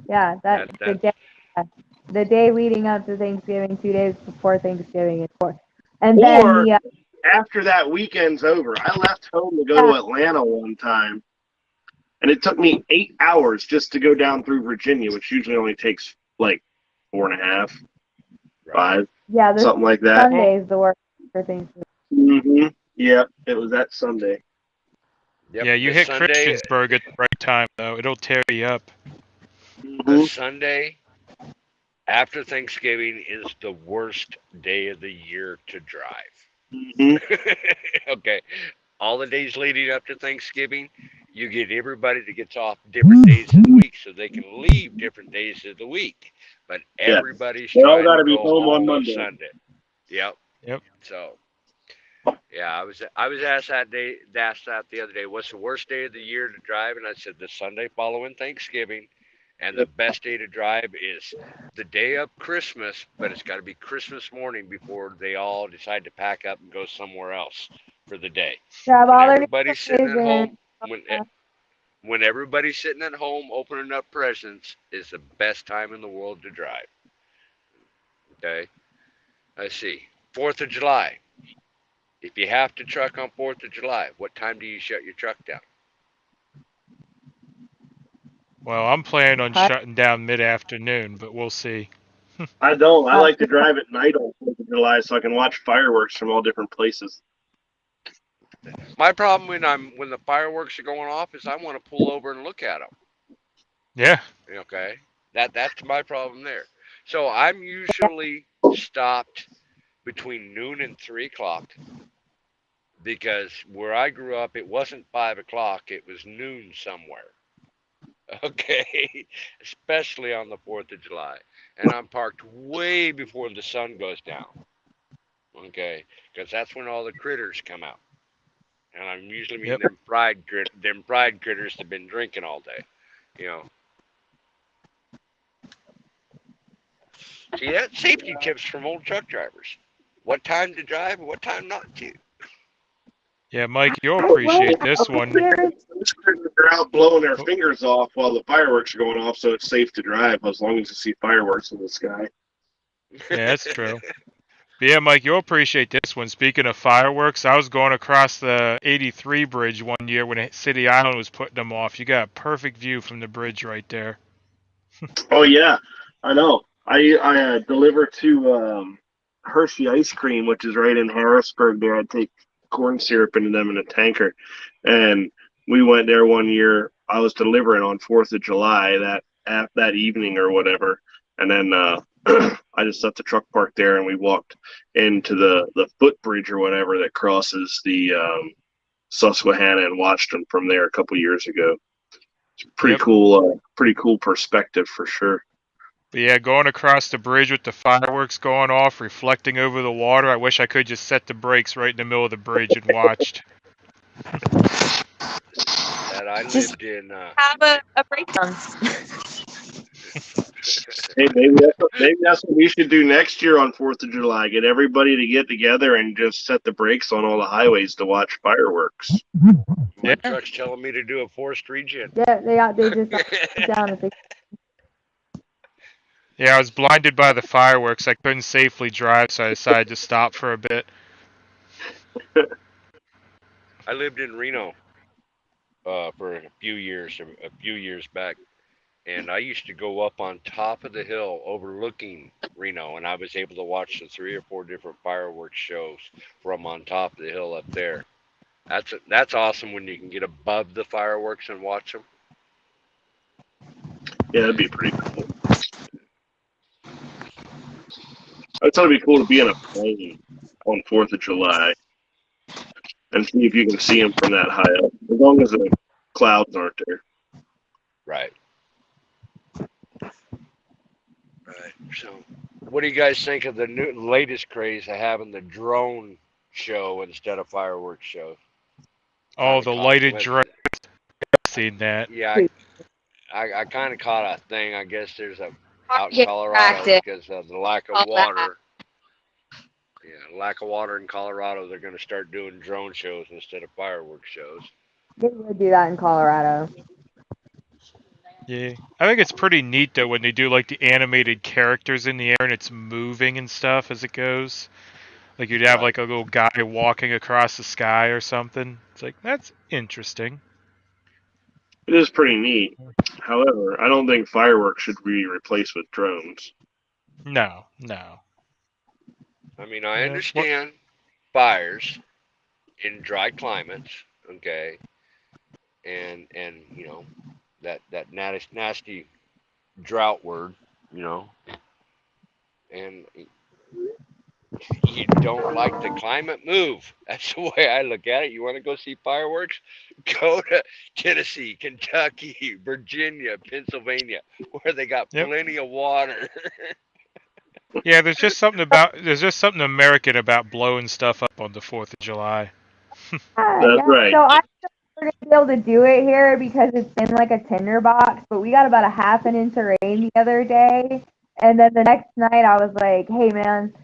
Yeah, that's the day. The day leading up to Thanksgiving, 2 days before Thanksgiving, of course. And then Or after that weekend's over. I left home to go to Atlanta one time, and it took me 8 hours just to go down through Virginia, which usually only takes like 4.5, 5, yeah, something like that. Sunday is the worst for Thanksgiving. Mm-hmm. Yeah, it was that Sunday. Yep, Yeah, you the hit Sunday, Christiansburg at the right time though. It'll tear you up. the Sunday after Thanksgiving is the worst day of the year to drive. Mm-hmm. Okay. All the days leading up to Thanksgiving, you get everybody that gets off different days of the week so they can leave different days of the week. But Yeah. everybody's They all trying got to to be go home on home on Monday. Sunday. Yep. Yep. So, yeah, I was asked that the other day, what's the worst day of the year to drive? And I said the Sunday following Thanksgiving. And the best day to drive is the day of Christmas, but it's got to be Christmas morning before they all decide to pack up and go somewhere else for the day. Grab When all their everybody's sitting at home, and- when everybody's sitting at home opening up presents, is the best time in the world to drive. Okay, let's see. 4th of July. If you have to truck on 4th of July, what time do you shut your truck down? Well, I'm planning on shutting down mid-afternoon, but we'll see. I don't. I like to drive at night on 4th of July so I can watch fireworks from all different places. My problem when the fireworks are going off is I want to pull over and look at them. Yeah. Okay, that's my problem there. So I'm usually stopped between noon and 3 o'clock because where I grew up, it wasn't 5 o'clock; it was noon somewhere. Okay, especially on the 4th of July, and I'm parked way before the sun goes down. Okay, because that's when all the critters come out, and I'm usually mean them fried critters that have been drinking all day. You know. See, that's safety tips from old truck drivers. What time to drive and what time not to. Yeah, Mike, you'll appreciate this one. They're out blowing their fingers off while the fireworks are going off, so it's safe to drive as long as you see fireworks in the sky. Yeah, that's true. But yeah, Mike, you'll appreciate this one. Speaking of fireworks, I was going across the 83 bridge one year when City Island was putting them off. You got a perfect view from the bridge right there. Oh yeah, I know. I deliver to Hershey Ice Cream, which is right in Harrisburg. There, I take corn syrup into them in a tanker, and we went there one year. I was delivering on 4th of July that evening or whatever, and then I just left the truck parked there, and we walked into the footbridge or whatever that crosses the Susquehanna and watched them from there a couple years ago. It's pretty Yep. cool. Pretty cool perspective for sure. But yeah, going across the bridge with the fireworks going off, reflecting over the water. I wish I could just set the brakes right in the middle of the bridge and watched. That I Just lived in. have a breakdown. Hey, maybe that's what we should do next year on 4th of July. Get everybody to get together and just set the brakes on all the highways to watch fireworks. My truck's telling me to do a forced regen. Yeah, they just got down and Yeah, I was blinded by the fireworks. I couldn't safely drive, so I decided to stop for a bit. I lived in Reno for a few years back, and I used to go up on top of the hill overlooking Reno, and I was able to watch the 3 or 4 different fireworks shows from on top of the hill up there. That's awesome when you can get above the fireworks and watch them. Yeah, that'd be pretty cool. I thought it'd be cool to be in a plane on 4th of July and see if you can see them from that high up, as long as the clouds aren't there. Right. So, what do you guys think of the latest craze of having the drone show instead of fireworks show? Oh, the lighted drone. I've seen that. Yeah, I kind of caught a thing. I guess there's out in Colorado because of the lack of water. Yeah, lack of water in Colorado. They're going to start doing drone shows instead of fireworks shows. they would do that in Colorado. Yeah, I think it's pretty neat though when they do like the animated characters in the air and it's moving and stuff as it goes. Like you'd have like a little guy walking across the sky or something. It's like, that's interesting. It is pretty neat. However, I don't think fireworks should be replaced with drones. No. I mean, I understand fires in dry climates, okay, and you know that nasty drought word, you know, and you don't like the climate, move. That's the way I look at it. You want to go see fireworks? Go to Tennessee, Kentucky, Virginia, Pennsylvania, where they got plenty of water. Yeah, there's just something American about blowing stuff up on the 4th of July. That's right. So I thought we were gonna be able to do it here because it's in like a tinderbox, but we got about a half an inch of rain the other day, and then the next night I was like, "Hey man,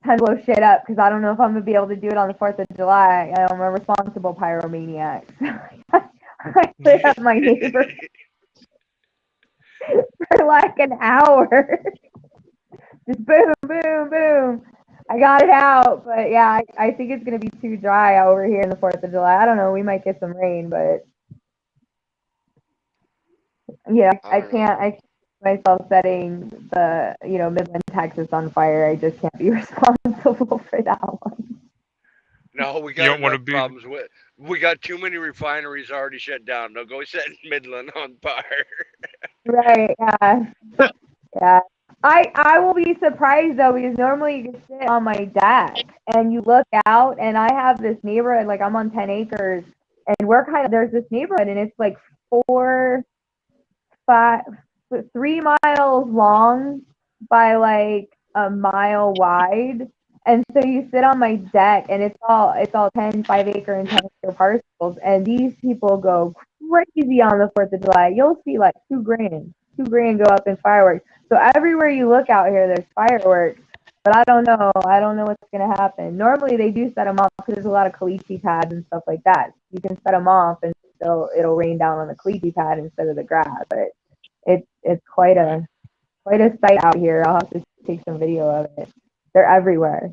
time to blow shit up because I don't know if I'm gonna be able to do it on the 4th of July. I'm a responsible pyromaniac." I lit up my neighbor for like an hour. Just boom, boom, boom. I got it out, but yeah, I think it's gonna be too dry over here in the 4th of July. I don't know. We might get some rain, but yeah, I can't myself setting the Midland, Texas on fire. I just can't be responsible for that one. No, we got enough problems with. We got too many refineries already shut down. Don't go setting Midland on fire. Right? Yeah. Yeah. I will be surprised though because normally you can sit on my deck and you look out and I have this neighborhood, like I'm on 10 acres and there's this neighborhood and it's like 3 miles long by like a mile wide. And so you sit on my deck and it's all 10 5-acre and 10-acre parcels and these people go crazy on the 4th of July. You'll see like $2,000 go up in fireworks. So everywhere you look out here, there's fireworks. But I don't know what's going to happen. Normally they do set them off because there's a lot of caliche pads and stuff like that. You can set them off and it'll rain down on the caliche pad instead of the grass. But it's quite a sight out here. I'll have to take some video of it. They're everywhere.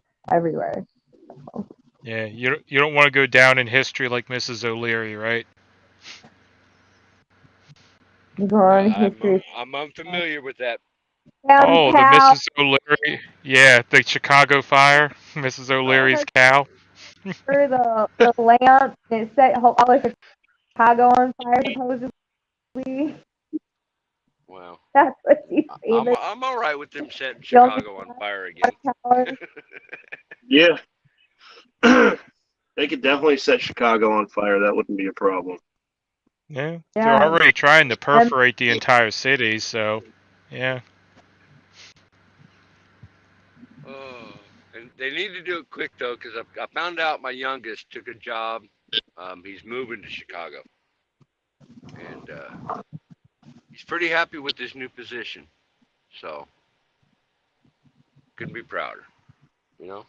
Yeah, you don't want to go down in history like Mrs. O'Leary, right? I'm unfamiliar with that. Oh, the Mrs. O'Leary. Yeah, the Chicago fire. Mrs. O'Leary's cow. For the lamp, it set all of Chicago on fire, supposedly. Wow. That's what she's famous. I'm all right with them setting Chicago on fire again. Yeah. They could definitely set Chicago on fire. That wouldn't be a problem. Yeah. Yeah. They're already trying to perforate the entire city, so yeah. Oh, and they need to do it quick though, because I found out my youngest took a job. He's moving to Chicago, and he's pretty happy with his new position. So couldn't be prouder. You know.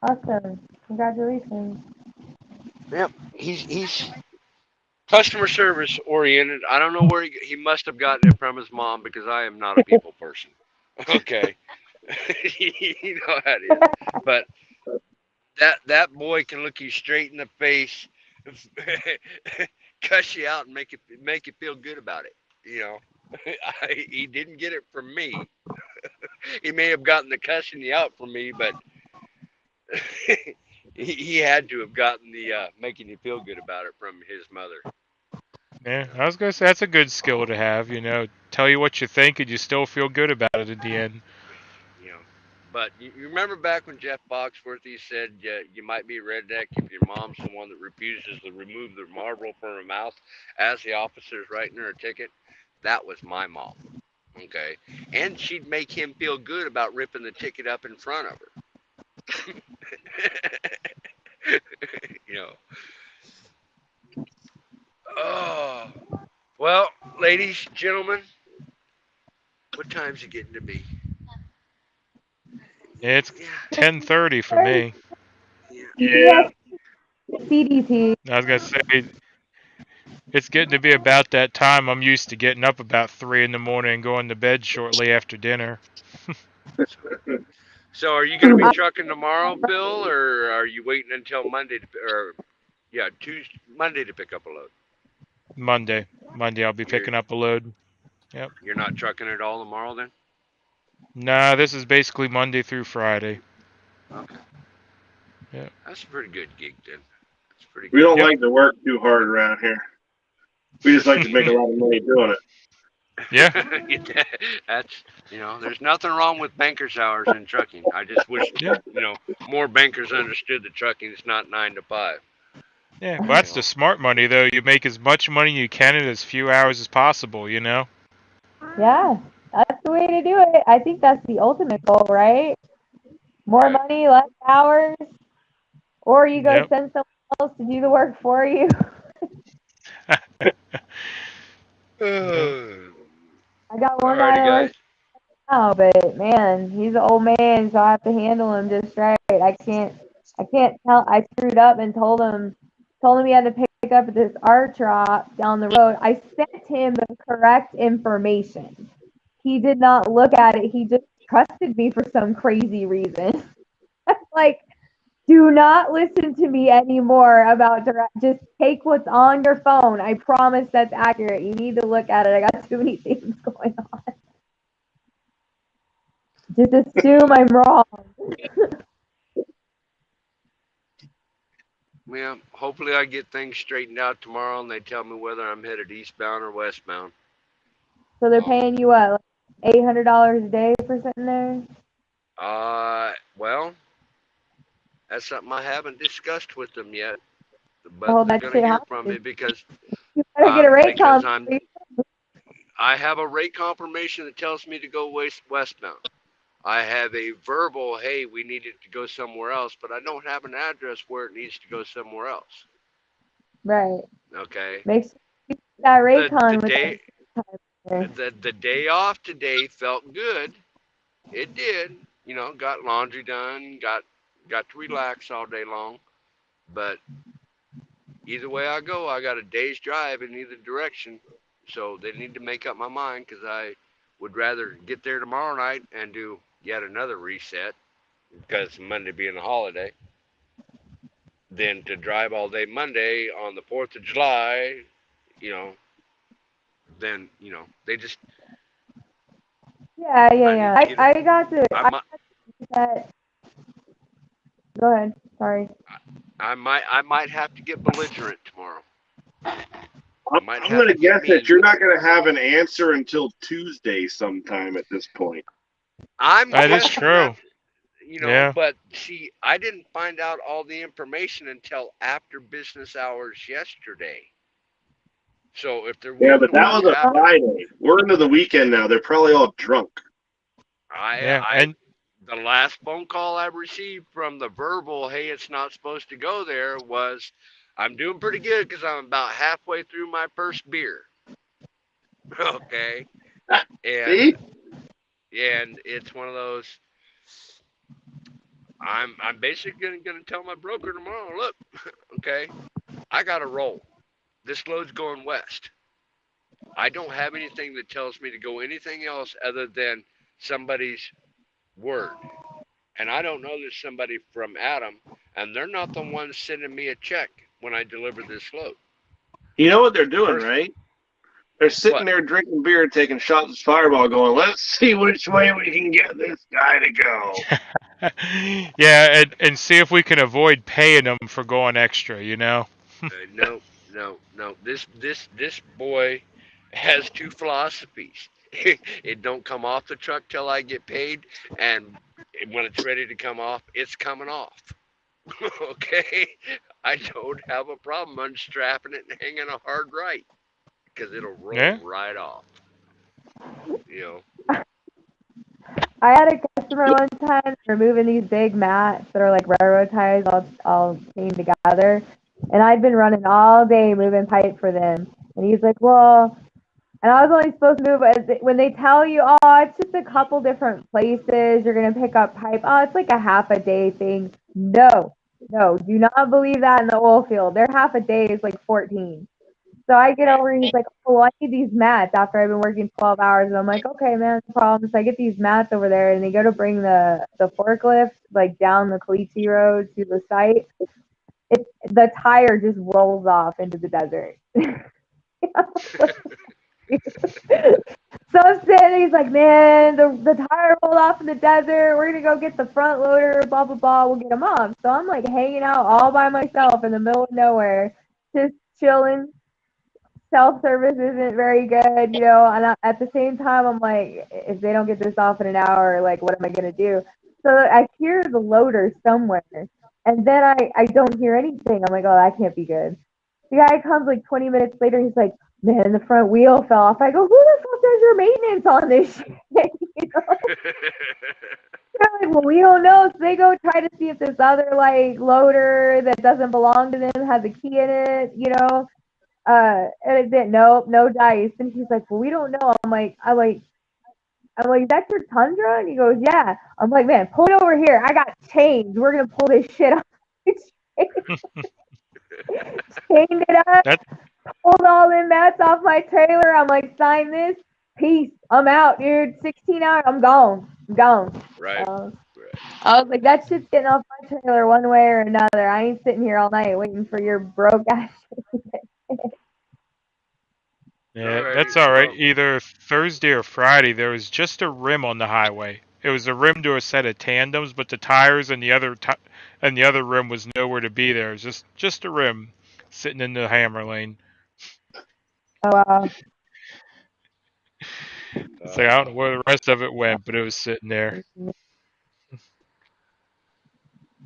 Awesome. Congratulations. Yep. He's customer service oriented. I don't know where he must have gotten it from his mom because I am not a people person. Okay. You know how it is. But that boy can look you straight in the face, cuss you out, and make you feel good about it. You know, he didn't get it from me. He may have gotten the cussing you out from me, but he had to have gotten the making you feel good about it from his mother. Yeah, I was gonna say that's a good skill to have. You know, tell you what you think, and you still feel good about it at the end. You know, but you remember back when Jeff Foxworthy said you might be a redneck if your mom's the one that refuses to remove the marble from her mouth as the officer's writing her a ticket? That was my mom. Okay, and she'd make him feel good about ripping the ticket up in front of her. You know. Oh, well, ladies, gentlemen, what time's it getting to be? It's Yeah. 10:30 for me. Yeah. CDT. I was gonna say it's getting to be about that time. I'm used to getting up about 3 in the morning and going to bed shortly after dinner. So are you going to be trucking tomorrow, Phil, or are you waiting until Monday Monday to pick up a load? Monday I'll be picking up a load. Yep. You're not trucking at all tomorrow then? Nah, this is basically Monday through Friday. Okay. Yeah. That's a pretty good gig then. That's pretty We good. don't like to work too hard around here. We just like to make a lot of money doing it. Yeah. That's, there's nothing wrong with banker's hours in trucking. I just wish, more bankers understood that trucking is not 9 to 5. Yeah, well, that's the smart money, though. You make as much money you can in as few hours as possible, you know? Yeah, that's the way to do it. I think that's the ultimate goal, right? More Right. money, less hours, or you go Yep. send someone else to do the work for you. I got one guy Alrighty, that guys. works now, but man, he's an old man, so I have to handle him just right. I can't tell. I screwed up and told him he had to pick up this art drop down the road. I sent him the correct information. He did not look at it. He just trusted me for some crazy reason. Like, do not listen to me anymore about direct. Just take what's on your phone. I promise that's accurate. You need to look at it. I got too many things going on. Just assume I'm wrong. Well, hopefully I get things straightened out tomorrow and they tell me whether I'm headed eastbound or westbound. So they're paying you what, like $800 a day for sitting there? Well, that's something I haven't discussed with them yet. But Hold they're that going to shit hear from me hostage. because You better get a rate because confirmation. I have a rate confirmation that tells me to go westbound. I have a verbal, hey, we need it to go somewhere else, but I don't have an address where it needs to go somewhere else. Right. Okay. Make sure you get that rate con with the day off today felt good. It did. Got laundry done, got to relax all day long. But either way I go, I got a day's drive in either direction. So they need to make up my mind because I would rather get there tomorrow night and do yet another reset because Monday being a holiday than to drive all day Monday on the 4th of July, then, they just. Yeah. I got to. Go ahead. Sorry. I might have to get belligerent tomorrow. I'm going to guess that you're not going to have an answer until Tuesday sometime at this point. That is true. you know, Yeah. but see, I didn't find out all the information until after business hours yesterday. So if they're Yeah, willing but to that work was a after, Friday. We're into the weekend now. They're probably all drunk. Yeah. And the last phone call I received from the verbal, hey, it's not supposed to go there, was I'm doing pretty good because I'm about halfway through my first beer. Okay. And See? and it's one of those. I'm basically gonna tell my broker tomorrow. Look, okay, I got to roll. This load's going west. I don't have anything that tells me to go anything else other than somebody's word. And I don't know there's somebody from Adam, and they're not the ones sending me a check when I deliver this load. You know what they're doing, right? They're sitting What? there drinking beer, taking shots of Fireball, going, let's see which way we can get this guy to go. yeah, and see if we can avoid paying them for going extra. No, no, no. This boy has two philosophies. It don't come off the truck till I get paid, and when it's ready to come off, it's coming off. Okay, I don't have a problem unstrapping it and hanging a hard right because it'll roll Yeah. right off. You know. I had a customer one time removing these big mats that are like railroad ties all chained together, and I'd been running all day moving pipe for them. And he's like, "Well," and I was only supposed to move when they tell you, "Oh, it's just a couple different places. You're gonna pick up pipe. Oh, it's like a half a day thing." No, no, do not believe that in the oil field. Their half a day is like 14. So I get over and he's like, "Oh, well, I need these mats after I've been working 12 hours." And I'm like, "Okay, man, no problem." So I get these mats over there and they go to bring the forklift like down the Caliche Road to the site. The tire just rolls off into the desert. So I'm sitting, he's like, "Man, the tire rolled off in the desert. We're gonna go get the front loader, blah blah blah. We'll get them off." So I'm like hanging out all by myself in the middle of nowhere, just chilling. Self-service isn't very good, and at the same time, I'm like, if they don't get this off in an hour, like, what am I going to do? So I hear the loader somewhere, and then I don't hear anything. I'm like, oh, that can't be good. The guy comes like 20 minutes later. He's like, "Man, the front wheel fell off." I go, "Who the fuck does your maintenance on this shit?" They're like, "Well, we don't know." So they go try to see if this other like loader that doesn't belong to them has a key in it. And it didn't. Nope, no dice. And he's like, "Well, we don't know." I'm like, "Is that your Tundra?" And he goes, "Yeah." I'm like, "Man, pull it over here. I got chains. We're gonna pull this shit off." Chained it up, That pulled all them mats off my trailer. I'm like, "Sign this. Peace. I'm out, dude. 16 hours. I'm gone. I'm gone." Right. Uh, Right. I was like, "That shit's getting off my trailer one way or another. I ain't sitting here all night waiting for your broke ass." Yeah, Alrighty. that's all right. Well, Either Thursday or Friday, there was just a rim on the highway. It was a rim to a set of tandems, but the tires and the other rim was nowhere to be there. It was just a rim sitting in the hammer lane. Oh, wow. It's like I don't know where the rest of it went, but it was sitting there.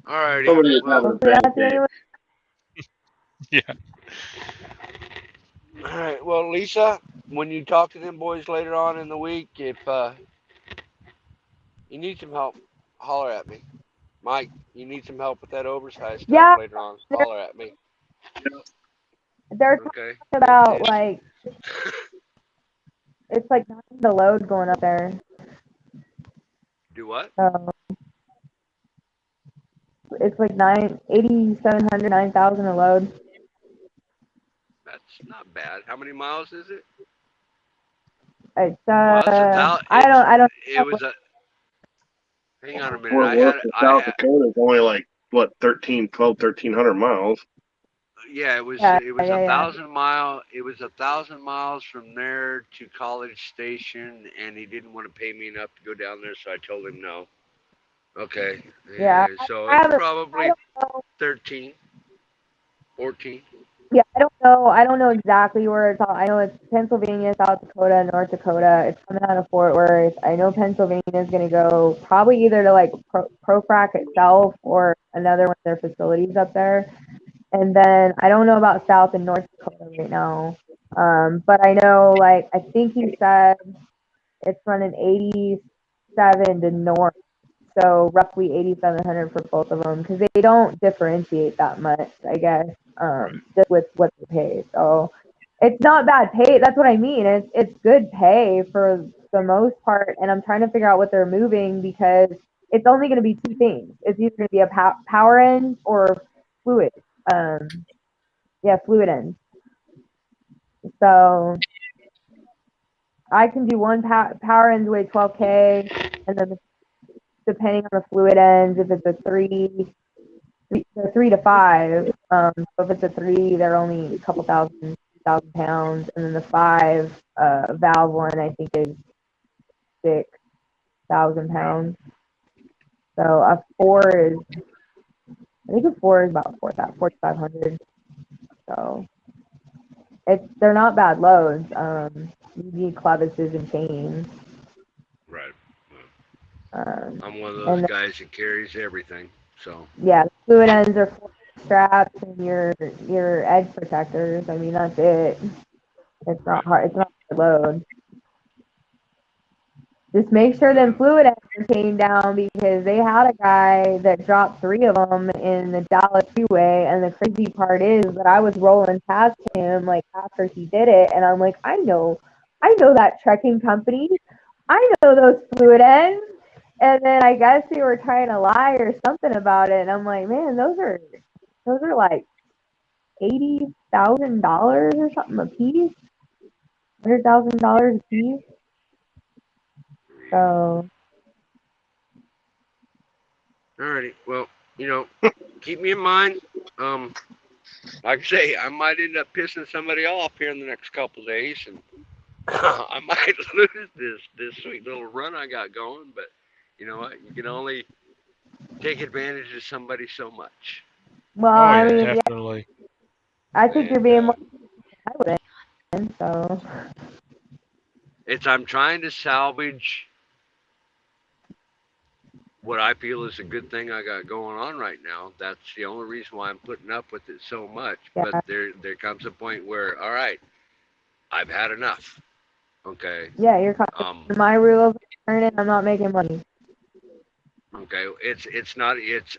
alrighty. Somebody is Well, having a bad day. Yeah. all right. Well, Lisa, when you talk to them boys later on in the week, if you need some help, holler at me. Mike, you need some help with that oversized stuff Yeah, later on, they're, holler at me. they're talking Okay. about like it's like not the load going up there. Do what? So it's like 8,700, 9,000 a load. That's not bad. How many miles is it? It's Well, that's I don't it know. was a. Hang on a minute. Fort Worth to South Dakota is only like, what, 1,300 miles. Yeah, it was Yeah, it was yeah, a yeah. 1,000 mile. It was 1,000 miles from there to College Station, and he didn't want to pay me enough to go down there, so I told him no. Okay. Yeah. So I it's haven't. I probably don't know. 13, 14. Yeah, I don't know exactly where it's all. I know it's Pennsylvania, South Dakota, North Dakota. It's coming out of Fort Worth. I know Pennsylvania is going to go probably either to like ProFrac itself or another one of their facilities up there. And then I don't know about South and North Dakota right now. But I know, like, I think he said it's running 87 to North. So roughly 8,700 for both of them because they don't differentiate that much, I guess, just with what they pay. So it's not bad pay. That's what I mean. It's good pay for the most part. And I'm trying to figure out what they're moving because it's only going to be two things. It's either going to be a power end or fluid. Fluid end. So I can do one power end weigh 12K, and then depending on the fluid ends, if it's a they're 3 to 5. So if it's a 3, they're only a couple thousand pounds, and then the 5 valve one I think is 6,000 pounds. So a 4 is, I think a 4 is about 4,500. So they're not bad loads. You need clevises and chains. Right. Um, I'm one of those guys that carries everything. So yeah, the fluid ends are straps and your edge protectors. I mean, that's it. It's not hard. It's not hard load. Just make sure them fluid ends are chained down because they had a guy that dropped 3 of them in the Dallas freeway. And the crazy part is that I was rolling past him like after he did it, and I'm like, I know that trekking company. I know those fluid ends. And then I guess they were trying to lie or something about it, and I'm like, man, those are like $80,000 or something a piece, $100,000 a piece. So. alrighty. Well, keep me in mind. Like I say, I might end up pissing somebody off here in the next couple of days, and I might lose this sweet little run I got going. But you know what? You can only take advantage of somebody so much. Well, I mean, definitely. Yeah, I think you're being more I would have, so. I'm trying to salvage what I feel is a good thing I got going on right now. That's the only reason why I'm putting up with it so much. Yeah. But there comes a point where, all right, I've had enough. Okay. Yeah, you're my rules are turning. I'm not making money. Okay,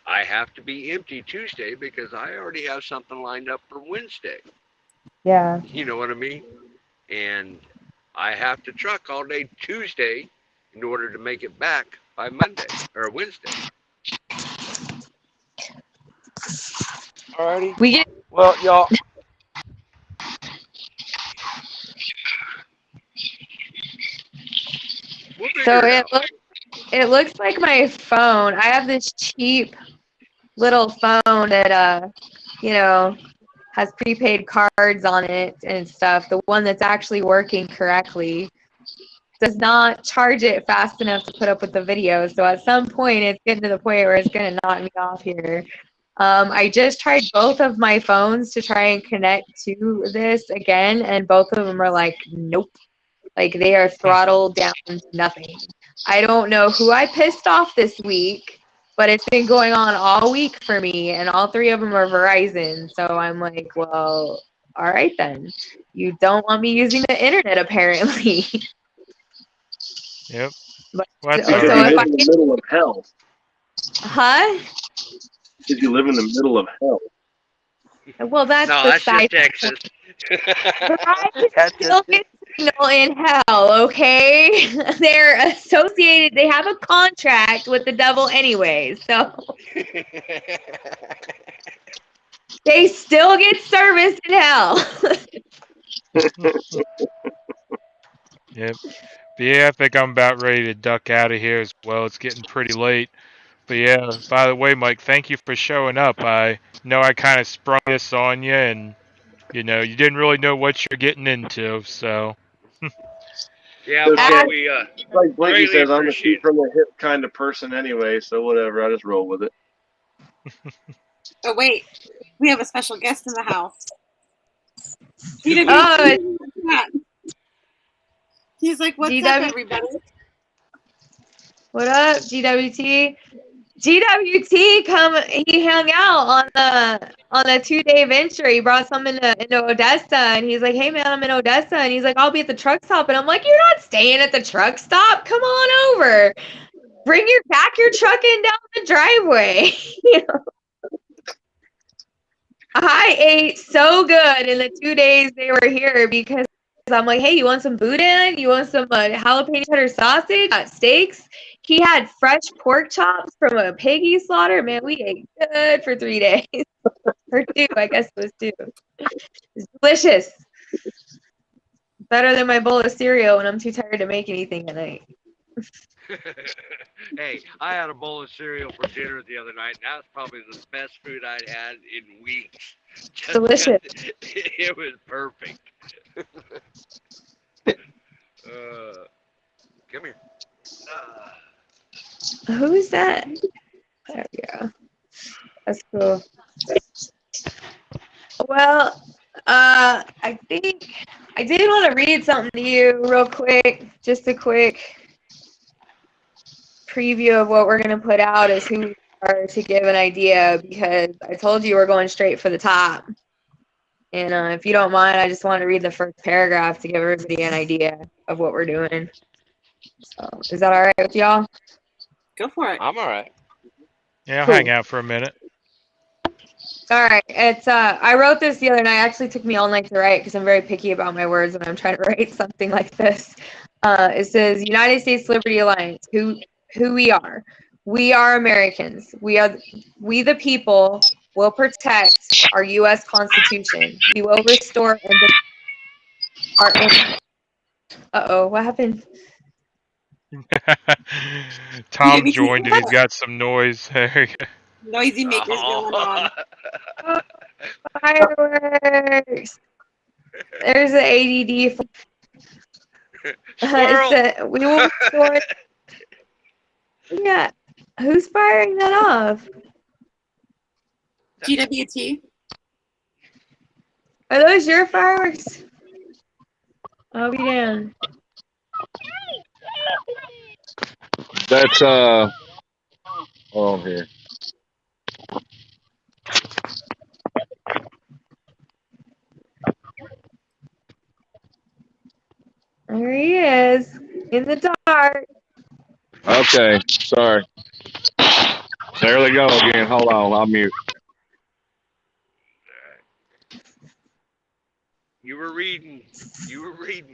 I have to be empty Tuesday because I already have something lined up for Wednesday. Yeah. You know what I mean? And I have to truck all day Tuesday in order to make it back by Monday or Wednesday. Alrighty. Well, y'all. So it looks like my phone. I have this cheap little phone that has prepaid cards on it and stuff. The one that's actually working correctly does not charge it fast enough to put up with the video. So at some point, it's getting to the point where it's going to knock me off here. I just tried both of my phones to try and connect to this again, and both of them are like, nope. Like they are throttled down to nothing. I don't know who I pissed off this week, but it's been going on all week for me, and all 3 of them are Verizon. So I'm like, well, all right then. You don't want me using the internet apparently. Yep. But, because you live in the middle of hell. Huh? Because you live in the middle of hell. Well, that's just Texas. Verizon still gets signal in hell, okay? They're associated. They have a contract with the devil anyway, so they still get service in hell. Yep. But yeah, I think I'm about ready to duck out of here as well. It's getting pretty late. But yeah, by the way, Mike, thank you for showing up. I know I kind of sprung this on you, and you didn't really know what you're getting into, so. Yeah, but we like Blinky says, I'm a shoot from the hip kind of person anyway, so whatever. I just roll with it. Oh wait, we have a special guest in the house. GWT, he's like, what's up, everybody? What up, GWT? GWT, he hung out on the 2-day venture. He brought some into Odessa, and he's like, hey man, I'm in Odessa, and he's like, I'll be at the truck stop, and I'm like, you're not staying at the truck stop, come on over, bring your truck in down the driveway. I ate so good in the 2 days they were here because I'm like, hey, you want some boudin? You want some jalapeno cheddar sausage? Got steaks. He had fresh pork chops from a piggy slaughter. Man, we ate good for 3 days. Or 2, I guess it was 2. It's delicious. Better than my bowl of cereal when I'm too tired to make anything at night. Hey, I had a bowl of cereal for dinner the other night, and that was probably the best food I'd had in weeks. Just Delicious. It was perfect. Come here. Who's that? There we go. That's cool. Well, I think I did want to read something to you real quick. Just a quick preview of what we're going to put out as who we are to give an idea, because I told you we're going straight for the top. And if you don't mind, I just want to read the first paragraph to give everybody an idea of what we're doing. So, is that all right with y'all? Go for it. I'm all right. Yeah, I'll Cool. hang out for a minute. All right. It's I wrote this the other night. It actually took me all night to write because I'm very picky about my words when I'm trying to write something like this. It says United States Liberty Alliance. Who we are. We are Americans. We the people will protect our U.S. Constitution. We will restore and our. Uh-oh, what happened? Tom joined and he's got some noise. There you go. Noisy makers going on. Oh, fireworks. There's an ADD. Squirrel. We will restore. Yeah. Who's firing that off? GWT. Are those your fireworks? I'll be damned. That's hold on here. There he is in the dark. Okay, sorry. There they go again. Hold on, I'll mute. You were reading,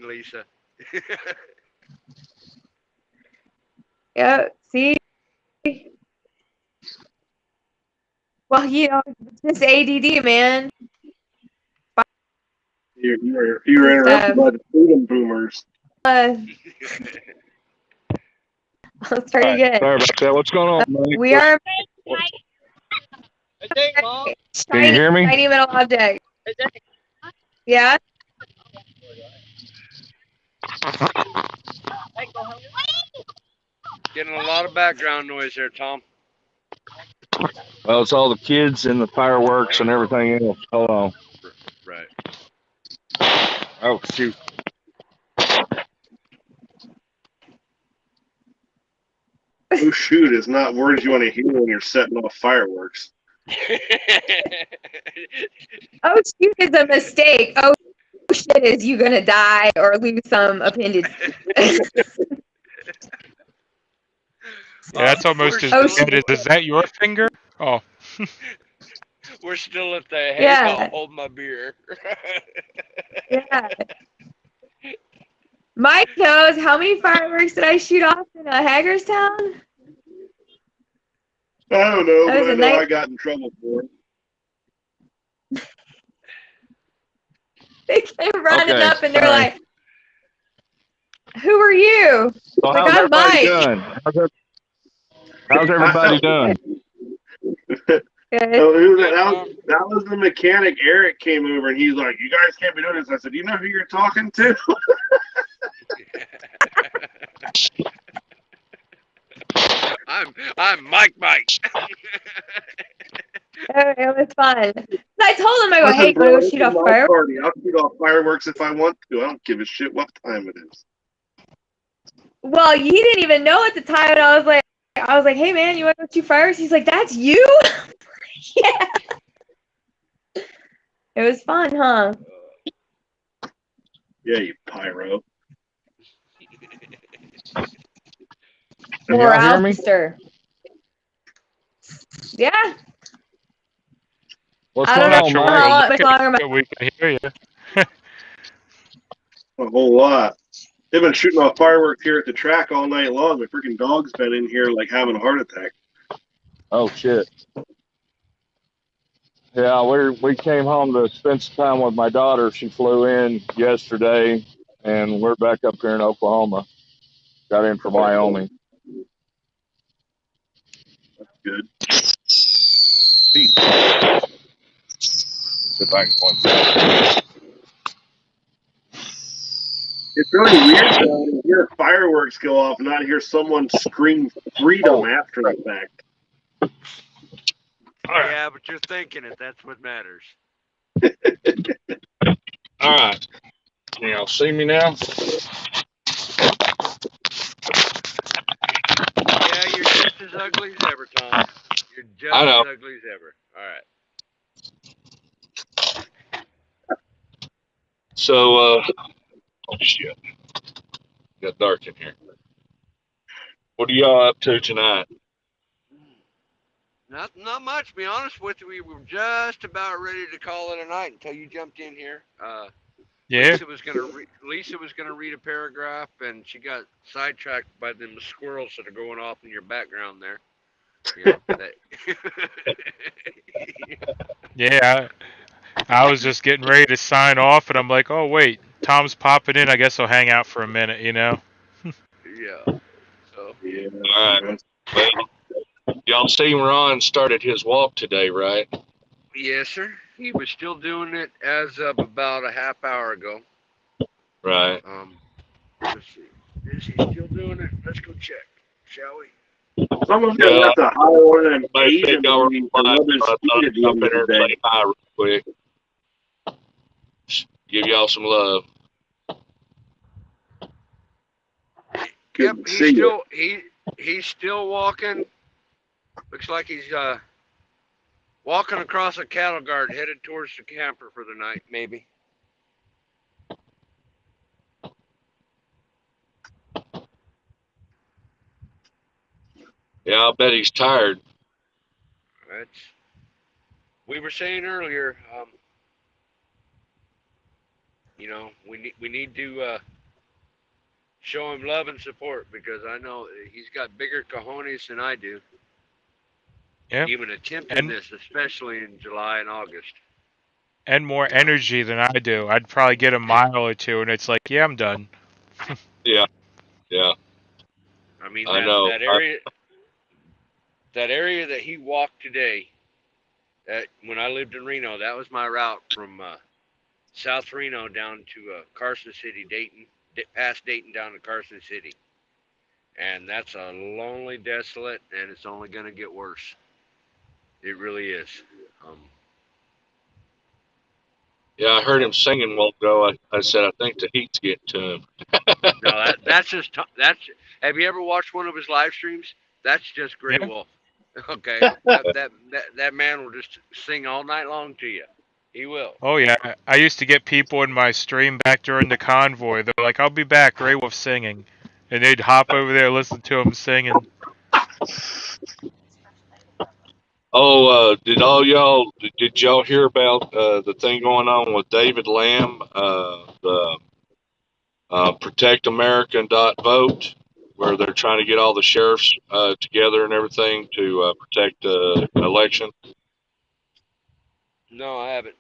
Lisa. Yep. See. Well, you know, it's just ADD, man. You were interrupted by the freedom boomers. I'll start again. Sorry about that. What's going on, Mike? We are. Can you hear me? Tiny metal object. Yeah. Getting a lot of background noise there, Tom. Well, it's all the kids and the fireworks and everything else. Hold on. Right. Oh, shoot. Oh, shoot is not words you want to hear when you're setting off fireworks. Oh, shoot is a mistake. Oh, shit is you gonna die or lose some appendage. Yeah, that's almost as bad as, is that your finger? Oh. We're still at the hey, Yeah. I'll hold my beer. Yeah. Mike knows how many fireworks did I shoot off in Hagerstown? I don't know, That but was I a know night- I got in trouble for it. They came running Okay, up and they're sorry. like, "Who are you?" So Like, how's I'm everybody Mike. doing? How's everybody doing? Good. So that was the mechanic. Eric came over and he's like, "You guys can't be doing this." I said, "You know who you're talking to?" I'm Mike. It was fun. I told him, I go, Listen, hey, bro, go this shoot is off my fireworks. party. I'll shoot off fireworks if I want to. I don't give a shit what time it is. Well, he didn't even know at the time, and I was like, hey man, you want to go shoot fireworks? He's like, that's you? Yeah. It was fun, huh? Yeah, you pyro. Can y'all hear me? Moralster. Yeah. What's I going don't on, know Mike? how much longer my We can hear you. A whole lot. They've been shooting off fireworks here at the track all night long. The freaking dog's been in here like having a heart attack. Oh shit. Yeah, we came home to spend some time with my daughter. She flew in yesterday, and we're back up here in Oklahoma. Got in from Wyoming. That's good. If I can go inside. It's really weird though to hear fireworks go off and not hear someone scream freedom after the fact. Yeah, but you're thinking it. That's what matters. All right. Can y'all see me now? Yeah, you're just as ugly as ever, Tom. You're just I know. as ugly as ever. All right. So, oh shit. Got dark in here. What are y'all up to tonight? Not much. To be honest with you, we were just about ready to call it a night until you jumped in here. Yeah. Lisa was gonna read a paragraph, and she got sidetracked by them squirrels that are going off in your background there. You know, Yeah. I was just getting ready to sign off, and I'm like, oh wait, Tom's popping in. I guess I'll hang out for a minute. Yeah. So. Yeah. All right. Well, y'all see Ron started his walk today, right? Yes, sir. He was still doing it as of about a half hour ago. Right. Let's see. Is he still doing it? Let's go check, shall we? Someone's gonna have to hire one of them Asian ladies to rub his feet at the Up end in of here the and day. say hi real quick. Give y'all some love. Yep, he's still walking. Looks like he's walking across a cattle guard headed towards the camper for the night, maybe. Yeah, I'll bet he's tired. We were saying earlier, we need to show him love and support, because I know he's got bigger cojones than I do. Yeah. Even attempting this, especially in July and August. And more energy than I do. I'd probably get a mile or two, and it's like, yeah, I'm done. Yeah. I mean, I know. that area that he walked today, when I lived in Reno, that was my route from South Reno down to Carson City, Dayton, past Dayton down to Carson City. And that's a lonely, desolate, and it's only going to get worse. It really is. Yeah, I heard him singing a while ago. I said, I think the heat's getting to him. No, that's just Have you ever watched one of his live streams? That's just Grey Wolf. Okay, that man will just sing all night long to you. He will. Oh yeah, I used to get people in my stream back during the convoy. They're like, "I'll be back." Grey Wolf singing, and they'd hop over there, listen to him singing. Oh, did y'all hear about the thing going on with David Lamb, the ProtectAmerican.vote, where they're trying to get all the sheriffs together and everything to protect the election? No, I haven't.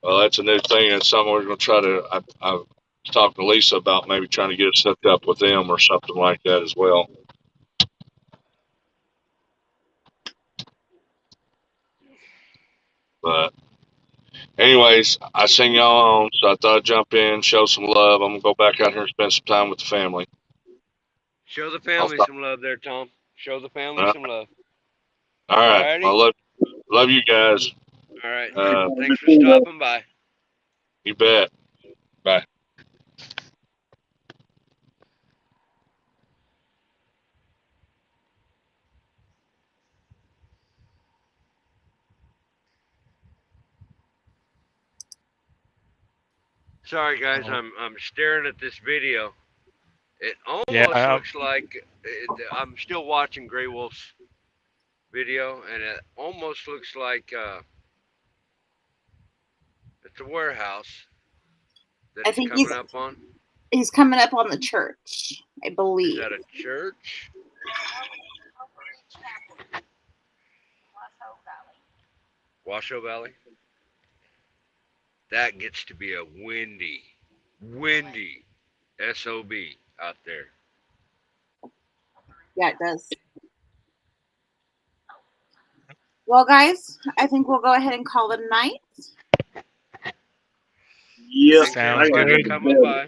Well, that's a new thing. That's something we're going to try to. I've talked to Lisa about maybe trying to get us hooked up with them or something like that as well. But anyways, I seen y'all on, so I thought I'd jump in, show some love. I'm going to go back out here and spend some time with the family. Show the family some love there, Tom. Show the family some love. All right. Alrighty? Well, Love you guys. All right. Uh, Thanks for stopping by. You bet. Bye. Sorry, guys. Oh. I'm staring at this video. It almost Yeah, looks like I'm still watching Grey Wolf's video, and it almost looks like it's a warehouse that I he's think coming up on. he's coming up on the church, I Is believe. that a church? Washoe Valley. That gets to be a windy SOB out there. Yeah, it does. Well, guys, I think we'll go ahead and call it a night. Yep. Thanks Sounds everybody good. coming by.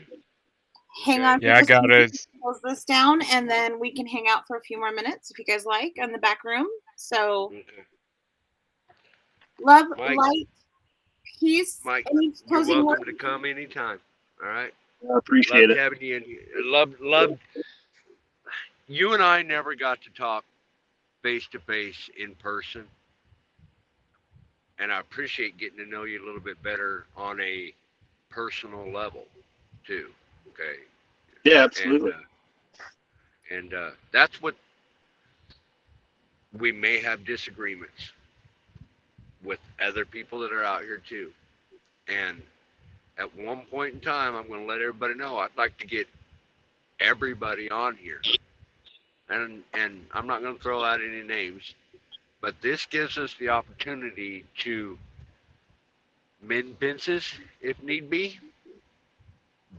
Hang Okay. on for yeah, I just a got minute it. to close this down, and then we can hang out for a few more minutes if you guys like in the back room. So, Okay. love, Mike. light, peace. Mike, Any you're closing welcome words? to come anytime. All right. I appreciate Loved it. having you in here. Love. You and I never got to talk face to face in person, and I appreciate getting to know you a little bit better on a personal level too. Okay. Yeah, absolutely. And that's what we may have disagreements with other people that are out here too. And at one point in time, I'm going to let everybody know I'd like to get everybody on here. And I'm not going to throw out any names, but this gives us the opportunity to mend fences if need be,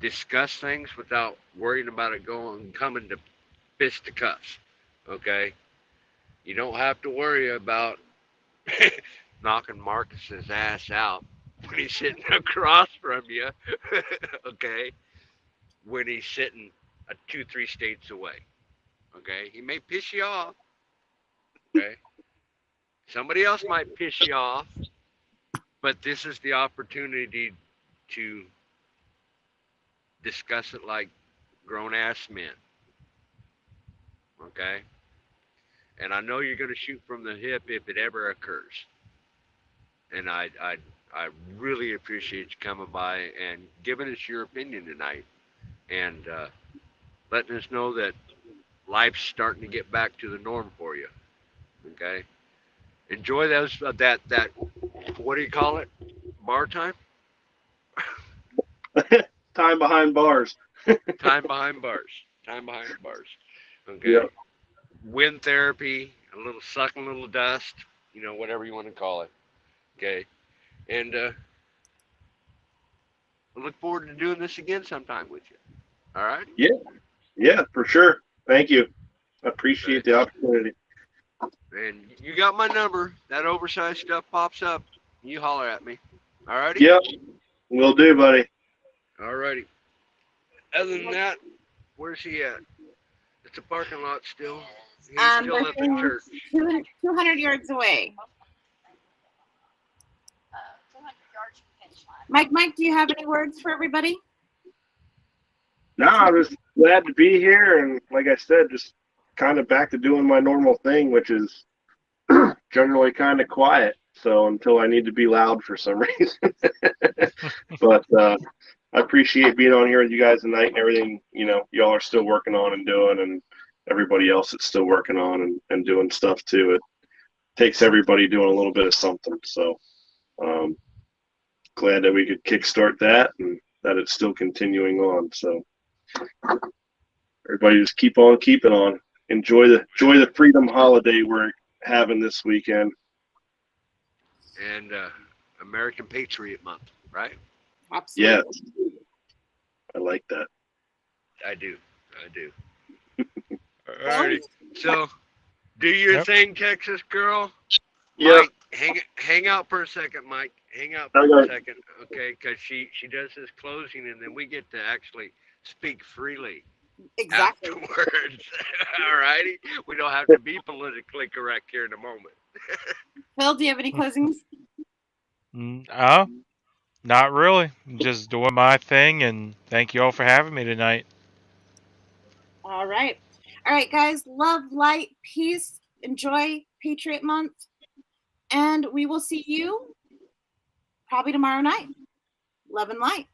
discuss things without worrying about it coming to fisticuffs. Okay? You don't have to worry about knocking Marcus's ass out when he's sitting across from you. Okay? When he's sitting 2-3 states away. Okay? He may piss you off. Okay? Somebody else might piss you off, but this is the opportunity to discuss it like grown ass men. Okay? And I know you're going to shoot from the hip if it ever occurs. And I really appreciate you coming by and giving us your opinion tonight, and letting us know that life's starting to get back to the norm for you. Okay? Enjoy those that what do you call it? Bar time? Time behind bars. Time behind bars. Time behind bars. Okay. Yep. Wind therapy, a little sucking a little dust, whatever you want to call it. Okay. And I look forward to doing this again sometime with you. All right? Yeah, for sure. Thank you. I appreciate the opportunity. And you got my number. That oversized stuff pops up. You holler at me. All righty? Yep. Will do, buddy. All righty. Other than that, where's he at? It's a parking lot still. He's still at the church. 200 yards away. Mike, do you have any words for everybody? No, I'm just glad to be here, and like I said, just kind of back to doing my normal thing, which is generally kind of quiet. So until I need to be loud for some reason. But I appreciate being on here with you guys tonight and everything, y'all are still working on and doing, and everybody else that's still working on and doing stuff too. It takes everybody doing a little bit of something. So glad that we could kickstart that and that it's still continuing on. So everybody just keep on keeping on. Enjoy the freedom holiday we're having this weekend. And American Patriot Month, right? Absolutely. Yes. I like that. I do. All righty. So, do your thing, Texas girl. Yeah. Mike, hang out for a second, Mike. Hang out for a second, okay? Because she does this closing, and then we get to actually speak freely. Exactly. Afterwards. All righty. We don't have to be politically correct here in a moment. Phil, do you have any closings? Not really. Just doing my thing, and thank you all for having me tonight. All right. All right, guys. Love, light, peace. Enjoy Patriot Month. And we will see you probably tomorrow night. Love and light.